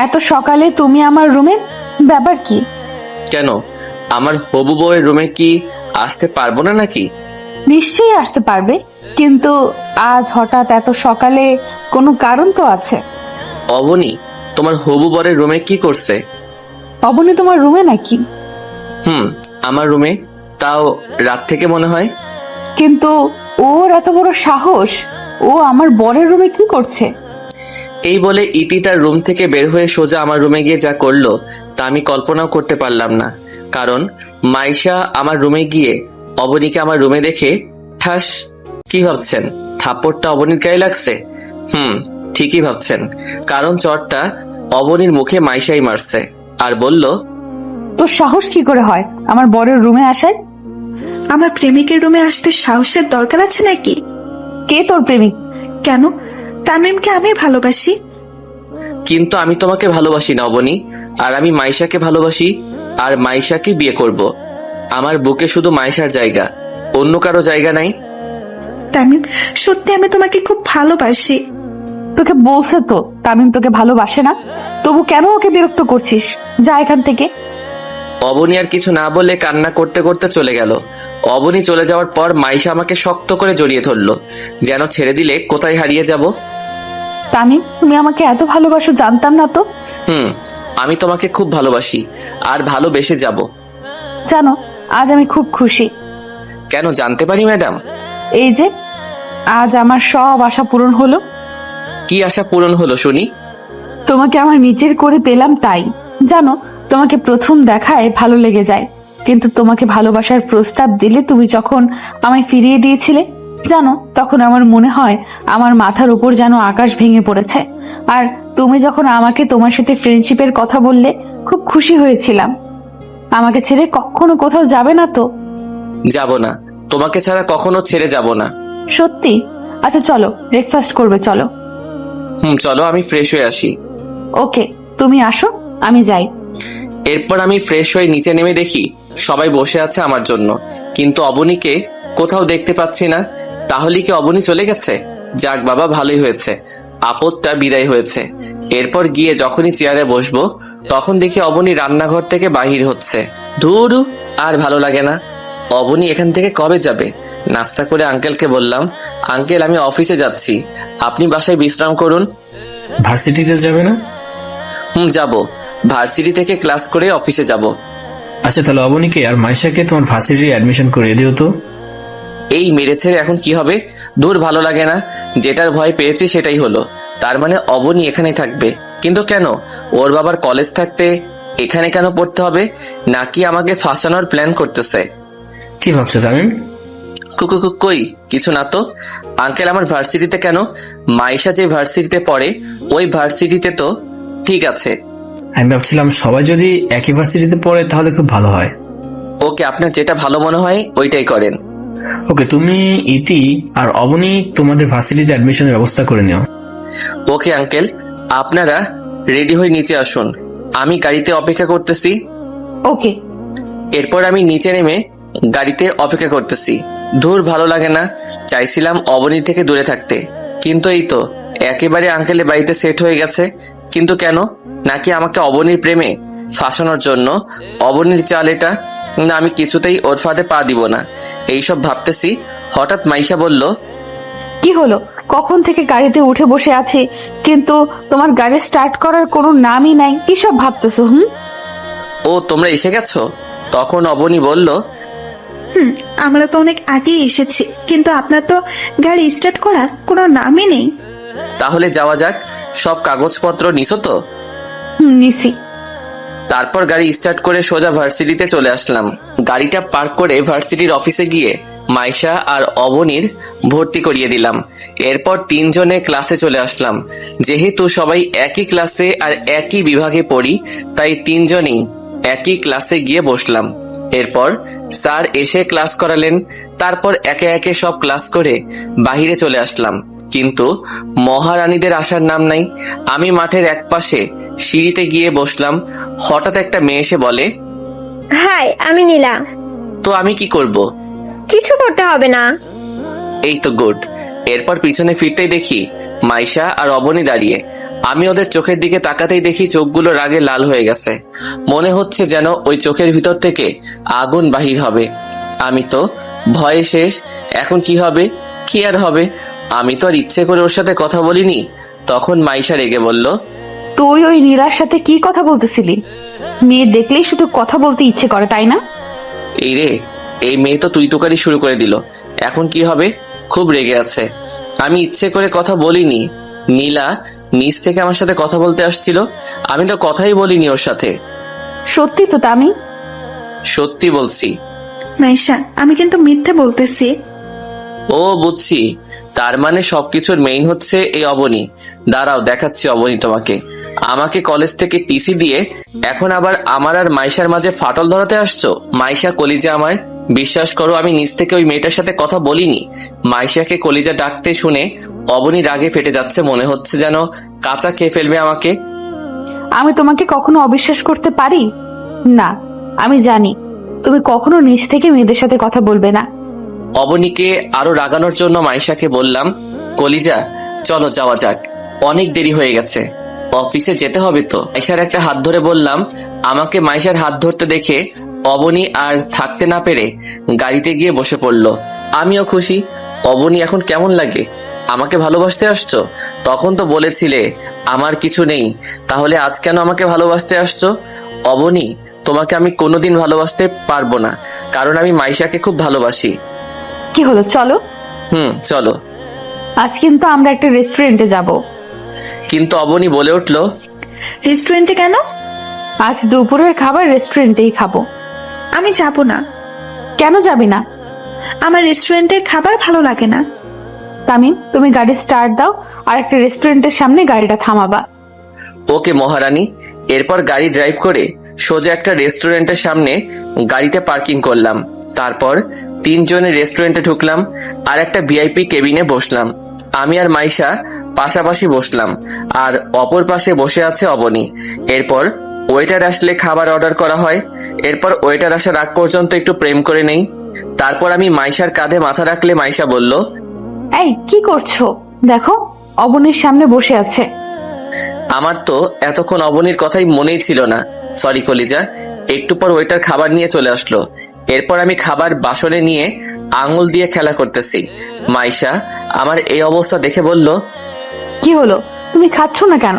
এত সকালে তুমি আমার রুমে, ব্যাপার কি? কেন, আমার হবু বউয়ের রুমে কি আসতে পারবো না নাকি? নিশ্চয়ই আসতে পারবে, কিন্তু আজ হঠাৎ এত সকালে কোনো কারণ তো আছে। অবনী তোমার হবু বরের রুমে কি করছে? অবনী তোমার রুমে নাকি? আমার রুমে, তাও রাত থেকে মনে হয়। কিন্তু ওর এত বড় সাহস, ও আমার বরের রুমে কি করছে? এই বলে ইতি তার রুম থেকে বের হয়ে সোজা আমার রুমে গিয়ে যা করলো তা আমি কল্পনাও করতে পারলাম না। কারণ মাইশা আমার রুমে গিয়ে অবনীকে আমার রুমে দেখে ঠাস। কি ভাবছেন, থাপ্পড়টা অবনীর গায়ে লাগছে? ঠিকই ভাবছেন, কারণ চটটা অবনীর মুখে মাইশাই মারছে আর বলল, তোর সাহস কি করে হয় আমার বরের রুমে আসার? আমার প্রেমিকের রুমে আসতে সাহসের দরকার আছে নাকি? কে তোর প্রেমিক? কেন? তামিমকে আমি ভালোবাসি। কিন্তু আমি তোমাকে ভালোবাসি না অবনী, আর আমি মাইশাকে ভালোবাসি আর মাইশাকে বিয়ে করব। আমার বুকে শুধু মাইশার জায়গা, অন্য কারো জায়গা নাই। তামিম, সত্যি আমি তোমাকে খুব ভালোবাসি। তোকে বলছে তো তামিম তোকে ভালোবাসে না, তবু কেন ওকে বিরক্ত করছিস? যা এখান থেকে। অবনী আর কিছু না বলে কান্না করতে করতে চলে গেল। অবনী চলে যাওয়ার পর মাইশা আমাকে শক্ত করে জড়িয়ে ধরলো, যেন ছেড়ে দিলে কোথায় হারিয়ে যাব। তামিম, তুমি আমাকে এত ভালোবাসো জানতাম না তো। আমি তোমাকে খুব ভালোবাসি আর ভালোবেসে যাব। জানো, আজ আমি খুব খুশি। কেন, জানতে পারি ম্যাডাম? এই যে আজ আমার সব আশা পূরণ হলো। কি আশা পূরণ হলো শুনি? তোমাকে আমার নিজের করে পেলাম, তাই। জানো, তোমাকে প্রথম দেখায় ভালো লেগে যায়, কিন্তু তোমাকে ভালোবাসার প্রস্তাব দিলে তুমি যখন আমায় ফিরিয়ে দিয়েছিলে, জানো, তখন আমার মনে হয় আমার মাথার উপর যেন আকাশ ভেঙে পড়েছে। আর তুমি যখন আমাকে তোমার সাথে ফ্রেন্ডশিপের কথা বললে, খুব খুশি হয়েছিলাম। আমাকে ছেড়ে কখনো কোথাও যাবে না তো? যাব না, তোমাকে ছাড়া কখনো ছেড়ে যাব না। সত্যি? আচ্ছা চলো, ব্রেকফাস্ট করবে, চলো। চলো আমি ফ্রেশ হয়ে আসি। ওকে, তুমি আসো, আমি যাই। এরপর আমি ফ্রেশ হয়ে নিচে নেমে দেখি সবাই বসে আছে আমার জন্য, কিন্তু অবনীকে কোথাও দেখতে পাচ্ছি না। তাহলে কি অবনী চলে গেছে? যাক বাবা, ভালোই হয়েছে, আপদটা বিদায় হয়েছে। এরপর গিয়ে যখনই চেয়ারে বসবো তখন দেখি অবনী রান্নাঘর থেকে বাহির হচ্ছে। ধুরু, আর ভালো লাগে না। অবনী এখান থেকে কবে যাবে? নাস্তা করে আঙ্কেলকে বললাম, আঙ্কেল আমি অফিসে যাচ্ছি, আপনি বাসায় বিশ্রাম করুন। ভার্সিটিতে যাবে না? যাব, ভার্সিটি থেকে ক্লাস করে অফিসে যাব। আচ্ছা, তাহলে অবনীকে আর মাইশাকে তোমার ভার্সিটি অ্যাডমিশন করিয়ে দিও তো। এই মেরেছে, এখন কি হবে? দূর, ভালো লাগে না। যেটার ভয় পেয়েছি সেটাই হলো। তার মানে অবনী এখানেই থাকবে, কিন্তু কেন? ওর বাবার কলেজ থাকতে এখানে কেন পড়তে হবে? নাকি আমাকে ফাঁসানোর প্ল্যান করতেছে? কি ভাবছো তামিম? কই কিছু না তো। আঙ্কেল আমার ভার্সিটিতে কেন? মাইশা যে ভার্সিটিতে পড়ে ওই ভার্সিটিতে তো। ঠিক আছে, আমি ভাবছিলাম সবাই যদি একই ভার্সিটিতে পড়ে তাহলে খুব ভালো হয়। ওকে, আপনার যেটা ভালো মনে হয় ওইটাই করেন। ওকে, তুমি ইতি আর অবনী তোমাদের ভার্সিটিতে অ্যাডমিশনের ব্যবস্থা করে নিও। ওকে আঙ্কেল, আপনারা রেডি হয়ে নিচে আসুন, আমি গাড়িতে অপেক্ষা করতেছি। ওকে। এরপর আমি নিচে নেমে গাড়িতে অপেক্ষা করতেছি। ধুর, ভালো লাগে না। চাইছিলাম অবনীর থেকে দূরে থাকতে, কিন্তু এই তো একেবারে আঙ্কেলের বাড়িতে সেট হয়ে গেছে। কিন্তু কেন? নাকি আমাকে অবনীর প্রেমে ফাঁসানোর জন্য? অবনীর চাল এটা। না, আমি কিছুতেই ওর ফাঁদে পা দিব না। এইসব ভাবতেছি, হঠাৎ মাইশা বলল, কি হলো? কখন থেকে গাড়িতে উঠে বসে আছি, কিন্তু তোমার গাড়ি স্টার্ট করার কোনো নামই নাই। কি সব ভাবতেছো? ও তোমরা এসে গেছো? তখন অবনী বলল, আমরা তো অনেক আগেই এসেছি, কিন্তু আপনার তো গাড়ি স্টার্ট করার কোনো নামই নেই। তাহলে যাওয়া যাক। সব কাগজপত্র নিছো তো? নিছি। তারপর গাড়ি স্টার্ট করে সোজা ভার্সিটিতে চলে আসলাম। গাড়িটা পার্ক করে ভার্সিটির অফিসে গিয়ে মাইশা আর অবনীর ভর্তি করিয়ে দিলাম। এরপর তিনজনে ক্লাসে চলে আসলাম। যেহেতু সবাই একই ক্লাসে আর একই বিভাগে পড়ি, তাই তিনজনই একই ক্লাসে গিয়ে বসলাম। এরপর স্যার এসে ক্লাস করালেন। তারপর একে একে সব ক্লাস করে বাহিরে চলে আসলাম, কিন্তু মহারানীদের আসার নাম নাই। আমি মাঠের একপাশে সিঁড়িতে গিয়ে বসলাম। হঠাৎ একটা মেয়ে এসে বলে, হাই, আমি নীলা। তো আমি কি করব? কিছু করতে হবে না। এই তো গুড। এরপর পিছনে ফিরতেই দেখি মাইশা আর অবনী দাঁড়িয়ে। আমি ওদের চোখের দিকে তাকাতেই দেখি চোখগুলো রাগে লাল হয়ে গেছে। মনে হচ্ছে যেন ওই চোখের ভিতর থেকে আগুন বাহির হবে। আমি তো ভয়ে শেষ। এখন কি হবে? কি আর হবে? আমি তো আর ইচ্ছে করে ওর সাথে কথা বলিনি। তখন মাইশা রেগে বলল, তুই ওই নীলার সাথে কি কথা বলতেছিলি? মেয়ে দেখলেই শুধু কথা বলতে ইচ্ছে করে, তাই না? এই রে, এই মেয়ে তো তুই তোকারি শুরু করে দিল। এখন কি হবে? খুব রেগে আছে। আমি ইচ্ছে করে কথা বলিনি। নীলা নিচ থেকে আমার সাথে কথা বলতে আসছিল, আমি তো কথাই বলিনি ওর সাথে। সত্যি তো তামিম? সত্যি বলছি। মাইশা, আমি কিন্তু মিথ্যে বলতেছি। ও বুঝছি, তার মানে সবকিছুর মেইন হচ্ছে এই অবনী। দাঁড়াও, দেখাচ্ছি অবনী তোমাকে। আমাকে কলেজ থেকে টিসি দিয়ে এখন আবার আমার আর মাইশার মাঝে ফাটল ধরাতে আসছো? মাইশা কলিজা আমার, বিশ্বাস করো আমি নিজ থেকে ওই মেয়েটার সাথে কথা বলিনি। মাইশাকে কলিজা ডাকতে শুনে অবনী রাগে ফেটে যাচ্ছে, মনে হচ্ছে যেন কাঁচা খেয়ে ফেলবে আমাকে। আমি তোমাকে কখনো অবিশ্বাস করতে পারি না। আমি জানি তুমি কখনো নিজ থেকে মেয়েদের সাথে কথা বলবে না। অবনীকে আরো রাগানোর জন্য মাইশাকে বললাম, কলিজা চলো যাওয়া যাক, অনেক দেরি হয়ে গেছে, অফিসে যেতে হবে তো। মাইশার একটা হাত ধরে বললাম। আমাকে মাইশার হাত ধরতে দেখে অবনী আর থাকতে না পেরে গাড়িতে গিয়ে বসে পড়লো। আমিও খুশি। অবনী এখন কেমন লাগে? আমাকে ভালোবাসতে আসছো? তখন তো বলেছিলে আমার কিছু নেই, তাহলে আজ কেন আমাকে ভালোবাসতে আসছো? অবনী, তোমাকে আমি কোনোদিন ভালোবাসতে পারবো না, কারণ আমি মাইশাকে খুব ভালোবাসি। কি হলো, চলো। চলো। আজ কিন্তু আমরা একটা রেস্টুরেন্টে যাব। কিন্তু অবনী বলে উঠলো, রেস্টুরেন্টে কেন? আজ দুপুরের খাবার রেস্টুরেন্টেই খাবো। আমি যাব না। কেন যাবি না? আমার রেস্টুরেন্টের খাবার ভালো লাগে না। তামিম, তুমি গাড়ি স্টার্ট দাও আর একটা রেস্টুরেন্টের সামনে গাড়িটা থামাবা। ওকে মহারানী। এরপর গাড়ি ড্রাইভ করে সোজা একটা রেস্টুরেন্টের সামনে গাড়িটা পার্কিং করলাম। তারপর তিনজনে রেস্টুরেন্টে ঢুকলাম আর একটা ভিআইপি কেবিনে বসলাম। আমি আর মাইশা পাশাপাশি বসলাম আর অপর পাশে বসে আছে অবনী। এরপর ওয়েটার আসলে খাবার অর্ডার করা হয়। এরপর ওয়েটার আসার আগ পর্যন্ত একটু প্রেম করে নেই। তারপর আমি মাইশার কাঁধে মাথা রাখলে মাইশা বলল, এই কি করছো? দেখো অবনীর সামনে বসে আছে। আমার তো এতক্ষণ অবনীর কথাই মনেই ছিল না। সরি কলিজা। একটু পর ওয়েটার খাবার নিয়ে চলে আসলো। এরপর আমি খাবার বাসনে নিয়ে আঙুল দিয়ে খেলা করতেছি। মাইশা আমার এই অবস্থা দেখে বলল, কি হলো, তুমি খাচ্ছ না কেন?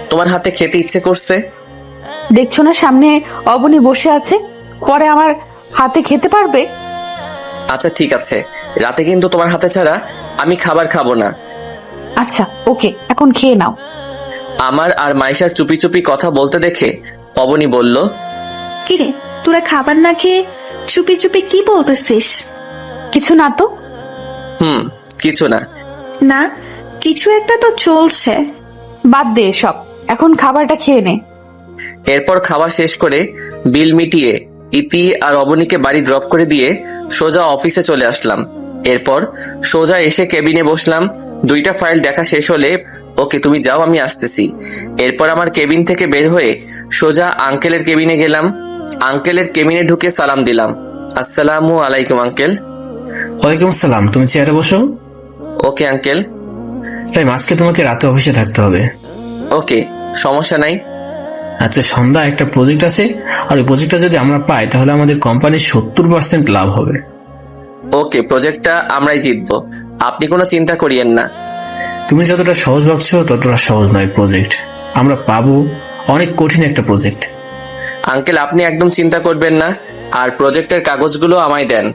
তোমার হাতে খেতে ইচ্ছে করছে। দেখছো না সামনে অবনী বসে আছে, পরে আমার হাতে খেতে পারবে? আচ্ছা ঠিক আছে, রাতে কিন্তু তোমার হাতে ছাড়া আমি খাবার খাবো না। আচ্ছা ওকে, এখন খেয়ে নাও। আমার আর মাইশার চুপি চুপি কথা বলতে দেখে অবনী বলল, কিরে, তোরা খাবার না খেয়ে চুপি চুপি কি বলতেছিস? কিছু না তো। কিছু না। না, কিছু একটা তো চলছে। বাদ দে সব, এখন খাবারটা খেয়ে নে। এরপর খাওয়া শেষ করে বিল মিটিয়ে ইতি আর অবনীকে বাড়ি ড্রপ করে দিয়ে সোজা অফিসে চলে আসলাম। এরপর সোজা এসে কেবিনে বসলাম। 2টা ফাইল দেখা শেষ হলে, ওকে তুমি যাও, আমি আসতেছি। এরপর আমার কেবিন থেকে বের হয়ে সোজা আঙ্কেলের কেবিনে গেলাম। আঙ্কেলের কেবিনে ঢুকে সালাম দিলাম, আসসালামু আলাইকুম আঙ্কেল। ওয়ালাইকুম আসসালাম, তুমি চেয়ারে বসো। Okay uncle. তাই আজকে তোমাকে রাতে অফিসে থাকতে হবে। ওকে, সমস্যা নাই। আচ্ছা, সন্ধ্যা একটা প্রজেক্ট আছে, আর ওই প্রজেক্টটা যদি আমরা পাই তাহলে আমাদের কোম্পানির 70% লাভ হবে। ওকে, প্রজেক্টটা আমরাই জিতবো, আপনি কোনো চিন্তা করিয়েন না। তুমি যতটা সহজ ভাবছো ততটা সহজ নয় প্রজেক্ট। আমরা পাবো, অনেক কঠিন একটা প্রজেক্ট। আঙ্কেল আপনি একদম চিন্তা করবেন না, আর প্রজেক্টের কাগজগুলো আমায় দেন।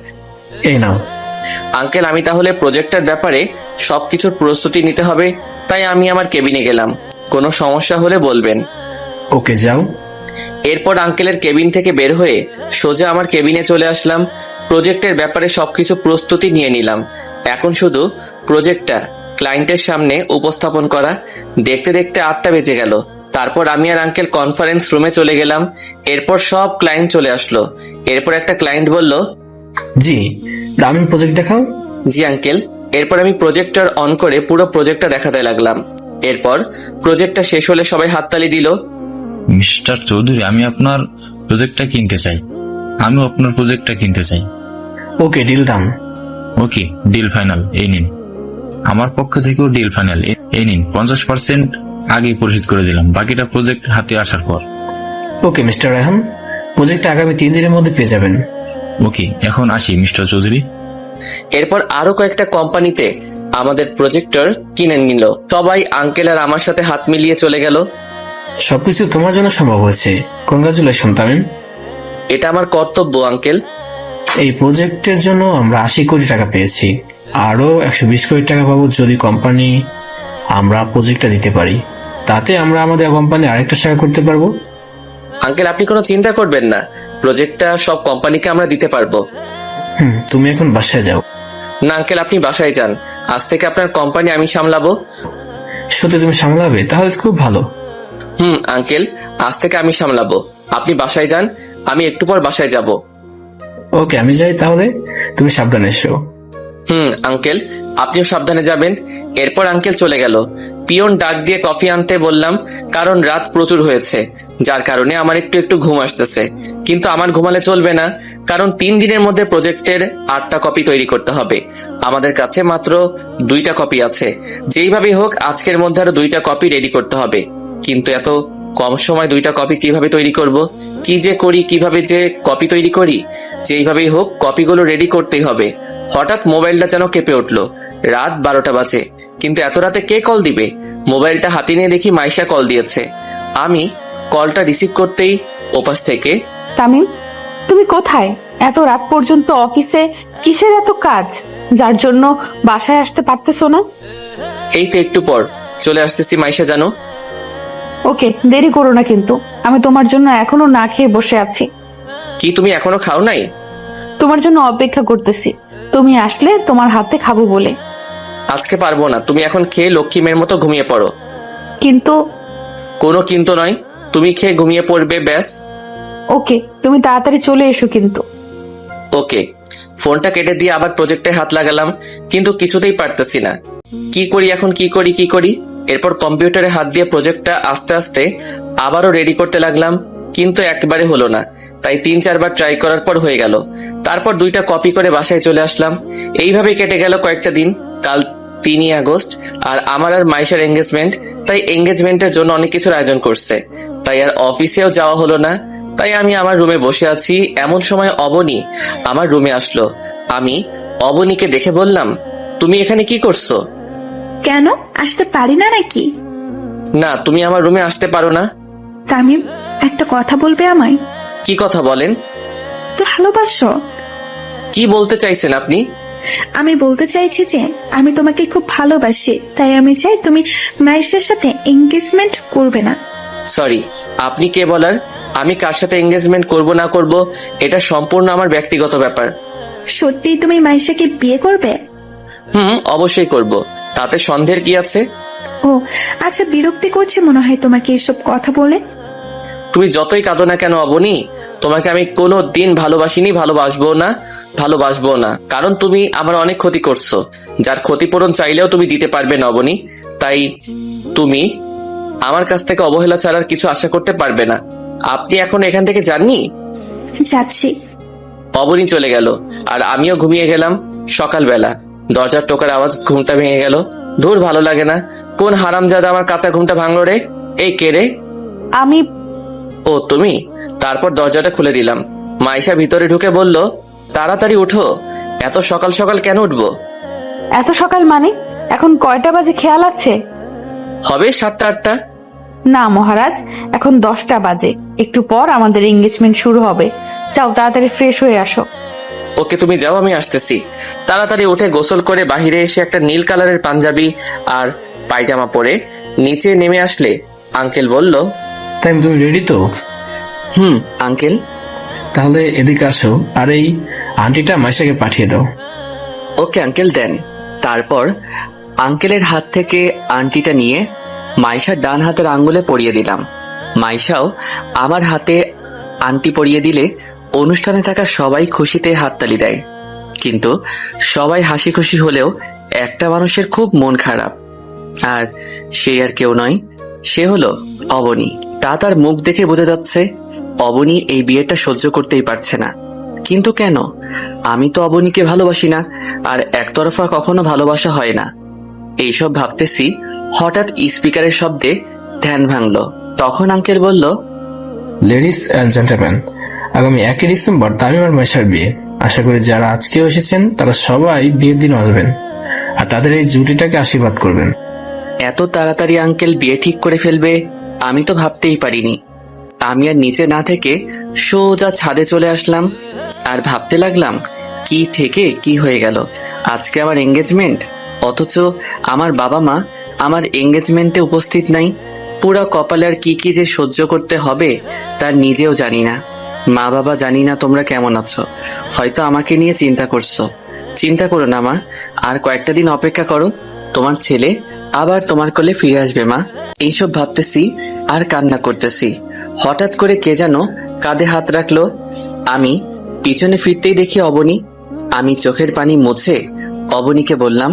এই নাও। আঙ্কেল আমি তাহলে প্রজেক্টের ব্যাপারে সবকিছুর প্রস্তুতি নিতে হবে, তাই আমি আমার কেবিনে গেলাম। কোনো সমস্যা হলে বলবেন। ওকে যাও। এরপর আঙ্কেলের কেবিন থেকে বের হয়ে সোজা আমার কেবিনে চলে আসলাম। প্রজেক্টের ব্যাপারে সবকিছু প্রস্তুতি নিয়ে নিলাম। এখন শুধু প্রজেক্টটা ক্লায়েন্টের সামনে উপস্থাপন করা। দেখতে দেখতে 8টা বেজে গেল। তারপর আমি আর আঙ্কেল কনফারেন্স রুমে চলে গেলাম। এরপর সব ক্লায়েন্ট চলে আসলো। এরপর একটা ক্লায়েন্ট বলল, জি দামি প্রজেক্ট দেখাও। জি আঙ্কেল। এরপর আমি প্রজেক্টর অন করে পুরো প্রজেক্টটা দেখাতে লাগলাম। এরপর প্রজেক্টটা শেষ হলে সবাই হাততালি দিল। মিস্টার চৌধুরী, আমি আপনার প্রজেক্টটা কিনতে চাই। আমিও আপনার প্রজেক্টটা কিনতে চাই। ওকে, ডিল ডান। ওকে, ডিল ফাইনাল। এই নিন, আমার পক্ষ থেকেও ডিল ফাইনাল। এই নিন, 50% আগে পরিশোধ করে দিলাম, বাকিটা প্রজেক্ট হাতে আসার পর। ওকে মিস্টার রায়হান, প্রজেক্টটা আগামী 3 দিনের মধ্যে পেয়ে যাবেন। ওকে, এখন আসি মিস্টার চৌধুরী। এরপর আরো কয়েকটা কোম্পানিতে আমাদের প্রজেক্টর কিনে নিল। সবাই আঙ্কেল আর আমার সাথে হাত মিলিয়ে চলে গেল। সবকিছু তোমার জন্য সম্ভব হয়েছে, কনগ্রাচুলেশন তামিম। এটা আমার কর্তব্য আঙ্কেল। এই প্রজেক্টের জন্য আমরা 80 কোটি টাকা পেয়েছি, আরো 120 কোটি টাকা পাবো যদি কোম্পানি আমরা প্রজেক্টটা দিতে পারি। তাতে আমরা আমাদের কোম্পানি আরেকটা শাখা করতে পারবো। আঙ্কেল আপনি কোনো চিন্তা করবেন না, প্রজেক্টটা সব কোম্পানিকে আমরা দিতে পারবো। তুমি এখন বাসায় যাও। না আঙ্কেল, আপনি বাসায় যান, আজ থেকে আপনার কোম্পানি আমি সামলাবো। সত্যি তুমি সামলাবে? তাহলে তো খুব ভালো। আঙ্কেল, আজ থেকে আমি সামলাবো, আপনি বাসায় যান, আমি একটু পর বাসায় যাব। ওকে, আমি যাই তাহলে, তুমি সাবধানে এসো। আঙ্কেল আপনিও সাবধানে যাবেন। এরপর আঙ্কেল চলে গেল। পিয়ন ডাক দিয়ে কফি আনতে বললাম, কারণ রাত প্রচুর হয়েছে, যার কারণে আমার একটু একটু ঘুম আসতেছে। কিন্তু আমার ঘুমালে চলবে না, কারণ 3 দিনের মধ্যে প্রজেক্টের 8টা কপি তৈরি করতে হবে। আমাদের কাছে মাত্র 2টা কপি আছে। যেইভাবেই হোক আজকের মধ্যে আরো 2টা কপি রেডি করতে হবে। কিন্তু এত কম সময় 2টা কপি কিভাবে তৈরি করব? কি যে করি, কিভাবে যে কপি তৈরি করি? যেইভাবেই হোক কপিগুলো রেডি করতেই হবে। হঠাৎ মোবাইলটা যেন কেঁপে উঠলো। রাত 12টা বাজে, কিন্তু এত রাতে কে কল দিবে? মোবাইলটা হাতে নিয়ে দেখি মাইশা কল দিয়েছে। আমি কলটা রিসিভ করতেই ওপাশ থেকে, তামিম তুমি কোথায়? এত রাত পর্যন্ত অফিসে কিসের এত কাজ, যার জন্য বাসায় আসতে পারতেছো না? এই তো একটু পর চলে আসতেছি মাইশা জানো। ওকে, দেরি করো না কিন্তু, আমি তোমার জন্য এখনো না খেয়ে বসে আছি। কি তুমি এখনো খাও নাই? তোমার জন্য অপেক্ষা করতেছি, তুমি আসলে তোমার হাতে খাবো বলে। আজকে পারবো না, তুমি এখন খেয়ে লক্ষ্মী মেয়ের মতো ঘুমিয়ে পড়ো। কিন্তু কোনো কিন্তু নয়, তুমি খেয়ে ঘুমিয়ে পড়বে ব্যাস। ওকে, তুমি তাড়াতাড়ি চলে এসো কিন্তু। ওকে। ফোনটা কেটে দিয়ে আবার প্রজেক্টে হাত লাগালাম, কিন্তু কিছুতেই পারতেছি না। কি করি এখন, কি করি। এরপর কম্পিউটারে হাত দিয়ে প্রজেক্টটা আস্তে আস্তে আবারও রেডি করতে লাগলাম, কিন্তু একবারে হলো না। তাই 3-4 বার ট্রাই করার পর হয়ে গেল। তারপর 2টা কপি করে বাসায় চলে আসলাম। এইভাবে কেটে গেল কয়েকটা দিন। কাল 3ই আগস্ট, আর আমার আর মাইশার এঙ্গেজমেন্ট। তাই এঙ্গেজমেন্টের জন্য অনেক কিছুর আয়োজন করছে, তাই আর অফিসেও যাওয়া হলো না। তাই আমি আমার রুমে বসে আছি। এমন সময় অবনী আমার রুমে আসলো। আমি অবনীকে দেখে বললাম, তুমি এখানে কি করছো? কেন আসতে পারি না নাকি? না, তুমি আমার রুমে আসতে পারো না। তামিম, একটা কথা বলবে আমায়? কি কথা বলেন? তো ভালোবাসো? কি বলতে চাইছেন আপনি? আমি বলতে চাইছি যে আমি তোমাকে খুব ভালোবাসি, তাই আমি চাই তুমি মাইশের সাথে এঙ্গেজমেন্ট করবে না। সরি, আপনি কে বলার? আমি কার সাথে এঙ্গেজমেন্ট করব না করব এটা সম্পূর্ণ আমার ব্যক্তিগত ব্যাপার। সত্যিই তুমি মাইশাকে বিয়ে করবে? অবশ্যই করব, তাতে সন্দেহের কি আছে? ও আচ্ছা, বিরক্তি করছে মনে হয় তোমাকে এসব কথা বলে। তুমি যতই কাঁদো না কেন অবনী, তোমাকে আমি কোনো দিন ভালোবাসিনি, ভালোবাসবো না, কারণ তুমি আমার অনেক ক্ষতি করছো, যার ক্ষতিপূরণ চাইলেও তুমি দিতে পারবে না অবনী। তাই তুমি আমার কাছ থেকে অবহেলা ছাড়া আর কিছু আশা করতে পারবে না। আপনি এখন এখান থেকে যাননি? যাচ্ছি। অবনী চলে গেল, আর আমিও ঘুমিয়ে গেলাম। সকালবেলা দরজার টোকার আওয়াজ, ঘুমটা ভেঙে গেল। ধুর, ভালো লাগে না। কোন হারামজাদা আমার কাঁচা ঘুমটা ভাঙলো রে? এই কে রে? আমি। ও তুমি? তারপর দরজাটা খুলে দিলাম। মাইশা ভিতরে ঢুকে বলল, তাড়াতাড়ি উঠো। এত সকাল সকাল কেন উঠবো? এত সকাল মানে? এখন কয়টা বাজে খেয়াল আছে? হবে 7টা-8টা। না মহারাজ, এখন 10টা বাজে। একটু পর আমাদের এঙ্গেজমেন্ট শুরু হবে। যাও তাড়াতাড়ি ফ্রেশ হয়ে আসো। ওকে, তুমি যাও, আমি আসতেছি। তাড়াতাড়ি উঠে গোসল করে বাহিরে এসে একটা নীল কালারের পাঞ্জাবি আর পায়জামা পরে নিচে নেমে আসলে আঙ্কেল বলল, তাই তুমি রেডি তো? আঙ্কেল। তাহলে এদিকে আসো, আর এই আন্টিটা মাইশাকে পাঠিয়ে দাও। ওকে আঙ্কেল, দেন। তারপর আঙ্কেলের হাত থেকে আংটিটা নিয়ে মাইশার ডান হাতের আঙ্গুলে পরিয়ে দিলাম। মাইশাও আমার হাতে আংটি পরিয়ে দিলে অনুষ্ঠানে থাকা সবাই খুশিতে হাততালি দেয়। কিন্তু সবাই হাসি খুশি হলেও একটা মানুষের খুব মন খারাপ, আর সে আর কেউ নয়, সে হলো অবনী। তার মুখ দেখে বোঝা যাচ্ছে অবনী এই বিয়েটা সহ্য করতেই পারছে না। কিন্তু কেন? আমি তো অবনীকে ভালোবাসি না, আর একতরফা কখনো ভালোবাসা হয় না। এইসব ভাবতেছি, হঠাৎ স্পিকারের শব্দে ধ্যান ভাঙলো। তখন আঙ্কেল বলল, লেডিস এন্ড জেন্টলম্যান, আগামী 1 ডিসেম্বর তামিম আর মাইশার বিয়ে। আশা করি যারা আজকেও এসেছেন তারা সবাই বিয়ের দিন আসবেন আর তাদের এই জুটিটাকে আশীর্বাদ করবেন। এত তাড়াতাড়ি আঙ্কেল বিয়ে ঠিক করে ফেলবে আমি তো ভাবতেই পারিনি। আমি আর নিচে না থেকে সোজা ছাদে চলে আসলাম, আর ভাবতে লাগলাম কি থেকে কি হয়ে গেল। আজকে আমার এঙ্গেজমেন্ট, অথচ আমার বাবা মা আমার এঙ্গেজমেন্টে উপস্থিত নাই। পুরা কপালে আর কি কি যে সহ্য করতে হবে তার নিজেও জানি না। মা বাবা, জানি না তোমরা কেমন আছো, হয়তো আমাকে নিয়ে চিন্তা করছো। চিন্তা করো না মা, আর কয়েকটা দিন অপেক্ষা করো, তোমার ছেলে আবার তোমার কোলে ফিরে আসবে মা। এইসব ভাবতেছি আর কান্না করতেছি। হঠাৎ করে কে যেন কাঁধে হাত রাখলো। আমি পিছনে ফিরতেই দেখি অবনী। আমি চোখের পানি মুছে অবনীকে বললাম,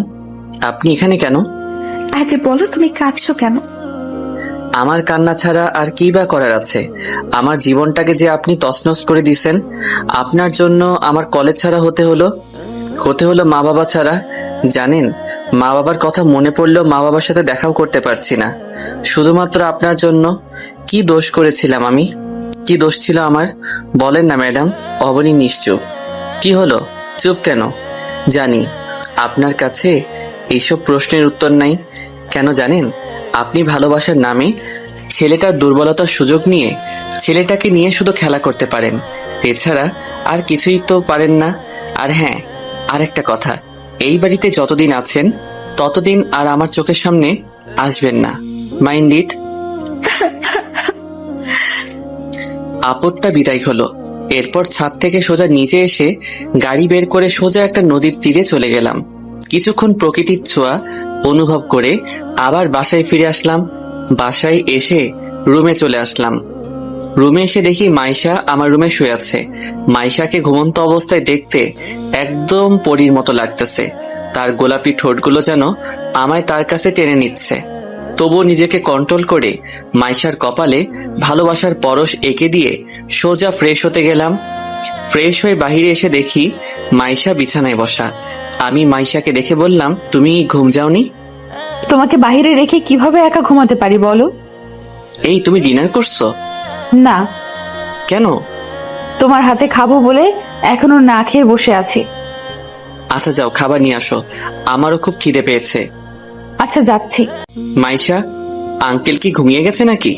আপনি এখানে কেন? আগে বলো, তুমি কাঁদছো কেন? আমার কান্না ছাড়া আর কি বা করার আছে? আমার জীবনটাকে যে আপনি তছনছ করে দিছেন। আপনার জন্য আমার কলেজ ছাড়া হতে হলো মা বাবা ছাড়া। জানেন, মা বাবার কথা মনে পড়লেও মা বাবার সাথে দেখাও করতে পারছি না, শুধুমাত্র আপনার জন্য। কি দোষ করেছিলাম আমি? কি দোষ ছিল আমার? বলেন না ম্যাডাম। অবনী নিশ্চুপ। কি হলো, চুপ কেন? জানি আপনার কাছে এইসব প্রশ্নের উত্তর নাই। কেন জানেন? আপনি ভালোবাসার নামে ছেলেটার দুর্বলতার সুযোগ নিয়ে ছেলেটাকে নিয়ে শুধু খেলা করতে পারেন, এছাড়া আর কিছুই তো পারেন না। আর হ্যাঁ, আরেকটা কথা, এই বাড়িতে যতদিন আছেন ততদিন আর আমার চোখের সামনে আসবেন না। Mind it. আপদটা বিদায় হলো। এরপর ছাদ থেকে সোজা নিচে এসে গাড়ি বের করে সোজা একটা নদীর তীরে চলে গেলাম। কিছুক্ষণ প্রকৃতির ছোঁয়া অনুভব করে আবার বাসায় ফিরে আসলাম। বাসায় এসে রুমে চলে আসলাম। রুমে এসে দেখি মাইশা আমার রুমে শুয়ে আছে। মাইশাকে ঘুমন্ত অবস্থায় দেখতে একদম পরীর মতো লাগতেছে। তার গোলাপি ঠোঁটগুলো যেন আমায় তার কাছে টেনে নিচ্ছে। তবুও নিজেকে কন্ট্রোল করে মাইশার কপালে ভালোবাসার পরশ এঁকে দিয়ে সোজা ফ্রেশ হতে গেলাম। ফ্রেশ হয়ে বাহিরে এসে দেখি মাইশা বিছানায় বসা। আমি মাইশাকে দেখে বললাম, তুমি ঘুম যাওনি? তোমাকে বাইরে রেখে কিভাবে একা ঘুমাতে পারি বলো? এই তুমি ডিনার করছো? না। কেন? তোমার হাতে খাবো বলে এখনো না খেয়ে বসে আছি। আচ্ছা যাও, খাবার নিয়ে আসো, আমারও খুব খিদে পেয়েছে। আচ্ছা যাচ্ছি। মাইশা, আঙ্কেল কি ঘুমিয়ে গেছে নাকি?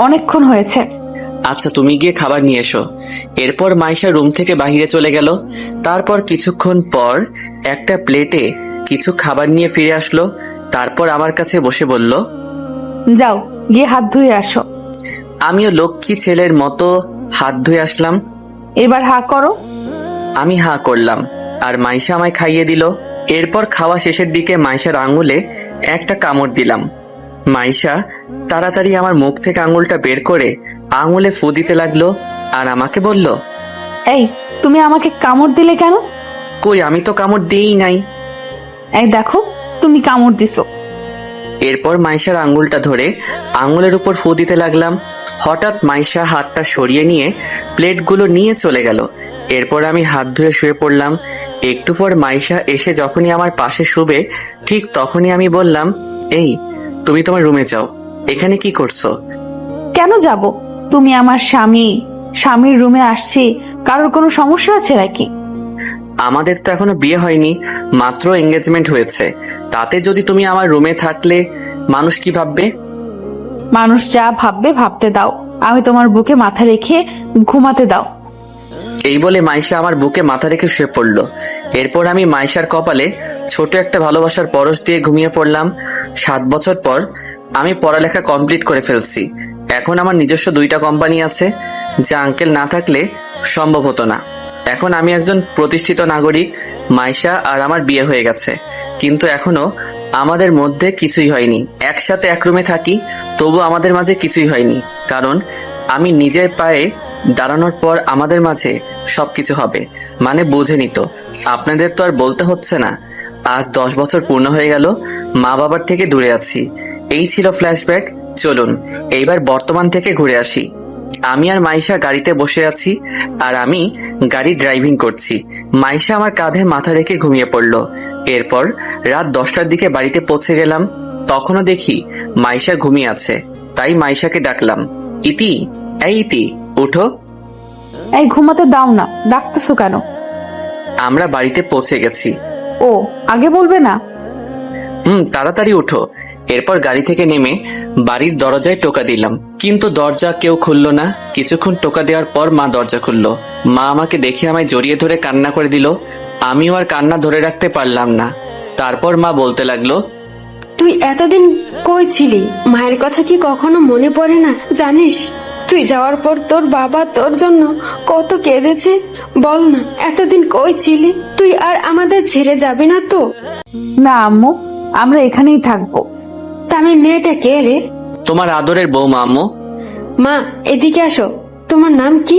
অনেকক্ষণ হয়েছে। আচ্ছা তুমি গিয়ে খাবার নিয়ে এসো। এরপর মাইশা রুম থেকে বাহিরে চলে গেল। তারপর কিছুক্ষণ পর একটা প্লেটে কিছু খাবার নিয়ে ফিরে আসলো। তারপর আমার কাছে বসে বলল, যাও গিয়ে হাত ধুয়ে আসো। আমিও লক্ষ্মী ছেলের মতো হাত ধুয়ে আসলাম। এবার হা করো। আমি হা করলাম আর মাইশা আমায় খাইয়ে দিল। এরপর খাওয়া শেষের দিকে মাইশার আঙুলে একটা কামড় দিলাম। মাইশা তাড়াতাড়ি আমার মুখ থেকে আঙুলটা বের করে আঙুলে ফু দিতে লাগলো আর আমাকে বলল, এই তুমি আমাকে কামড় দিলে কেন? কই, আমি তো কামড় দিই নাই। এই দেখো তুমি কামড় দিছো। এরপর মাইশার আঙুলটা ধরে আঙুলের উপর ফু দিতে লাগলাম। হঠাৎ মাইশা হাতটা সরিয়ে নিয়ে প্লেটগুলো নিয়ে চলে গেল। এরপর আমি হাত ধুয়ে শুয়ে পড়লাম। একটু পর মাইশা এসে যখনই আমার পাশে শুবে ঠিক তখনই আমি বললাম, এই তুমি তোমার রুমে যাও, এখানে কি করছো? কেন যাব? তুমি আমার স্বামী, স্বামীর রুমে আসছি, কারোর কোনো সমস্যা আছে নাকি? আমাদের তো এখনো বিয়ে হয়নি, মাত্র এঙ্গেজমেন্ট হয়েছে। তাতে যদি তুমি আমার রুমে থাকলে মানুষ কি ভাববে? মানুষ যা ভাববে ভাবতে দাও, আমি তোমার বুকে মাথা রেখে ঘুমাতে দাও। এই বলে মাইশা আমার বুকে মাথা রেখে শুয়ে পড়ল। এরপর আমি মাইশার কপালে ছোট একটা ভালোবাসার পরশ দিয়ে ঘুমিয়ে পড়লাম। 7 বছর পর আমি পড়ালেখা কমপ্লিট করে ফেলছি। এখন আমার নিজস্ব 2টা কোম্পানি আছে, যা আঙ্কেল না থাকলে সম্ভব হতো না। এখন আমি একজন প্রতিষ্ঠিত নাগরিক। মাইশা আর আমার বিয়ে হয়ে গেছে, কিন্তু এখনো আমাদের মধ্যে কিছুই হয়নি। একসাথে এক রুমে থাকি, তবু আমাদের মাঝে কিছুই হয়নি। কারণ আমি নিজের পায়ে দাঁড়ানোর পর আমাদের মাঝে সবকিছু হবে। মানে বুঝে নিত। আপনাদের তো আর বলতে হচ্ছে না। আজ 10 বছর পূর্ণ হয়ে গেল, মা বাবার থেকে দূরে আছি। এই ছিল ফ্ল্যাশব্যাক। চলুন এইবার বর্তমান থেকে ঘুরে আসি। আমি আর মাইশা গাড়িতে বসে আছি আর আমি গাড়ি ড্রাইভিং করছি। মাইশা আমার কাঁধে মাথা রেখে ঘুমিয়ে পড়ল। এরপর রাত 10টার দিকে বাড়িতে পৌঁছে গেলাম। তখনও দেখি মাইশা ঘুমিয়ে আছে। তাই মাইশাকে ডাকলাম, ইতি, এই ইতি, উঠো। এই ঘুমাতে দাও না, ডাকতেছো কেন? আমরা বাড়িতে পৌঁছে গেছি। ও আগে বলবে না? তাড়াতাড়ি উঠো। এরপর গাড়ি থেকে নেমে বাড়ির দরজায় টোকা দিলাম, কিন্তু দরজা কেউ খুললো না। কিছুক্ষণ টোকা দেওয়ার পর মা দরজা খুললো। মা আমাকে দেখে আমায় জড়িয়ে ধরে কান্না করে দিল। আমিও আর কান্না ধরে রাখতে পারলাম না। তারপর মা বলতে লাগলো, তুই এতদিন কই ছিলি? মায়ের কথা কি কখনো মনে পড়ে না? জানিস তুই যাওয়ার পর তোর বাবা তোর জন্য কত কেঁদেছে? বল না, এতদিন কই ছিলি? তুই আর আমাদের ছেড়ে যাবি না তো? না আম্মু, আমরা এখানেই থাকবো। তামিম মেয়েটা কে রে? তোমার আদরের বৌমা আম্মু। মা এদিকে আসো, তোমার নাম কি?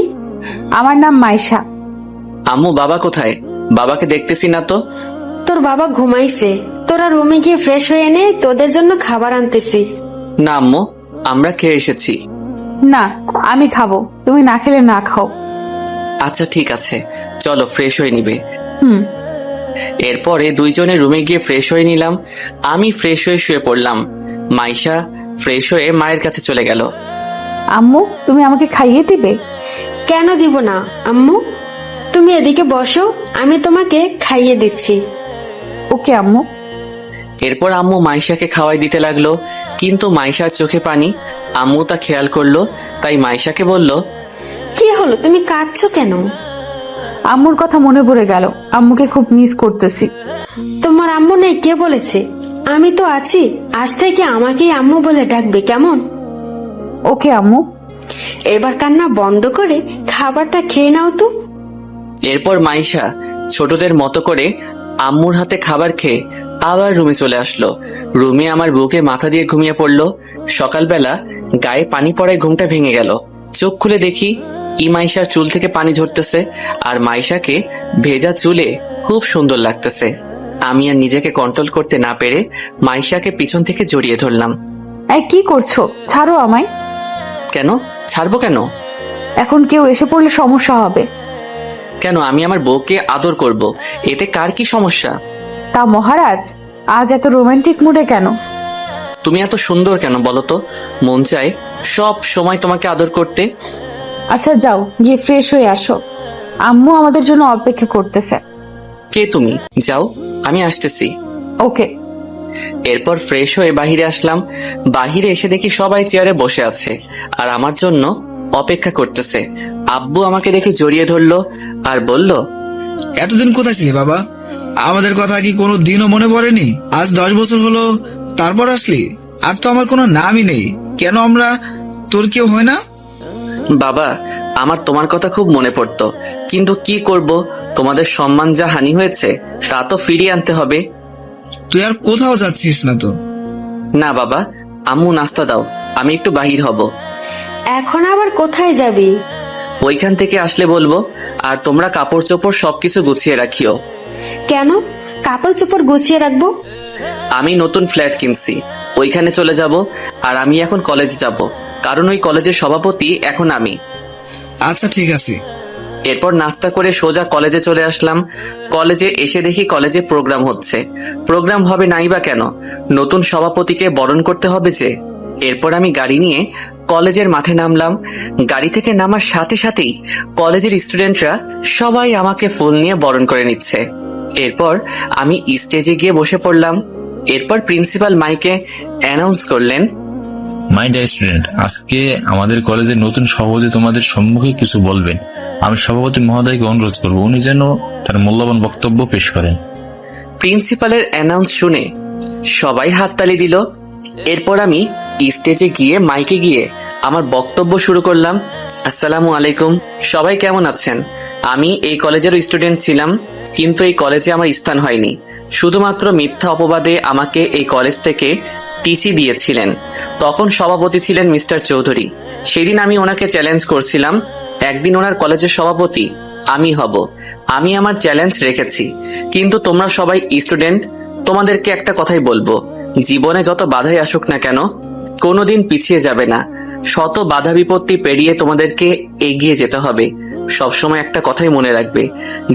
আমার নাম মাইশা। আম্মু, বাবা কোথায়? বাবাকে দেখতেছি না তো। তোর বাবা ঘুমাইছে, তোরা রুমে গিয়ে ফ্রেশ হয়ে নে, তোদের জন্য খাবার আনতেছি। না আম্মু, আমরা খেয়ে এসেছি। না আমি খাবো, তুমি না খেলে না খাও। আচ্ছা ঠিক আছে, চলো ফ্রেশ হয়ে নিবে। হুম। এরপরে দুইজনে রুমে গিয়ে ফ্রেশ হয়ে নিলাম। আমি ফ্রেশ হয়ে শুয়ে পড়লাম। মাইশা ফ্রেশ হয়ে মায়ের কাছে চলে গেল। আম্মু তুমি আমাকে খাইয়ে দিবে? কেন দিব না আম্মু, তুমি এদিকে বসো, আমি তোমাকে খাইয়ে দিচ্ছি। ওকে আম্মু। এরপর আম্মু মাইশাকে খাওয়াই দিতে লাগলো, কিন্তু মাইশার চোখে পানি। আম্মু তা খেয়াল করলো, তাই মাইশাকে বলল, কি হলো, তুমি কাঁদছো কেন? আম্মুর কথা মনে পড়ে গেল, আম্মুকে খুব মিস করতেছি। তোমার আম্মু নেই কে বলেছে? আমি তো আছি, আজ থেকে আমাকেই আম্মু বলে ডাকবে, কেমন? ওকে আম্মু। এবার কান্না বন্ধ করে খাবারটা খেয়ে নাও তো। এরপর মাইশা ছোটদের মতো করে আম্মুর হাতে খাবার খেয়ে আবার রুমে চলে আসলো। রুমে আমার বুকে মাথা দিয়ে ঘুমিয়ে পড়লো। সকালবেলা গায়ে পানি পড়ায় ঘুমটা ভেঙে গেল। চোখ খুলে দেখি মাইশার চুল থেকে পানি ঝরতেছে, আর মাইশাকে ভেজা চুলে খুব সুন্দর লাগতেছে। আমি আর নিজেকে কন্ট্রোল করতে না পেরে মাইশাকে পিছন থেকে জড়িয়ে ধরলাম। এই কি করছো? ছাড়ো আমায়। কেন ছাড়বো কেন? এখন কেউ এসে পড়লে সমস্যা হবে। কেন? আমি আমার বউকে আদর করব, এতে কার কি সমস্যা? তা মহারাজ, আজ এত রোমান্টিক মুডে কেন? তুমি এত সুন্দর কেন বলো তো? মন চায় সব সময় তোমাকে আদর করতে। আচ্ছা যাও, গিয়ে ফ্রেশ হয়ে আসো, আম্মু আমাদের জন্য অপেক্ষা করতেছে। কে তুমি? যাও, আমি আসতেছি। ওকে। এরপর ফ্রেশ হয়ে বাহিরে আসলাম। বাহিরে এসে দেখি সবাই চেয়ারে বসে আছে আর আমার জন্য অপেক্ষা করতেছে। আব্বু আমাকে দেখে জড়িয়ে ধরলো আর বলল, এতদিন কোথায় ছিলি বাবা? আমাদের কথা কি কোনো দিনও মনে পড়েনি? আজ 10 বছর হলো তারপর আসলি, আর তো আমার কোনো নামই নেই। কেন আমরা তোর কেউ হয় না? বাবা, আমার তোমার কথা খুব মনে পড়তো, কিন্তু কি করব, তোমাদের সম্মান যা হানি হয়েছে তা তো ফিরিয়ে আনতে হবে। তুই আর কোথাও যাচ্ছিস না তো? না বাবা, আম্মু নাস্তা দাও, আমি একটু বাহির হব। এখন আবার কোথায় যাবি? ওইখান থেকে আসলে বলবো। আর তোমরা কাপড় চোপড় সবকিছু গুছিয়ে রাখিও। কেন কাপড় চোপড় গুছিয়ে রাখবো? আমি নতুন ফ্ল্যাট কিনছি, ওইখানে চলে যাব। আর আমি এখন কলেজে যাব, কারণ ওই কলেজের সভাপতি এখন আমি। আচ্ছা ঠিক আছে। এরপর নাস্তা করে সোজা কলেজে চলে আসলাম। কলেজে এসে দেখি কলেজে প্রোগ্রাম হচ্ছে। প্রোগ্রাম হবে নাই বা কেন, নতুন সভাপতিকে বরণ করতে হবে যে। এরপর আমি গাড়ি নিয়ে কলেজের মাঠে নামলাম। গাড়ি থেকে নামার সাথে সাথেই কলেজের স্টুডেন্টরা সবাই আমাকে ফুল নিয়ে বরণ করে নিচ্ছে। এরপর আমি স্টেজে গিয়ে বসে পড়লাম। এরপর প্রিন্সিপাল মাইকে অ্যানাউন্স করলেন, মাই ডিয়ার স্টুডেন্ট, আজকে আমাদের কলেজের নতুন সভাপতি তোমাদের সম্মুখে কিছু বলবেন। আমি সভাপতি মহোদয়কে অনুরোধ করব উনি যেন তার মূল্যবান বক্তব্য পেশ করেন। প্রিন্সিপালের অ্যানাউন্স শুনে সবাই হাততালি দিল। এরপর আমি স্টেজে গিয়ে মাইকে গিয়ে আমার বক্তব্য শুরু করলাম। আসসালামু আলাইকুম, সবাই কেমন আছেন? আমি এই কলেজের স্টুডেন্ট ছিলাম, কিন্তু এই কলেজে আমার স্থান হয়নি। শুধুমাত্র মিথ্যা অপবাদে আমাকে এই কলেজ থেকে টিসি দিয়েছিলেন। তখন সভাপতি ছিলেন মিস্টার চৌধুরী। সেদিন আমি ওনাকে চ্যালেঞ্জ করছিলাম, একদিন ওনার কলেজের সভাপতি আমি হব। আমি আমার চ্যালেঞ্জ রেখেছি। কিন্তু তোমরা সবাই স্টুডেন্ট, তোমাদেরকে একটা কথাই বলবো, জীবনে যত বাধাই আসুক না কেন, কোনোদিন পিছিয়ে যাবে না। শত বাধা বিপত্তি পেরিয়ে তোমাদেরকে এগিয়ে যেতে হবে। সবসময় একটা কথাই মনে রাখবে,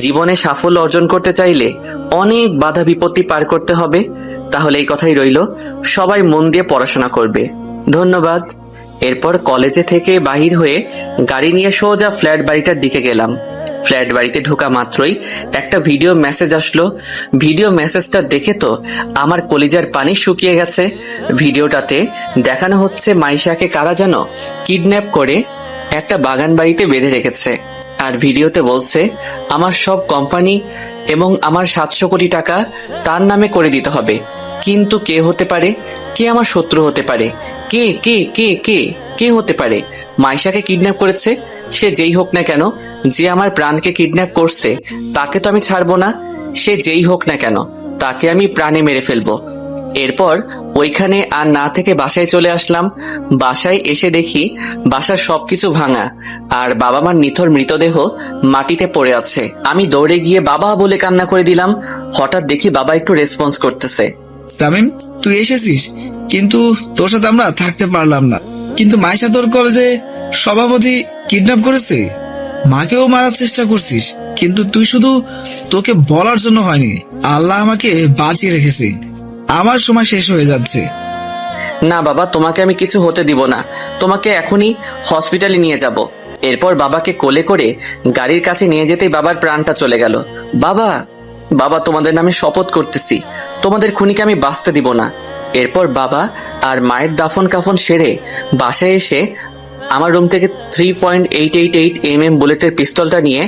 জীবনে সাফল্য অর্জন করতে চাইলে অনেক বাধা বিপত্তি পার করতে হবে। তাহলে এই কথাই রইল, সবাই মন দিয়ে পড়াশোনা করবে। ধন্যবাদ। এরপর কলেজে থেকে বাহির হয়ে গাড়ি নিয়ে সোজা ফ্ল্যাট বাড়িটার দিকে গেলাম। ফ্ল্যাট বাড়িতে ঢোকা মাত্রই একটা ভিডিও মেসেজ আসলো। ভিডিও মেসেজটা দেখে তো আমার কলিজার পানি শুকিয়ে গেছে। ভিডিওটাতে দেখানো হচ্ছে মাইশাকে কারা যেন কিডন্যাপ করে একটা বাগান বাড়িতে বেঁধে রেখেছে। আর ভিডিওতে বলছে আমার সব কোম্পানি এবং আমার 700 কোটি টাকা তার নামে করে দিতে হবে। কিন্তু কে হতে পারে? কে আমার শত্রু হতে পারে? কে কে কে কে কে হতে পারে? মাইশাকে কিডন্যাপ করেছে, সে যেই হোক না কেন, যে আমার প্রাণকে কিডন্যাপ করছে তাকে তো আমি ছাড়বো না। সে যেই হোক না কেন, তাকে আমি প্রাণে মেরে ফেলবো। এরপর ওইখানে আর না থেকে বাসায় চলে আসলাম। বাসায় এসে দেখি বাসার সবকিছু ভাঙা, আর বাবা মার নিথর মৃতদেহ মাটিতে পড়ে আছে। আমি দৌড়ে গিয়ে বাবা বলে কান্না করে দিলাম। হঠাৎ দেখি বাবা একটু রেসপন্স করতেছে। তামিম, তুই এসেছিস, কিন্তু তোর সাথে আমরা থাকতে পারলাম না। কিন্তু মাইশা তোর কলেজে সভাপতি কিডন্যাপ করেছে, মাকেও মারার চেষ্টা করছিস, কিন্তু তুই শুধু তোকে বলার জন্য হয়নি, আল্লাহ আমাকে বাঁচিয়ে রেখেছে। আমার সময় শেষ হয়ে যাচ্ছে। না বাবা, তোমাকে আমি কিছু হতে দিব না, তোমাকে এখনই হসপিটালে নিয়ে যাব। এরপর বাবাকে কোলে করে গাড়ির কাছে নিয়ে যেতেই বাবার প্রাণটা চলে গেল। বাবা, বাবা, তোমাদের নামে শপথ করতেছি, তোমাদের খুনিকে আমি বাঁচতে দিব না। এরপর বাবা আর মায়ের দাফন কাফন সেরে বাসায় এসে আমার রুম থেকে 3.888 mm বুলেটের পিস্তলটা নিয়ে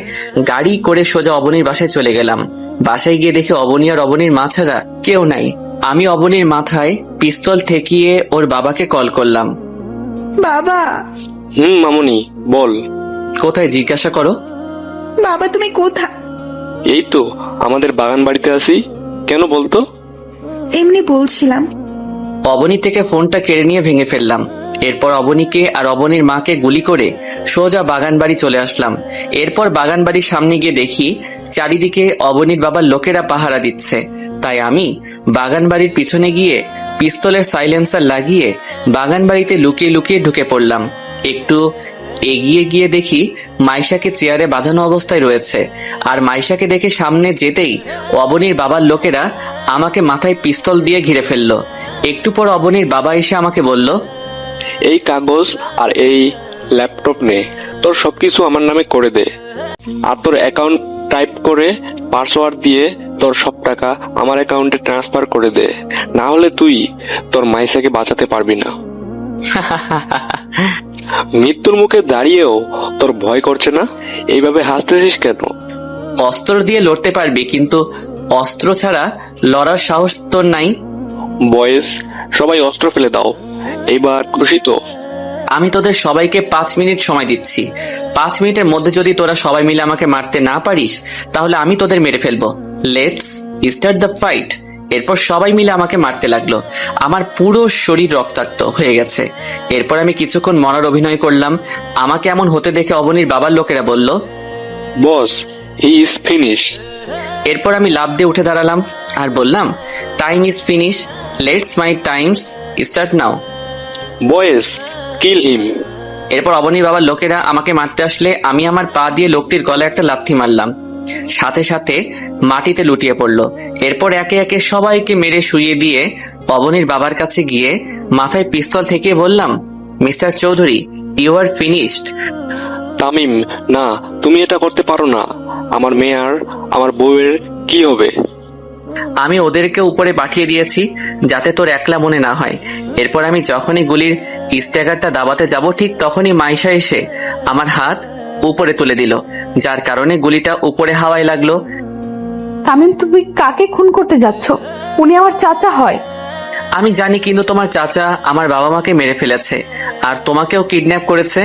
গাড়ি করে সোজা অবনীর বাসায় চলে গেলাম। বাসায় গিয়ে দেখি অবনী আর অবনীর মা ছাড়া কেউ নাই। আমি অবনীর মাথায় পিস্তল ঠেকিয়ে ওর বাবাকে কল করলাম। বাবা। মামুনি বল। কোথায় জিজ্ঞাসা করো? বাবা তুমি কোথায়? এই তো আমাদের বাগান বাড়িতে আছি। কেন বলতো? এমনি বলছিলাম। অবনী থেকে ফোনটা কেড়ে নিয়ে ভেঙে ফেললাম। এরপর অবনীকে আর অবনীর মাকে গুলি করে সোজা বাগান বাড়ি চলে আসলাম। এরপর বাগান বাড়ির সামনে গিয়ে দেখি চারিদিকে অবনীর বাবার লোকেরা পাহারা দিচ্ছে। তাই আমি বাগান বাড়ির পিছনে গিয়ে পিস্তলের সাইলেন্সার লাগিয়ে বাগান বাড়িতে লুকিয়ে লুকিয়ে ঢুকে পড়লাম। একটু এগিয়ে গিয়ে দেখি মাইশাকে চেয়ারে বাঁধানো অবস্থায় রয়েছে। আর মাইশাকে দেখে সামনে যেতেই অবনীর বাবার লোকেরা আমাকে মাথায় পিস্তল দিয়ে ঘিরে ফেললো। একটু পর অবনীর বাবা এসে আমাকে বলল, এই কাগজ আর এই ল্যাপটপ নে, তোর সবকিছু আমার নামে করে দে, আর তোর অ্যাকাউন্ট টাইপ করে পাসওয়ার্ড দিয়ে তোর সব টাকা আমার অ্যাকাউন্টে ট্রান্সফার করে দে, না হলে তুই তোর মাইসাকে বাঁচাতে পারবি না। মৃত্যুর মুখে দাঁড়িয়েও তোর ভয় করছে না? এইভাবে হাসতেছিস কেন? অস্ত্র দিয়ে লড়তে পারবি, কিন্তু অস্ত্র ছাড়া লড়ার সাহস তোর নাই। বয়েস, সবাই অস্ত্র ফেলে দাও। এইবার খুশি তো? আমি তোদের সবাইকে 5 মিনিট সময় দিচ্ছি। 5 মিনিটের মধ্যে যদি তোরা সবাই মিলে আমাকে মারতে না পারিস, তাহলে আমি তোদের মেরে ফেলবো। Let's start the fight. এরপর সবাই মিলে আমাকে মারতে লাগলো। আমার পুরো শরীর রক্তাক্ত হয়ে গেছে। এরপর আমি কিছুক্ষণ মরার অভিনয় করলাম। আমাকে এমন হতে দেখে অবনীর বাবার লোকেরা বলল, বস, হি ইজ ফিনিশ। এরপর আমি লাফ দিয়ে উঠে দাঁড়ালাম আর বললাম, time is finish, let's my times start now. বয়েস, কিল হিম। এরপর অবনীর বাবার লোকেরা আমাকে মারতে আসলে আমি আমার পা দিয়ে লোকটির গলায় একটা লাথি মারলাম। সাথে সাথে মাটিতে লুটিয়ে পড়লো। এরপর একে একে সবাইকে মেরে শুইয়ে দিয়ে অবনীর বাবার কাছে গিয়ে মাথায় পিস্তল থেকে বললাম, mister Chowdhury, you are finished. Tamim, না, তুমি এটা করতে পারো না। আমার মেয়ে আর আমার বউয়ের কি হবে? আমি ওদেরকে উপরে পাঠিয়ে দিয়েছি যাতে তোর একলা মনে না হয়। এরপর আমি যখনই গুলির স্ট্যাগারটা দাবাতে যাব, ঠিক তখনই মাইশা এসে আমার হাত উপরে তুলে দিল, যার কারণে গুলিটা উপরে হাওয়ায় লাগলো। তামিম, তুমি কাকে খুন করতে যাচ্ছ? উনি আমার চাচা হয়। আমি জানি, কিন্তু তোমার চাচা আমার বাবা মাকে মেরে ফেলেছে আর তোমাকেও কিডন্যাপ করেছে।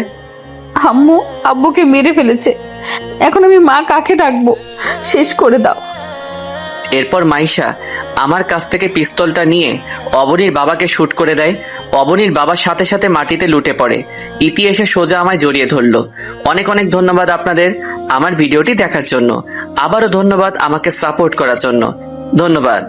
আম্মু আব্বুকে মেরে ফেলেছে। এখন আমি মা কাকে ডাকবো? শেষ করে দাও। এরপর মাইশা আমার কাছ থেকে পিস্তলটা নিয়ে অবনীর বাবাকে শুট করে দেয়। অবনীর বাবার সাথে সাথে মাটিতে লুটে পড়ে। ইতি এসে সোজা আমায় জড়িয়ে ধরলো। অনেক অনেক ধন্যবাদ আপনাদের আমার ভিডিওটি দেখার জন্য। আবারও ধন্যবাদ আমাকে সাপোর্ট করার জন্য। ধন্যবাদ।